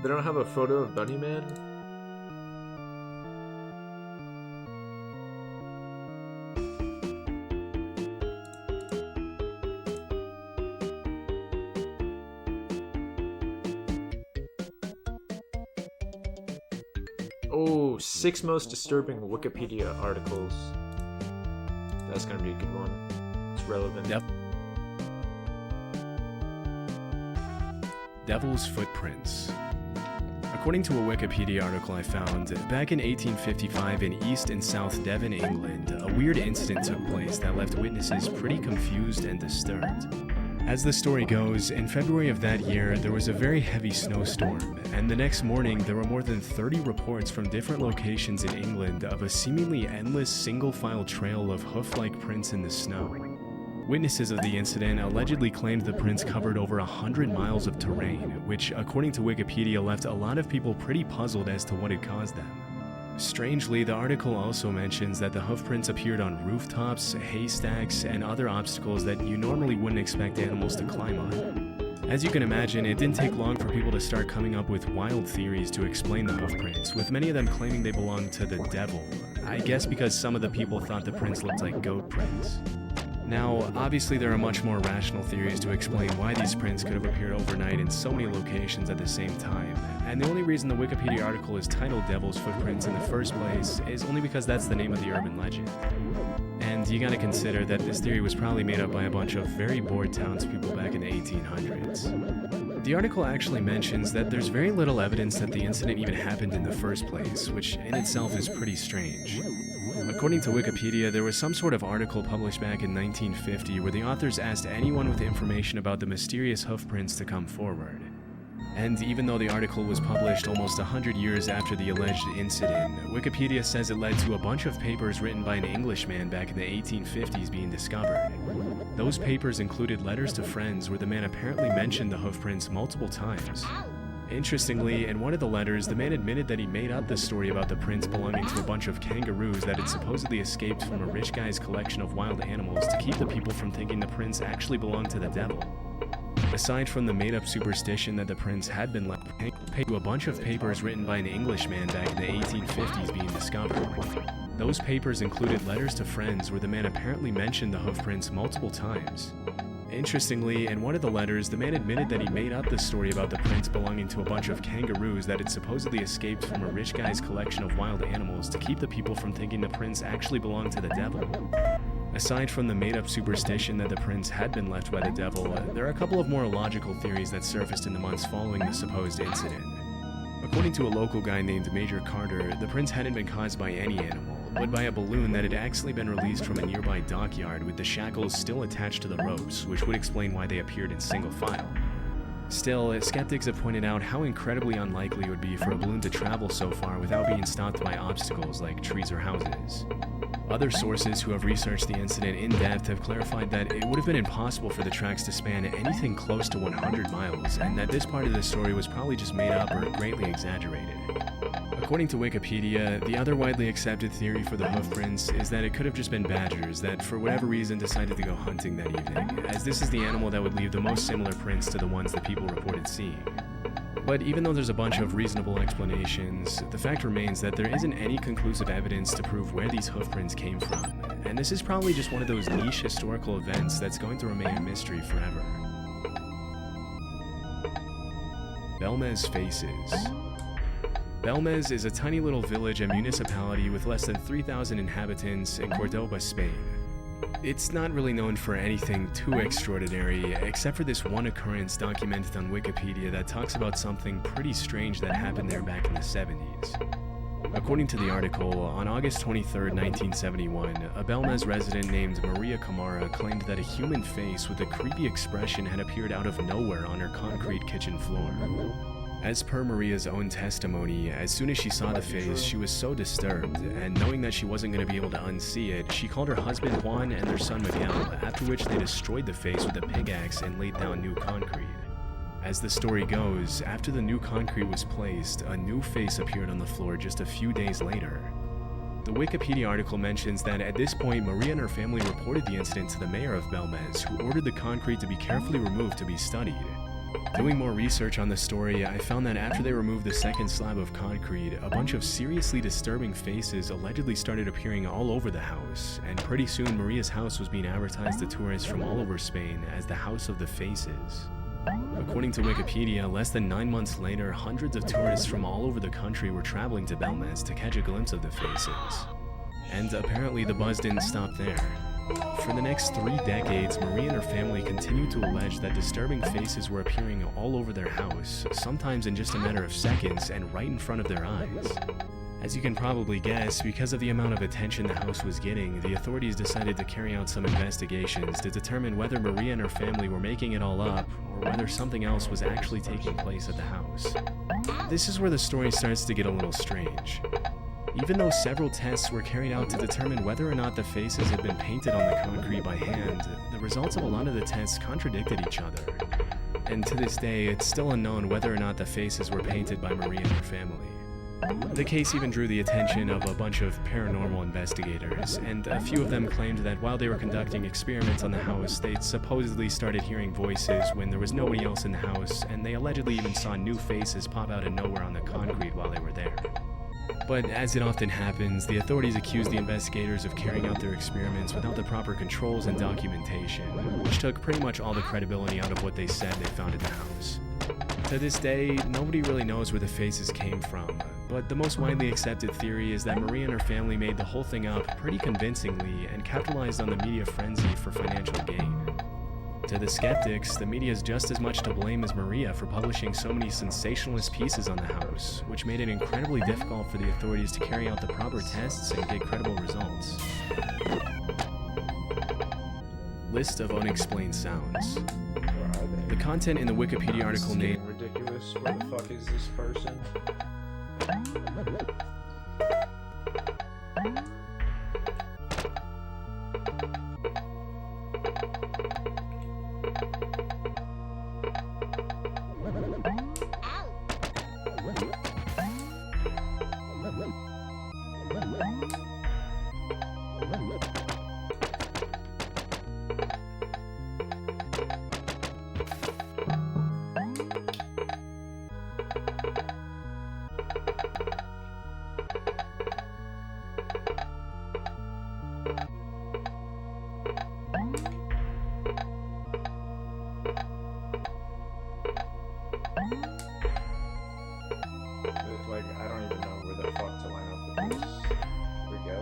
They don't have a photo of Bunny Man? Oh, 6 most disturbing Wikipedia articles. That's gonna be a good one. It's relevant. Yep. Devil's Footprints. According to a Wikipedia article I found, back in 1855 in East and South Devon, England, a weird incident took place that left witnesses pretty confused and disturbed. As the story goes, in February of that year, there was a very heavy snowstorm, and the next morning there were more than 30 reports from different locations in England of a seemingly endless single-file trail of hoof-like prints in the snow. Witnesses of the incident allegedly claimed the prints covered over 100 miles of terrain, which, according to Wikipedia, left a lot of people pretty puzzled as to what had caused them. Strangely, the article also mentions that the hoof prints appeared on rooftops, haystacks, and other obstacles that you normally wouldn't expect animals to climb on. As you can imagine, it didn't take long for people to start coming up with wild theories to explain the hoof prints, with many of them claiming they belonged to the devil. I guess because some of the people thought the prints looked like goat prints. Now, obviously there are much more rational theories to explain why these prints could have appeared overnight in so many locations at the same time, and the only reason the Wikipedia article is titled Devil's Footprints in the first place is only because that's the name of the urban legend. And you gotta consider that this theory was probably made up by a bunch of very bored townspeople back in the 1800s. The article actually mentions that there's very little evidence that the incident even happened in the first place, which in itself is pretty strange. According to Wikipedia, there was some sort of article published back in 1950 where the authors asked anyone with information about the mysterious hoof prints to come forward. And even though the article was published almost 100 years after the alleged incident, Wikipedia says it led to a bunch of papers written by an Englishman back in the 1850s being discovered. Those papers included letters to friends where the man apparently mentioned the hoof prints multiple times. Interestingly, in one of the letters, the man admitted that he made up the story about the prints belonging to a bunch of kangaroos that had supposedly escaped from a rich guy's collection of wild animals to keep the people from thinking the prints actually belonged to the devil. Aside from the made-up superstition that the prints had been left, to a bunch of papers written by an Englishman back in the 1850s being discovered. Those papers included letters to friends where the man apparently mentioned the hoof prints multiple times. Interestingly, in one of the letters, the man admitted that he made up the story about the prints belonging to a bunch of kangaroos that had supposedly escaped from a rich guy's collection of wild animals to keep the people from thinking the prints actually belonged to the devil. Aside from the made-up superstition that the prints had been left by the devil, there are a couple of more logical theories that surfaced in the months following the supposed incident. According to a local guy named Major Carter, the prints hadn't been caused by any animal, but by a balloon that had actually been released from a nearby dockyard with the shackles still attached to the ropes, which would explain why they appeared in single file. Still, skeptics have pointed out how incredibly unlikely it would be for a balloon to travel so far without being stopped by obstacles like trees or houses. Other sources who have researched the incident in depth have clarified that it would have been impossible for the tracks to span anything close to 100 miles, and that this part of the story was probably just made up or greatly exaggerated. According to Wikipedia, the other widely accepted theory for the hoof prints is that it could have just been badgers that, for whatever reason, decided to go hunting that evening, as this is the animal that would leave the most similar prints to the ones that people reported seeing. But even though there's a bunch of reasonable explanations, the fact remains that there isn't any conclusive evidence to prove where these hoof prints came from, and this is probably just one of those niche historical events that's going to remain a mystery forever. Belmez Faces. Belmez is a tiny little village and municipality with less than 3,000 inhabitants in Cordoba, Spain. It's not really known for anything too extraordinary, except for this one occurrence documented on Wikipedia that talks about something pretty strange that happened there back in the 70s. According to the article, on August 23, 1971, a Belmez resident named Maria Camara claimed that a human face with a creepy expression had appeared out of nowhere on her concrete kitchen floor. As per Maria's own testimony, as soon as she saw the face, she was so disturbed, and knowing that she wasn't going to be able to unsee it, she called her husband Juan and their son Miguel, after which they destroyed the face with a pickaxe and laid down new concrete. As the story goes, after the new concrete was placed, a new face appeared on the floor just a few days later. The Wikipedia article mentions that at this point, Maria and her family reported the incident to the mayor of Belmez, who ordered the concrete to be carefully removed to be studied. Doing more research on the story, I found that after they removed the second slab of concrete, a bunch of seriously disturbing faces allegedly started appearing all over the house, and pretty soon Maria's house was being advertised to tourists from all over Spain as the House of the Faces. According to Wikipedia, less than 9 months later, hundreds of tourists from all over the country were traveling to Belmez to catch a glimpse of the faces. And apparently the buzz didn't stop there. For the next 3 decades, Maria and her family continued to allege that disturbing faces were appearing all over their house, sometimes in just a matter of seconds and right in front of their eyes. As you can probably guess, because of the amount of attention the house was getting, the authorities decided to carry out some investigations to determine whether Maria and her family were making it all up, or whether something else was actually taking place at the house. This is where the story starts to get a little strange. Even even though several tests were carried out to determine whether or not the faces had been painted on the concrete by hand, the results of a lot of the tests contradicted each other. And to this day, it's still unknown whether or not the faces were painted by Maria and her family. The case even drew the attention of a bunch of paranormal investigators, and a few of them claimed that while they were conducting experiments on the house, they supposedly started hearing voices when there was nobody else in the house, and they allegedly even saw new faces pop out of nowhere on the concrete while they were there. But as it often happens, the authorities accused the investigators of carrying out their experiments without the proper controls and documentation, which took pretty much all the credibility out of what they said they found in the house. To this day, nobody really knows where the faces came from, but the most widely accepted theory is that Maria and her family made the whole thing up pretty convincingly and capitalized on the media frenzy for financial gain. To the skeptics, the media is just as much to blame as Maria for publishing so many sensationalist pieces on the house, which made it incredibly difficult for the authorities to carry out the proper tests and get credible results. List of unexplained sounds. The content in the Wikipedia article named ridiculous. Where the fuck is this person? Like, I don't even know where the fuck to line up with this. Here we go.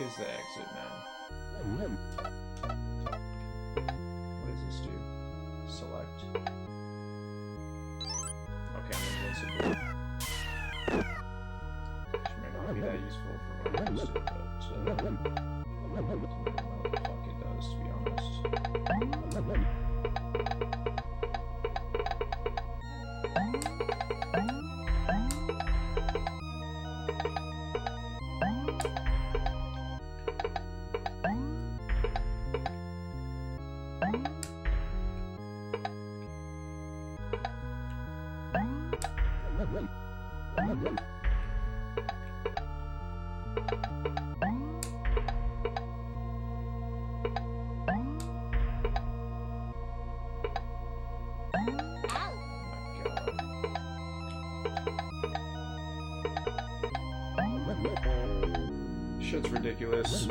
Is the exit now? What does this do? Select. Okay, I'm invincible. Which may not be that useful for what I'm used to, but I don't know what the fuck it does, to be honest. Shit's ridiculous.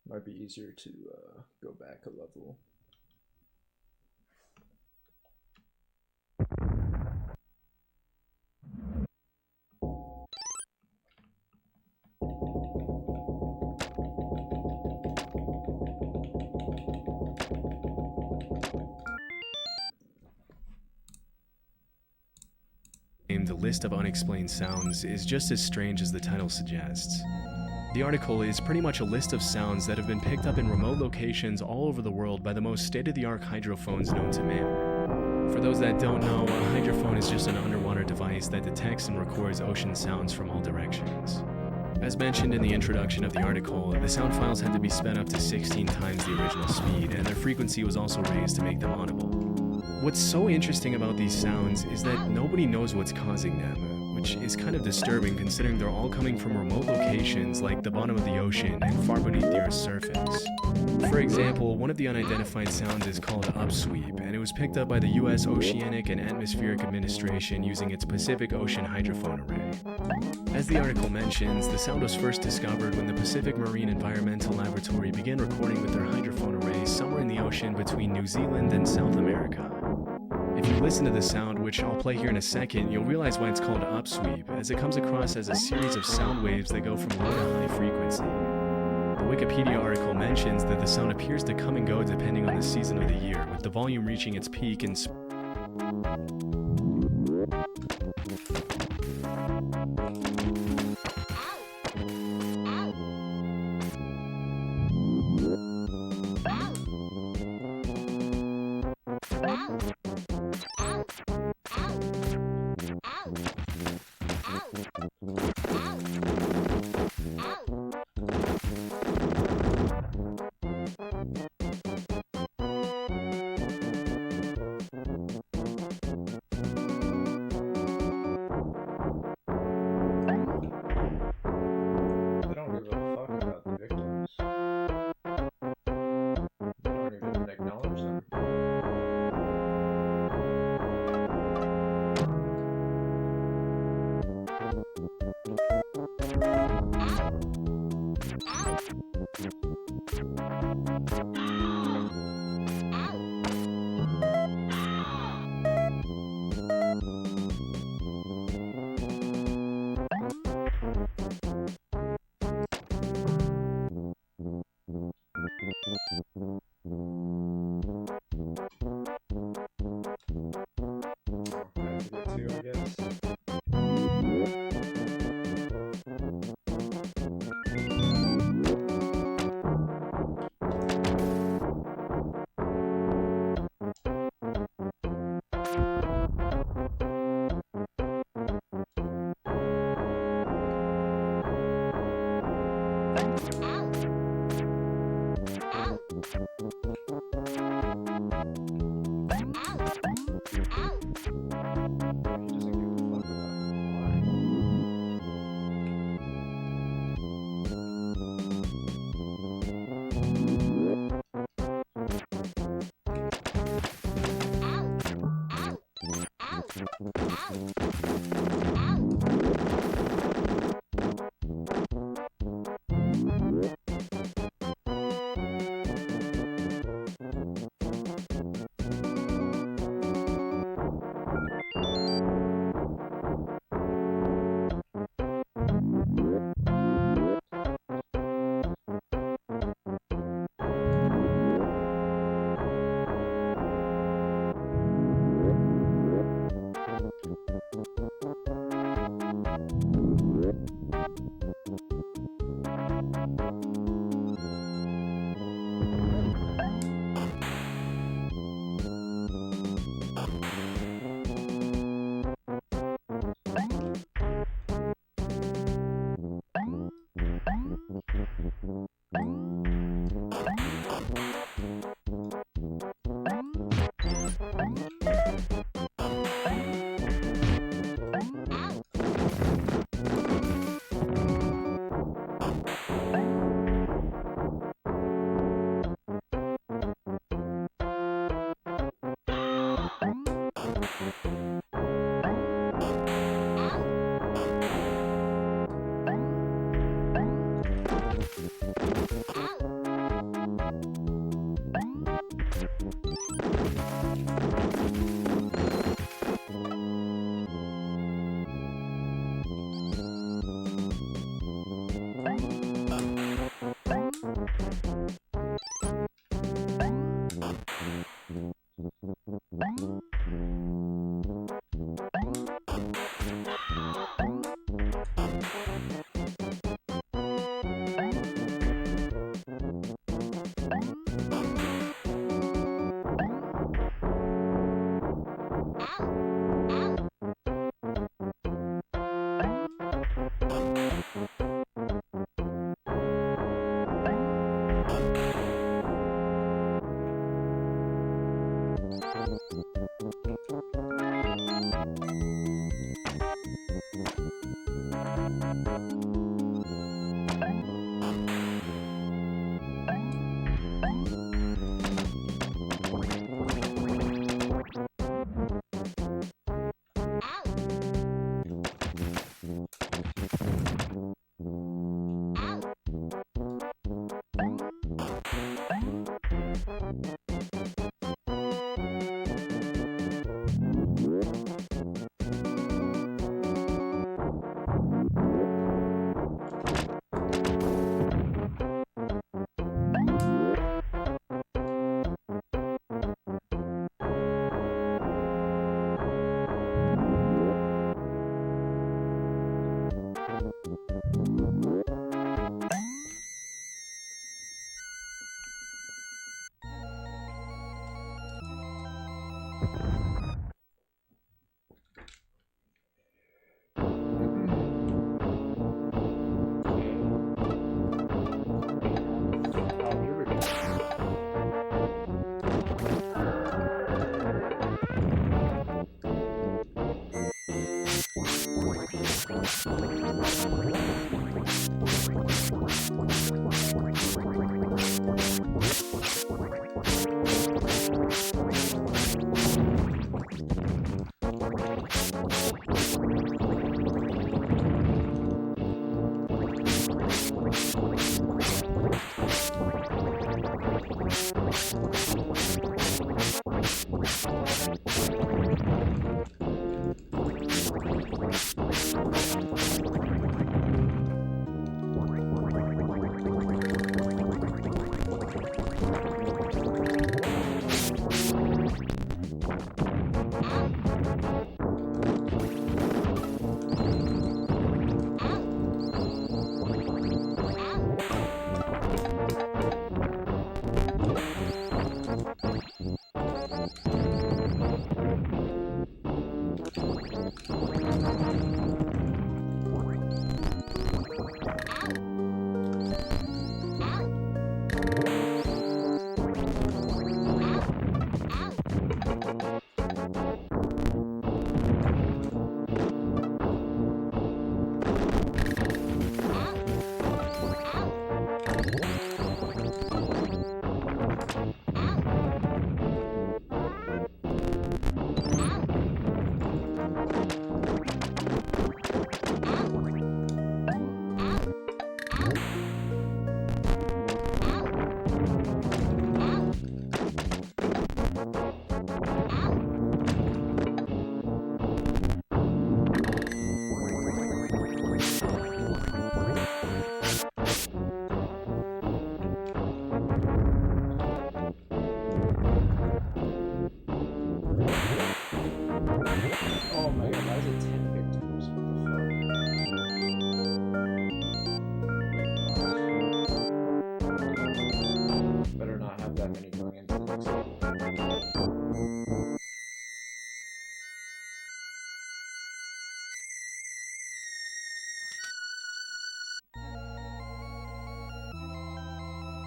Might be easier to go back a level. The list of unexplained sounds is just as strange as the title suggests. The article is pretty much a list of sounds that have been picked up in remote locations all over the world by the most state-of-the-art hydrophones known to man. For those that don't know, a hydrophone is just an underwater device that detects and records ocean sounds from all directions. As mentioned in the introduction of the article, the sound files had to be sped up to 16 times the original speed, and their frequency was also raised to make them audible. What's so interesting about these sounds is that nobody knows what's causing them, which is kind of disturbing considering they're all coming from remote locations like the bottom of the ocean and far beneath the Earth's surface. For example, one of the unidentified sounds is called upsweep, and it was picked up by the U.S. Oceanic and Atmospheric Administration using its Pacific Ocean Hydrophone Array. As the article mentions, the sound was first discovered when the Pacific Marine Environmental Laboratory began recording with their hydrophone array somewhere in the ocean between New Zealand and South America. If you listen to the sound, which I'll play here in a second, you'll realize why it's called upsweep, as it comes across as a series of sound waves that go from low to high frequency. The Wikipedia article mentions that the sound appears to come and go depending on the season of the year, with the volume reaching its peak in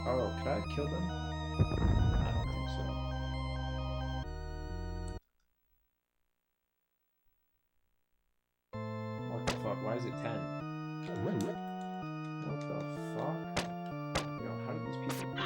Oh, could I have killed him? I don't think so. What the fuck? Why is it 10? What the fuck? Yo, how did these people do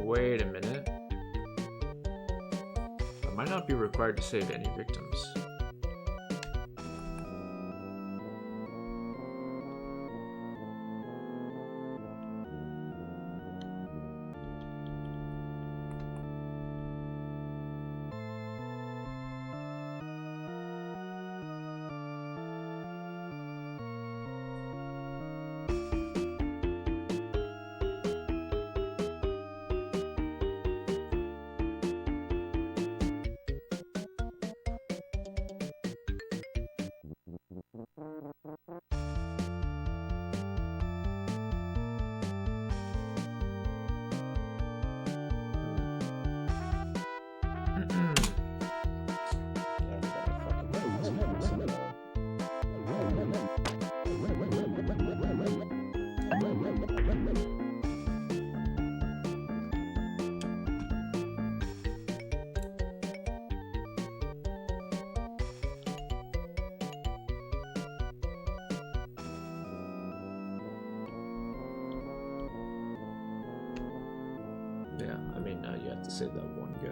Wait a minute. I might not be required to save any victims. Yeah, I mean, now you have to save that one guy.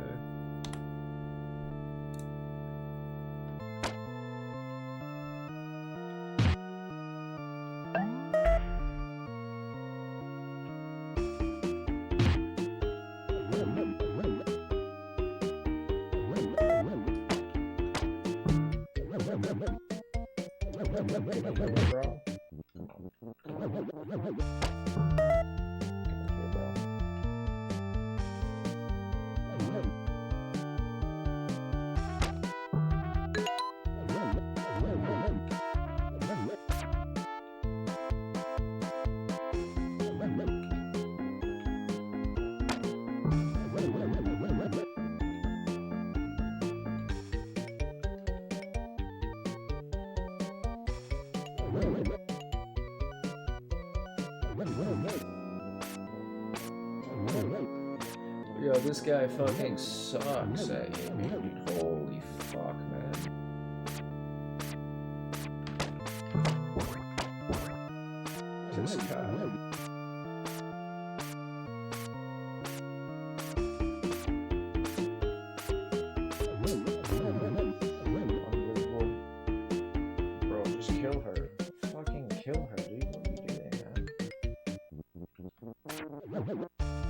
Yo, this guy fucking sucks at aiming, dude. Holy fuck, man. This guy. Bro, just kill her. Fucking kill her, dude. What are you doing, man?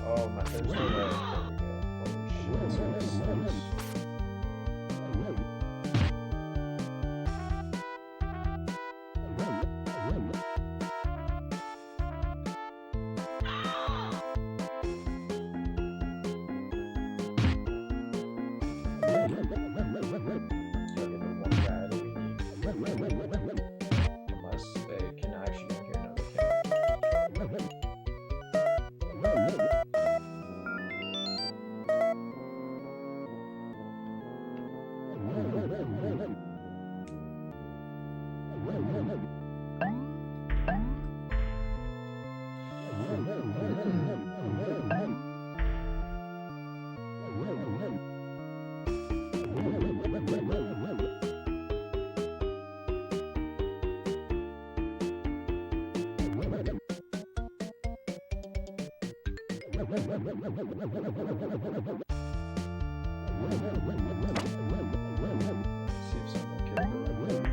Oh my, there's no way. There we go. Holy shit, this guy sucks. See if someone can do it.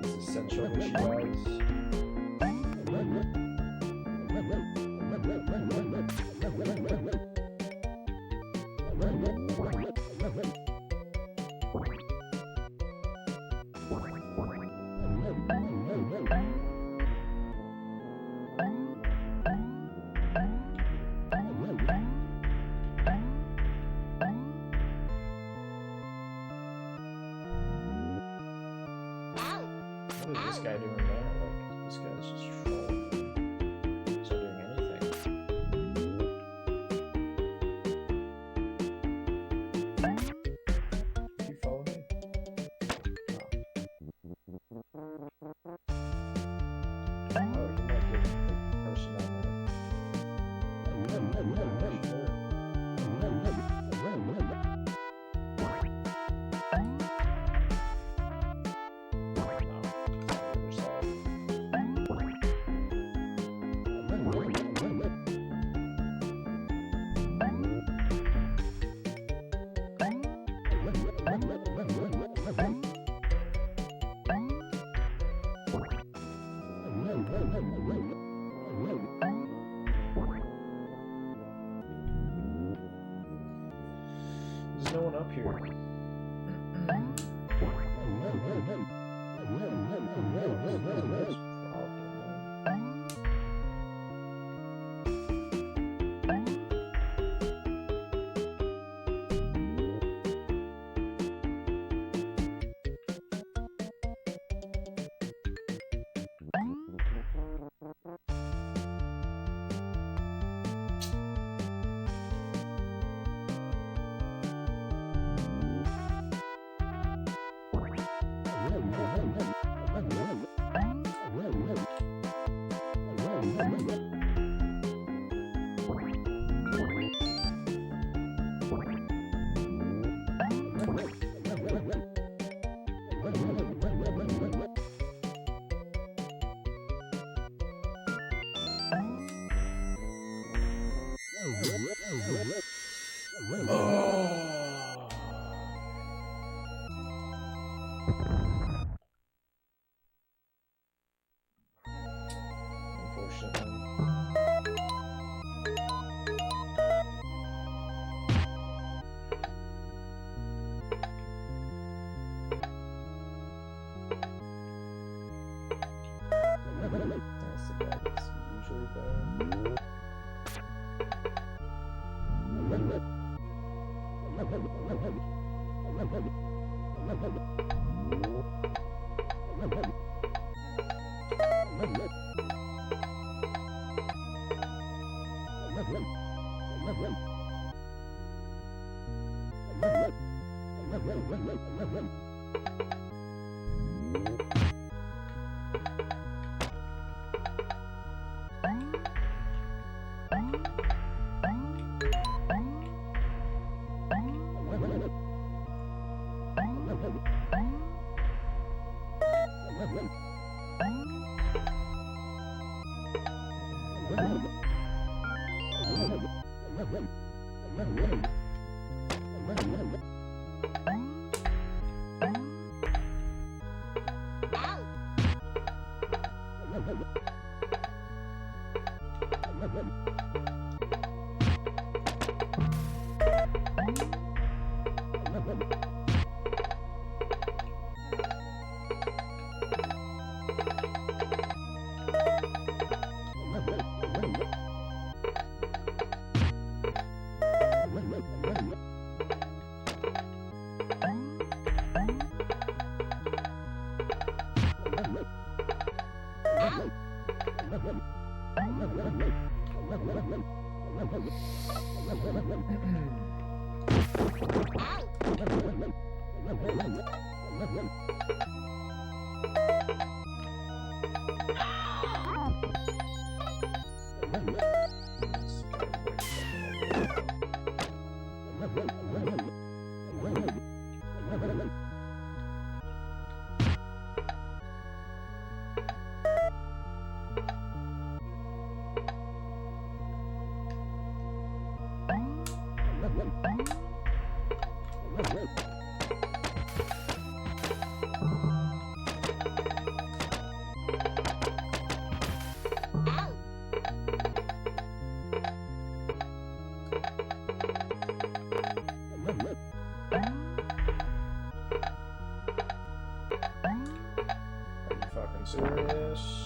It's essential that she does. What is this guy doing there? Like, this guy's just trolling. He's not doing anything. Do you follow me? Oh, he might give the person on there. There's no one up here. That's the guy that's usually there. serious?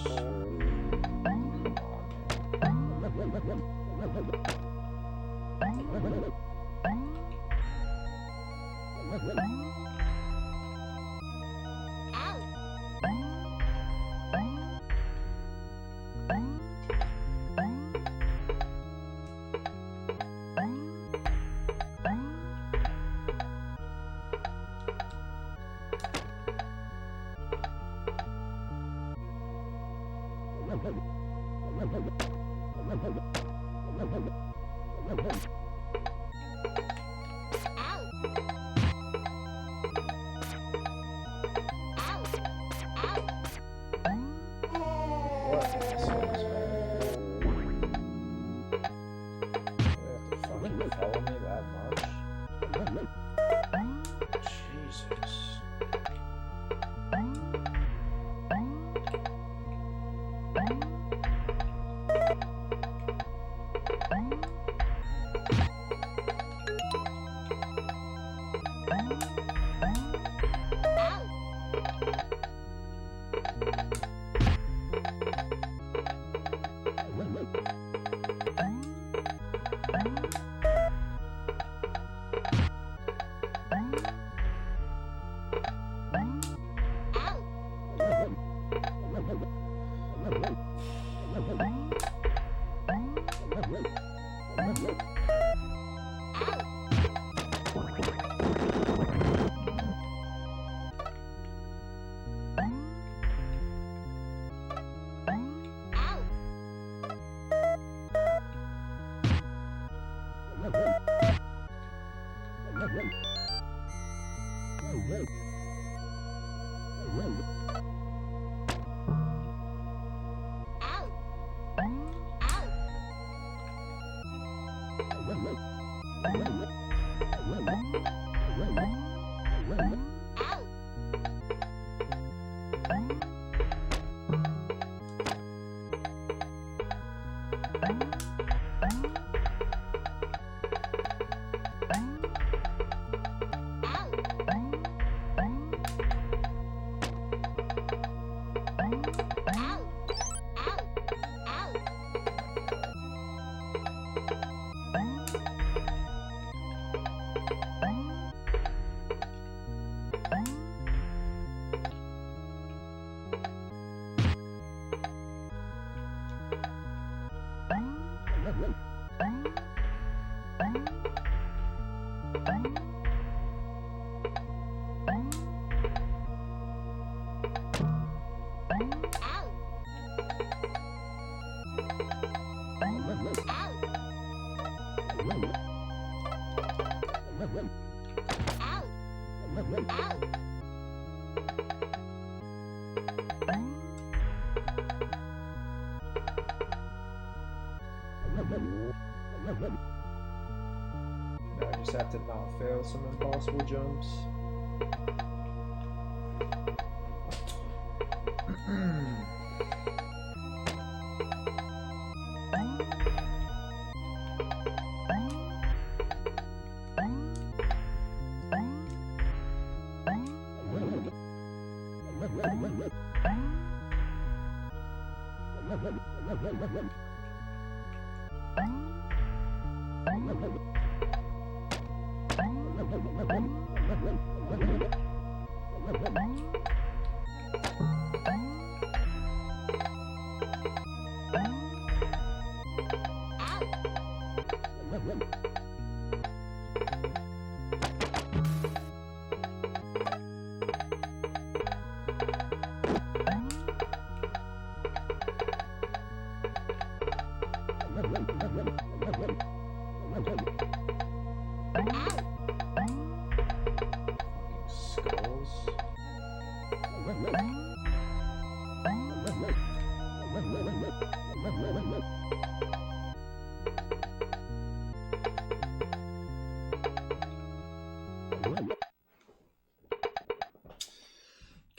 Now I just have to not fail some impossible jumps.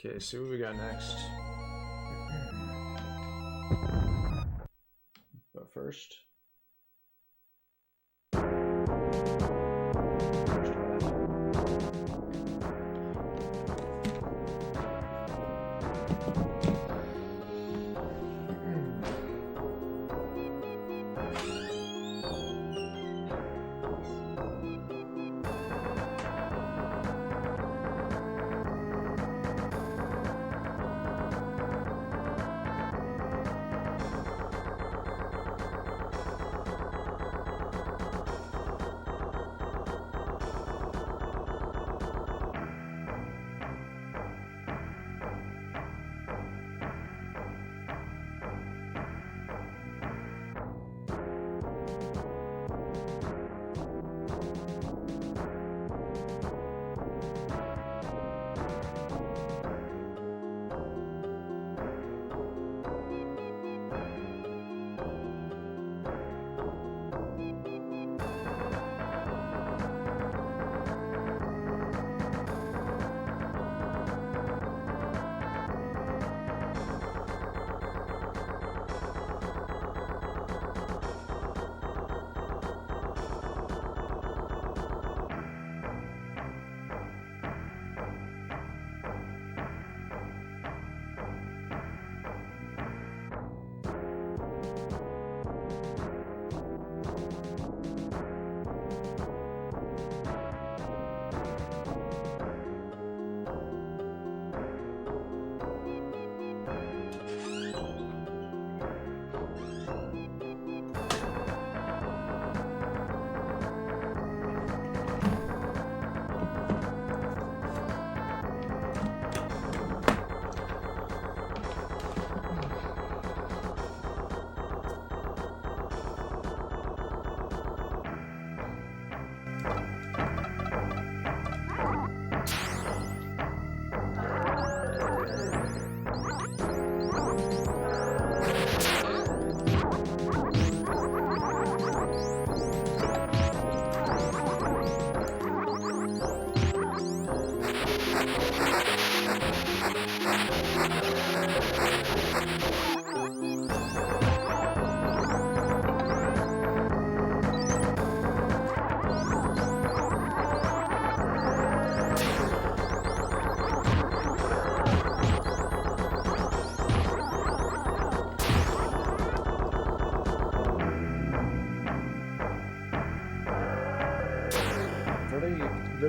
Okay, see what we got next. But first.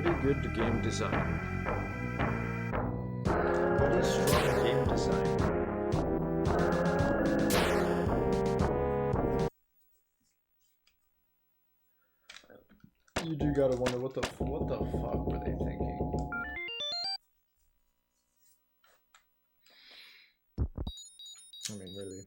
Pretty good game design. Pretty strong game design. You do gotta wonder what the fuck were they thinking? I mean, really.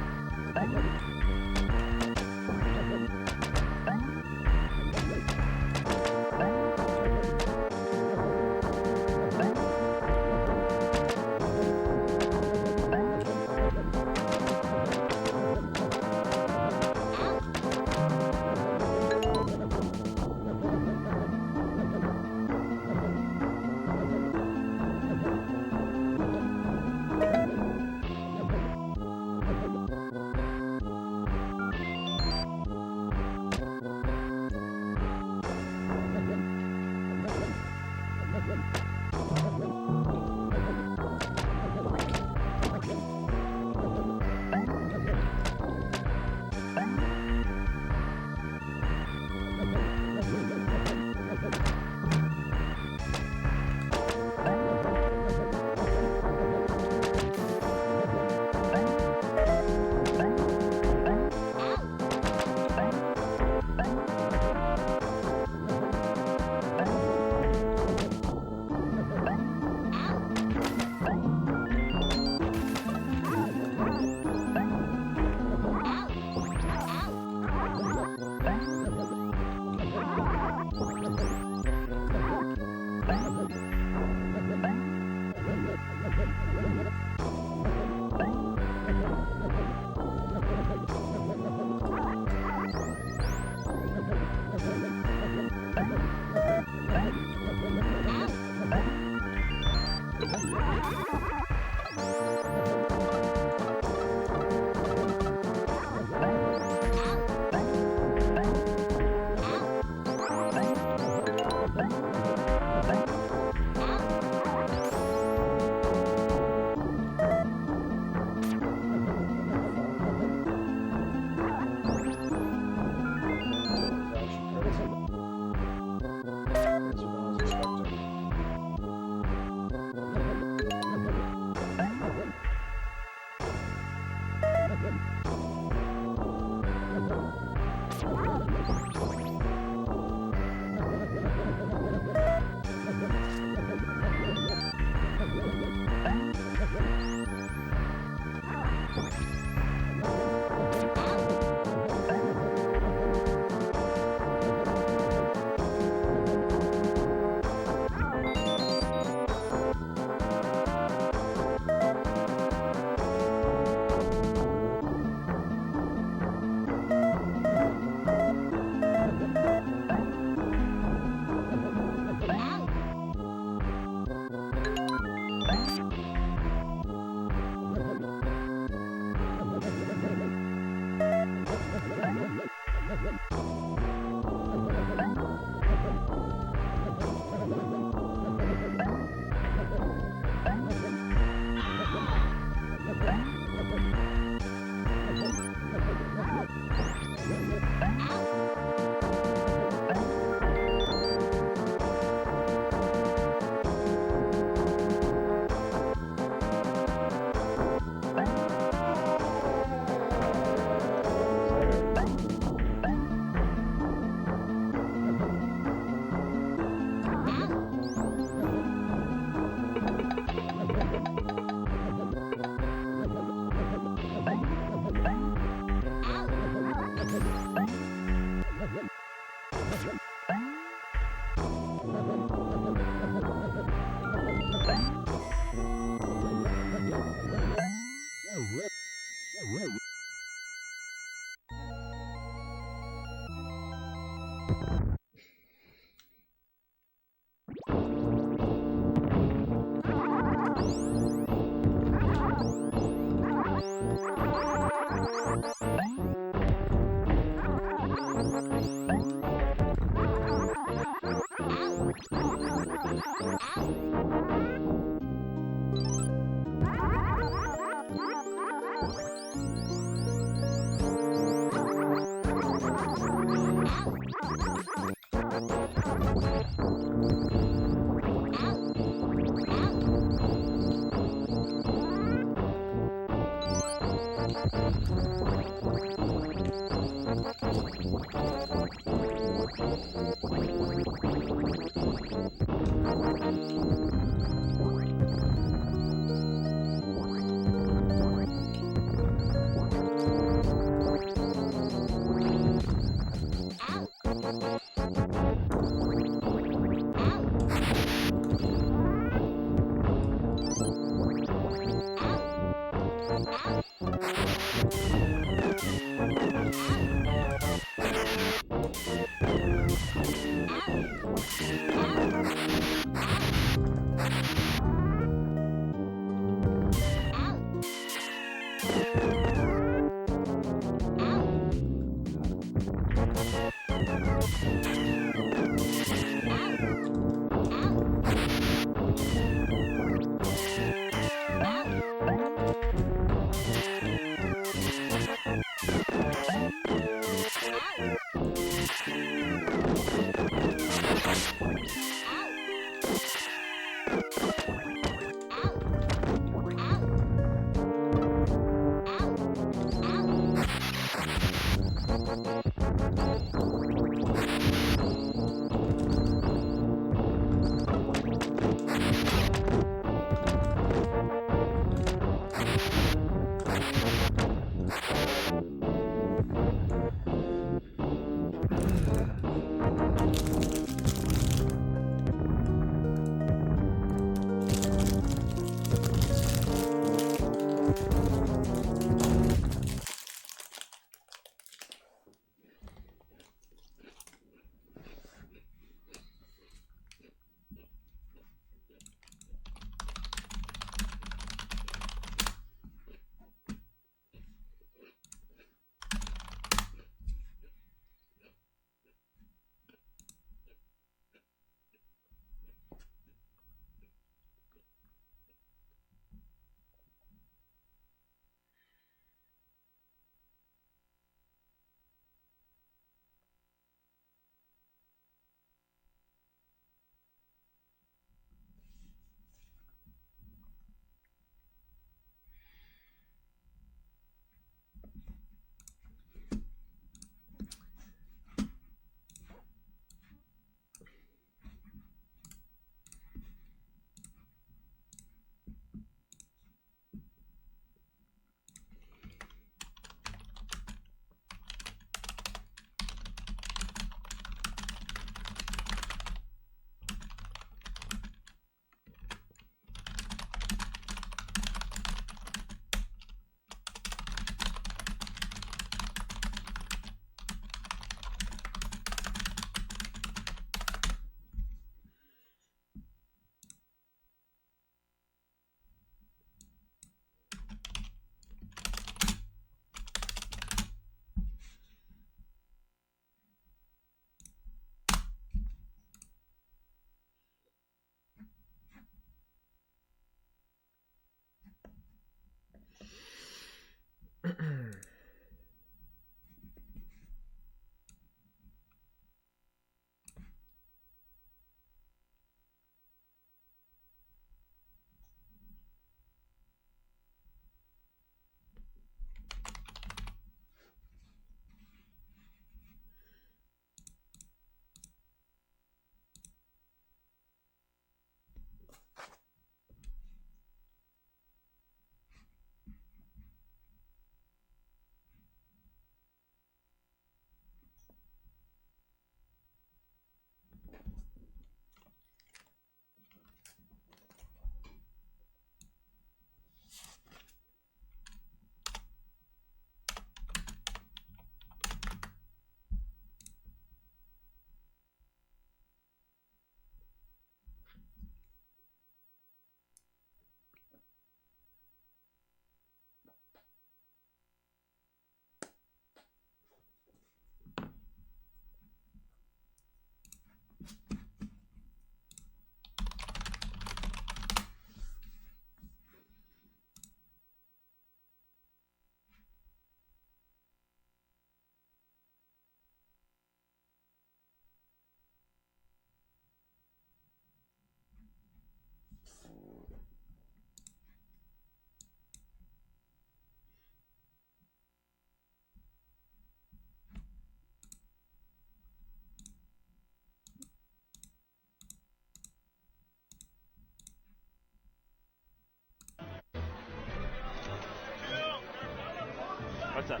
What's up?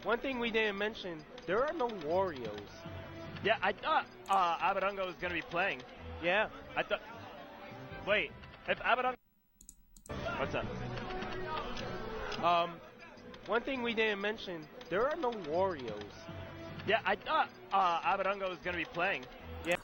One thing we didn't mention, there are no Warriors. Yeah, I thought Abadongo was gonna be playing. Yeah, I thought. Wait, if Abadongo. What's up? One thing we didn't mention, there are no Warriors. Yeah, I thought Abadongo was gonna be playing. Yeah.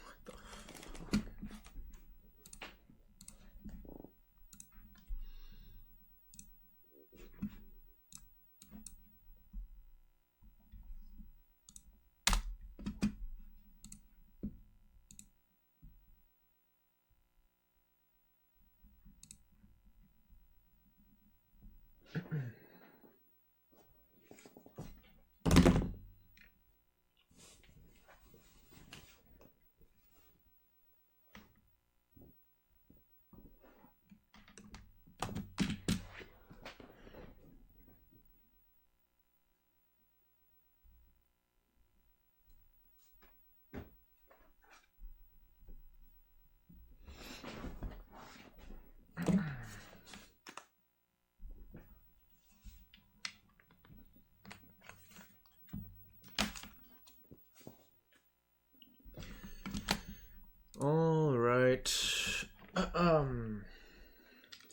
right.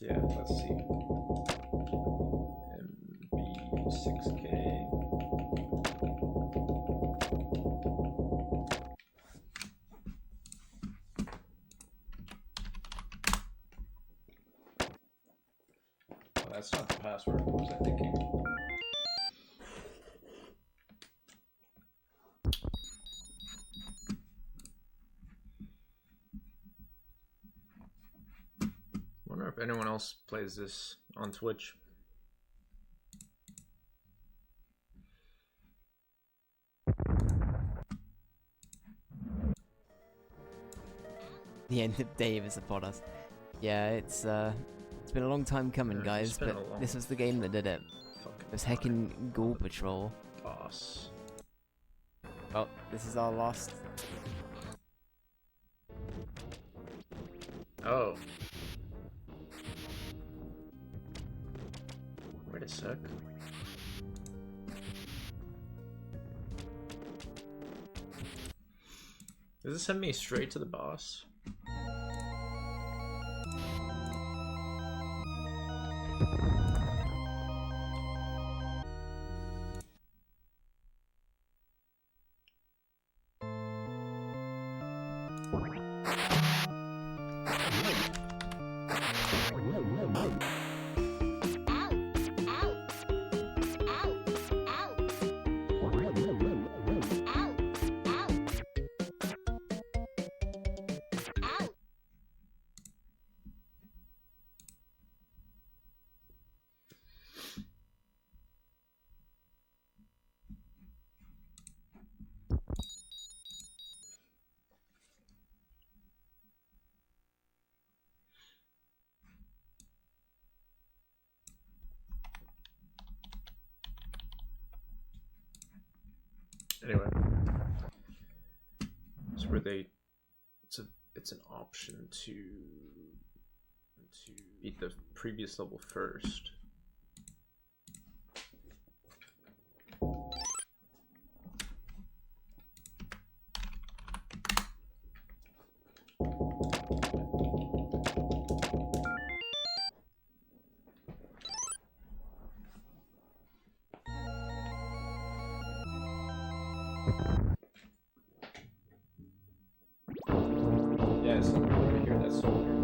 Yeah, let's see. MB6K. Oh, that's not the password. What was I thinking? Wonder if anyone else plays this on Twitch. The end of Dave is upon us. Yeah, it's been a long time coming, guys, but this was the game that did it. It was heckin' Ghoul Patrol. Boss. Well, this is our last. Oh. Wait a sec. Does this send me straight to the boss? Anyway, it's where it's an option to beat the previous level first. Yeah, something over here that's so weird.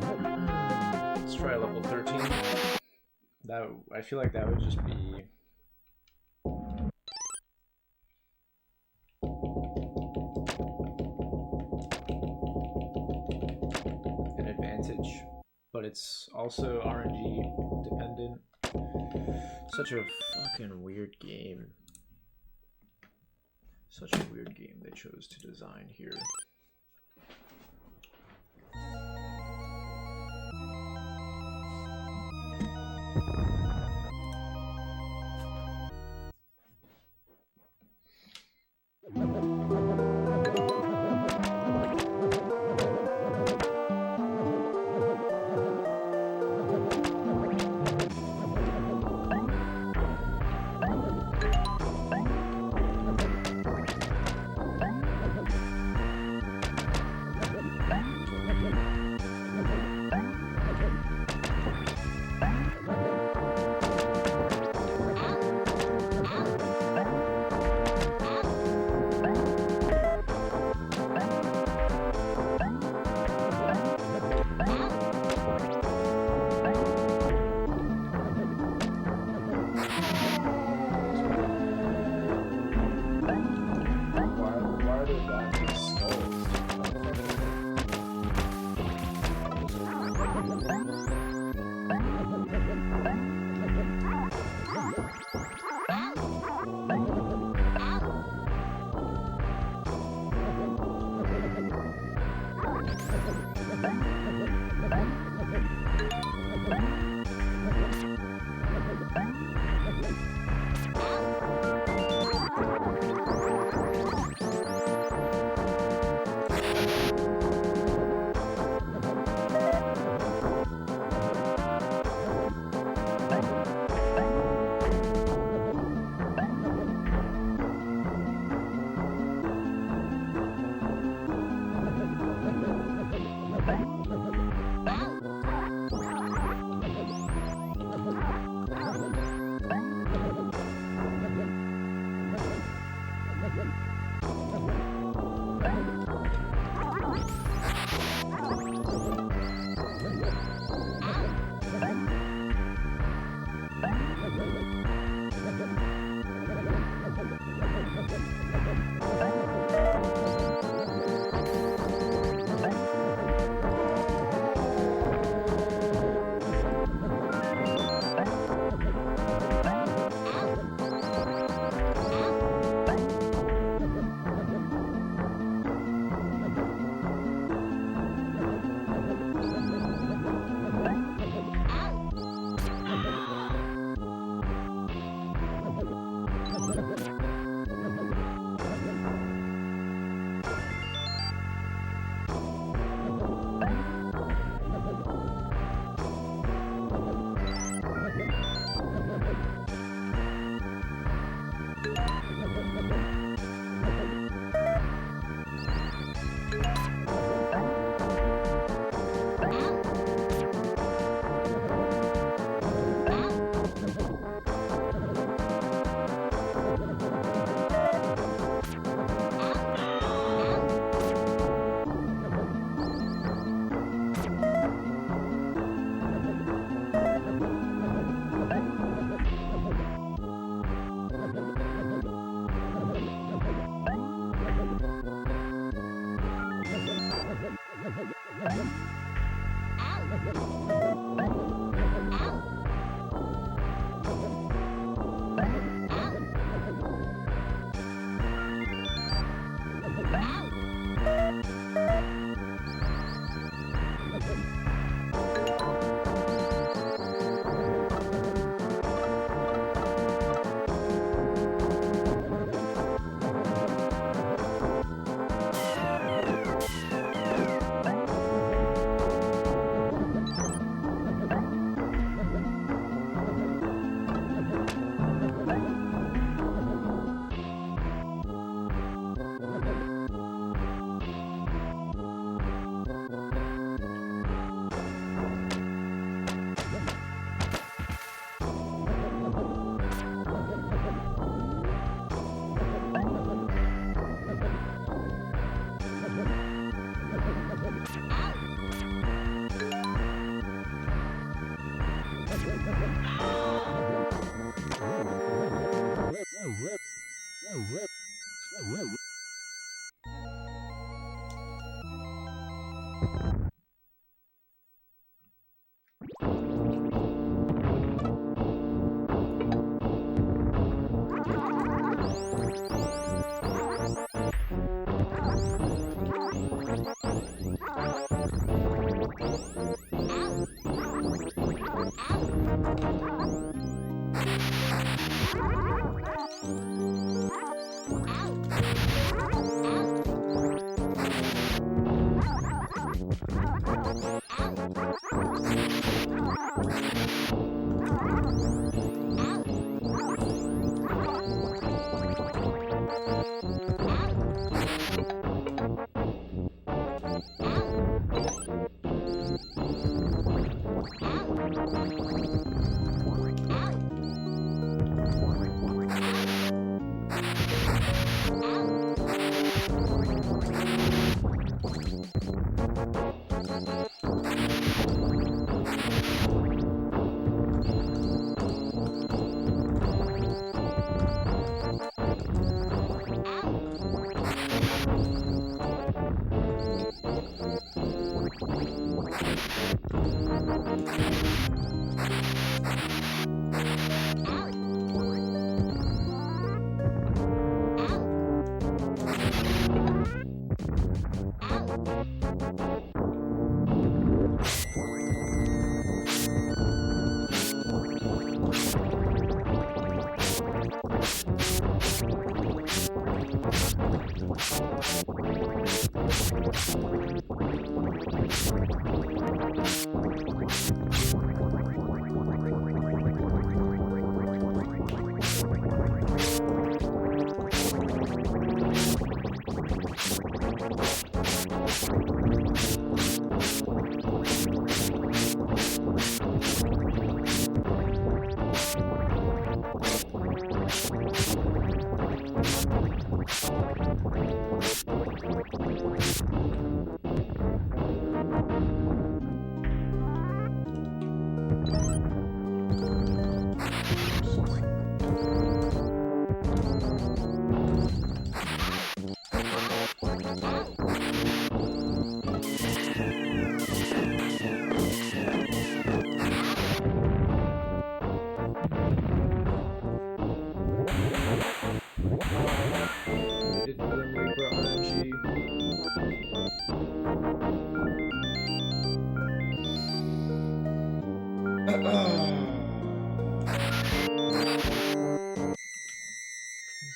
Let's try level 13. That I feel like that would just be an advantage, but it's also RNG dependent. Such a fucking weird game. Such a weird game they chose to design here.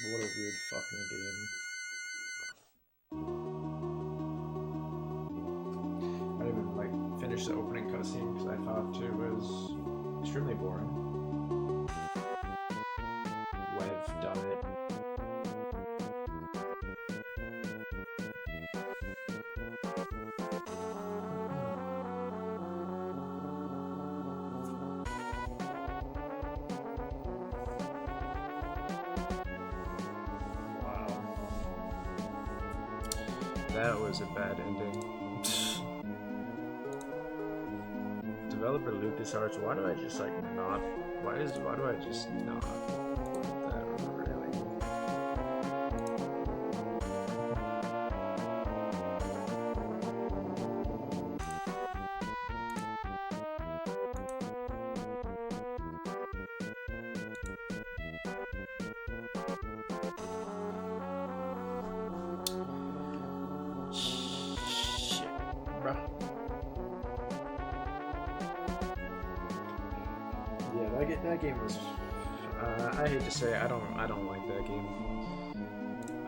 What a weird fucking game. I didn't even like finish the opening cutscene because I thought it was extremely boring. We've done it. That was a bad ending. Developer LucasArts, why do I just like not? Why do I just not? That really. Yeah, that game was. I hate to say, I don't like that game.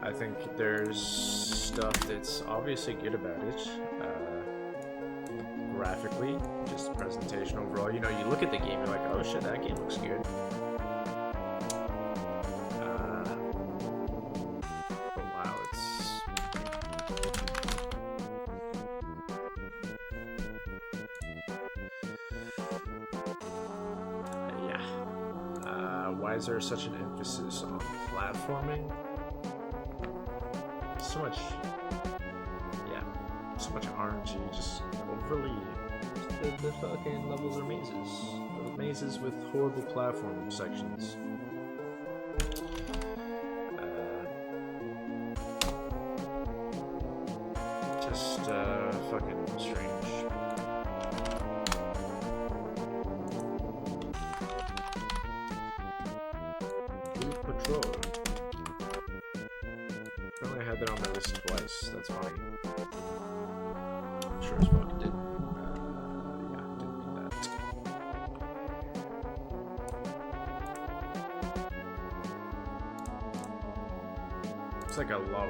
I think there's stuff that's obviously good about it. Graphically, just presentation overall. You know, you look at the game, you're like, oh shit, that game looks good. But wow, it's. Why is there such an emphasis on platforming? So much, yeah, so much RNG, just overly. The fucking levels are mazes. Mazes with horrible platform sections. Just fucking strange. Patrol. Apparently I had that on my list twice. That's funny. Sure as fuck didn't. Yeah, didn't need that. like a lot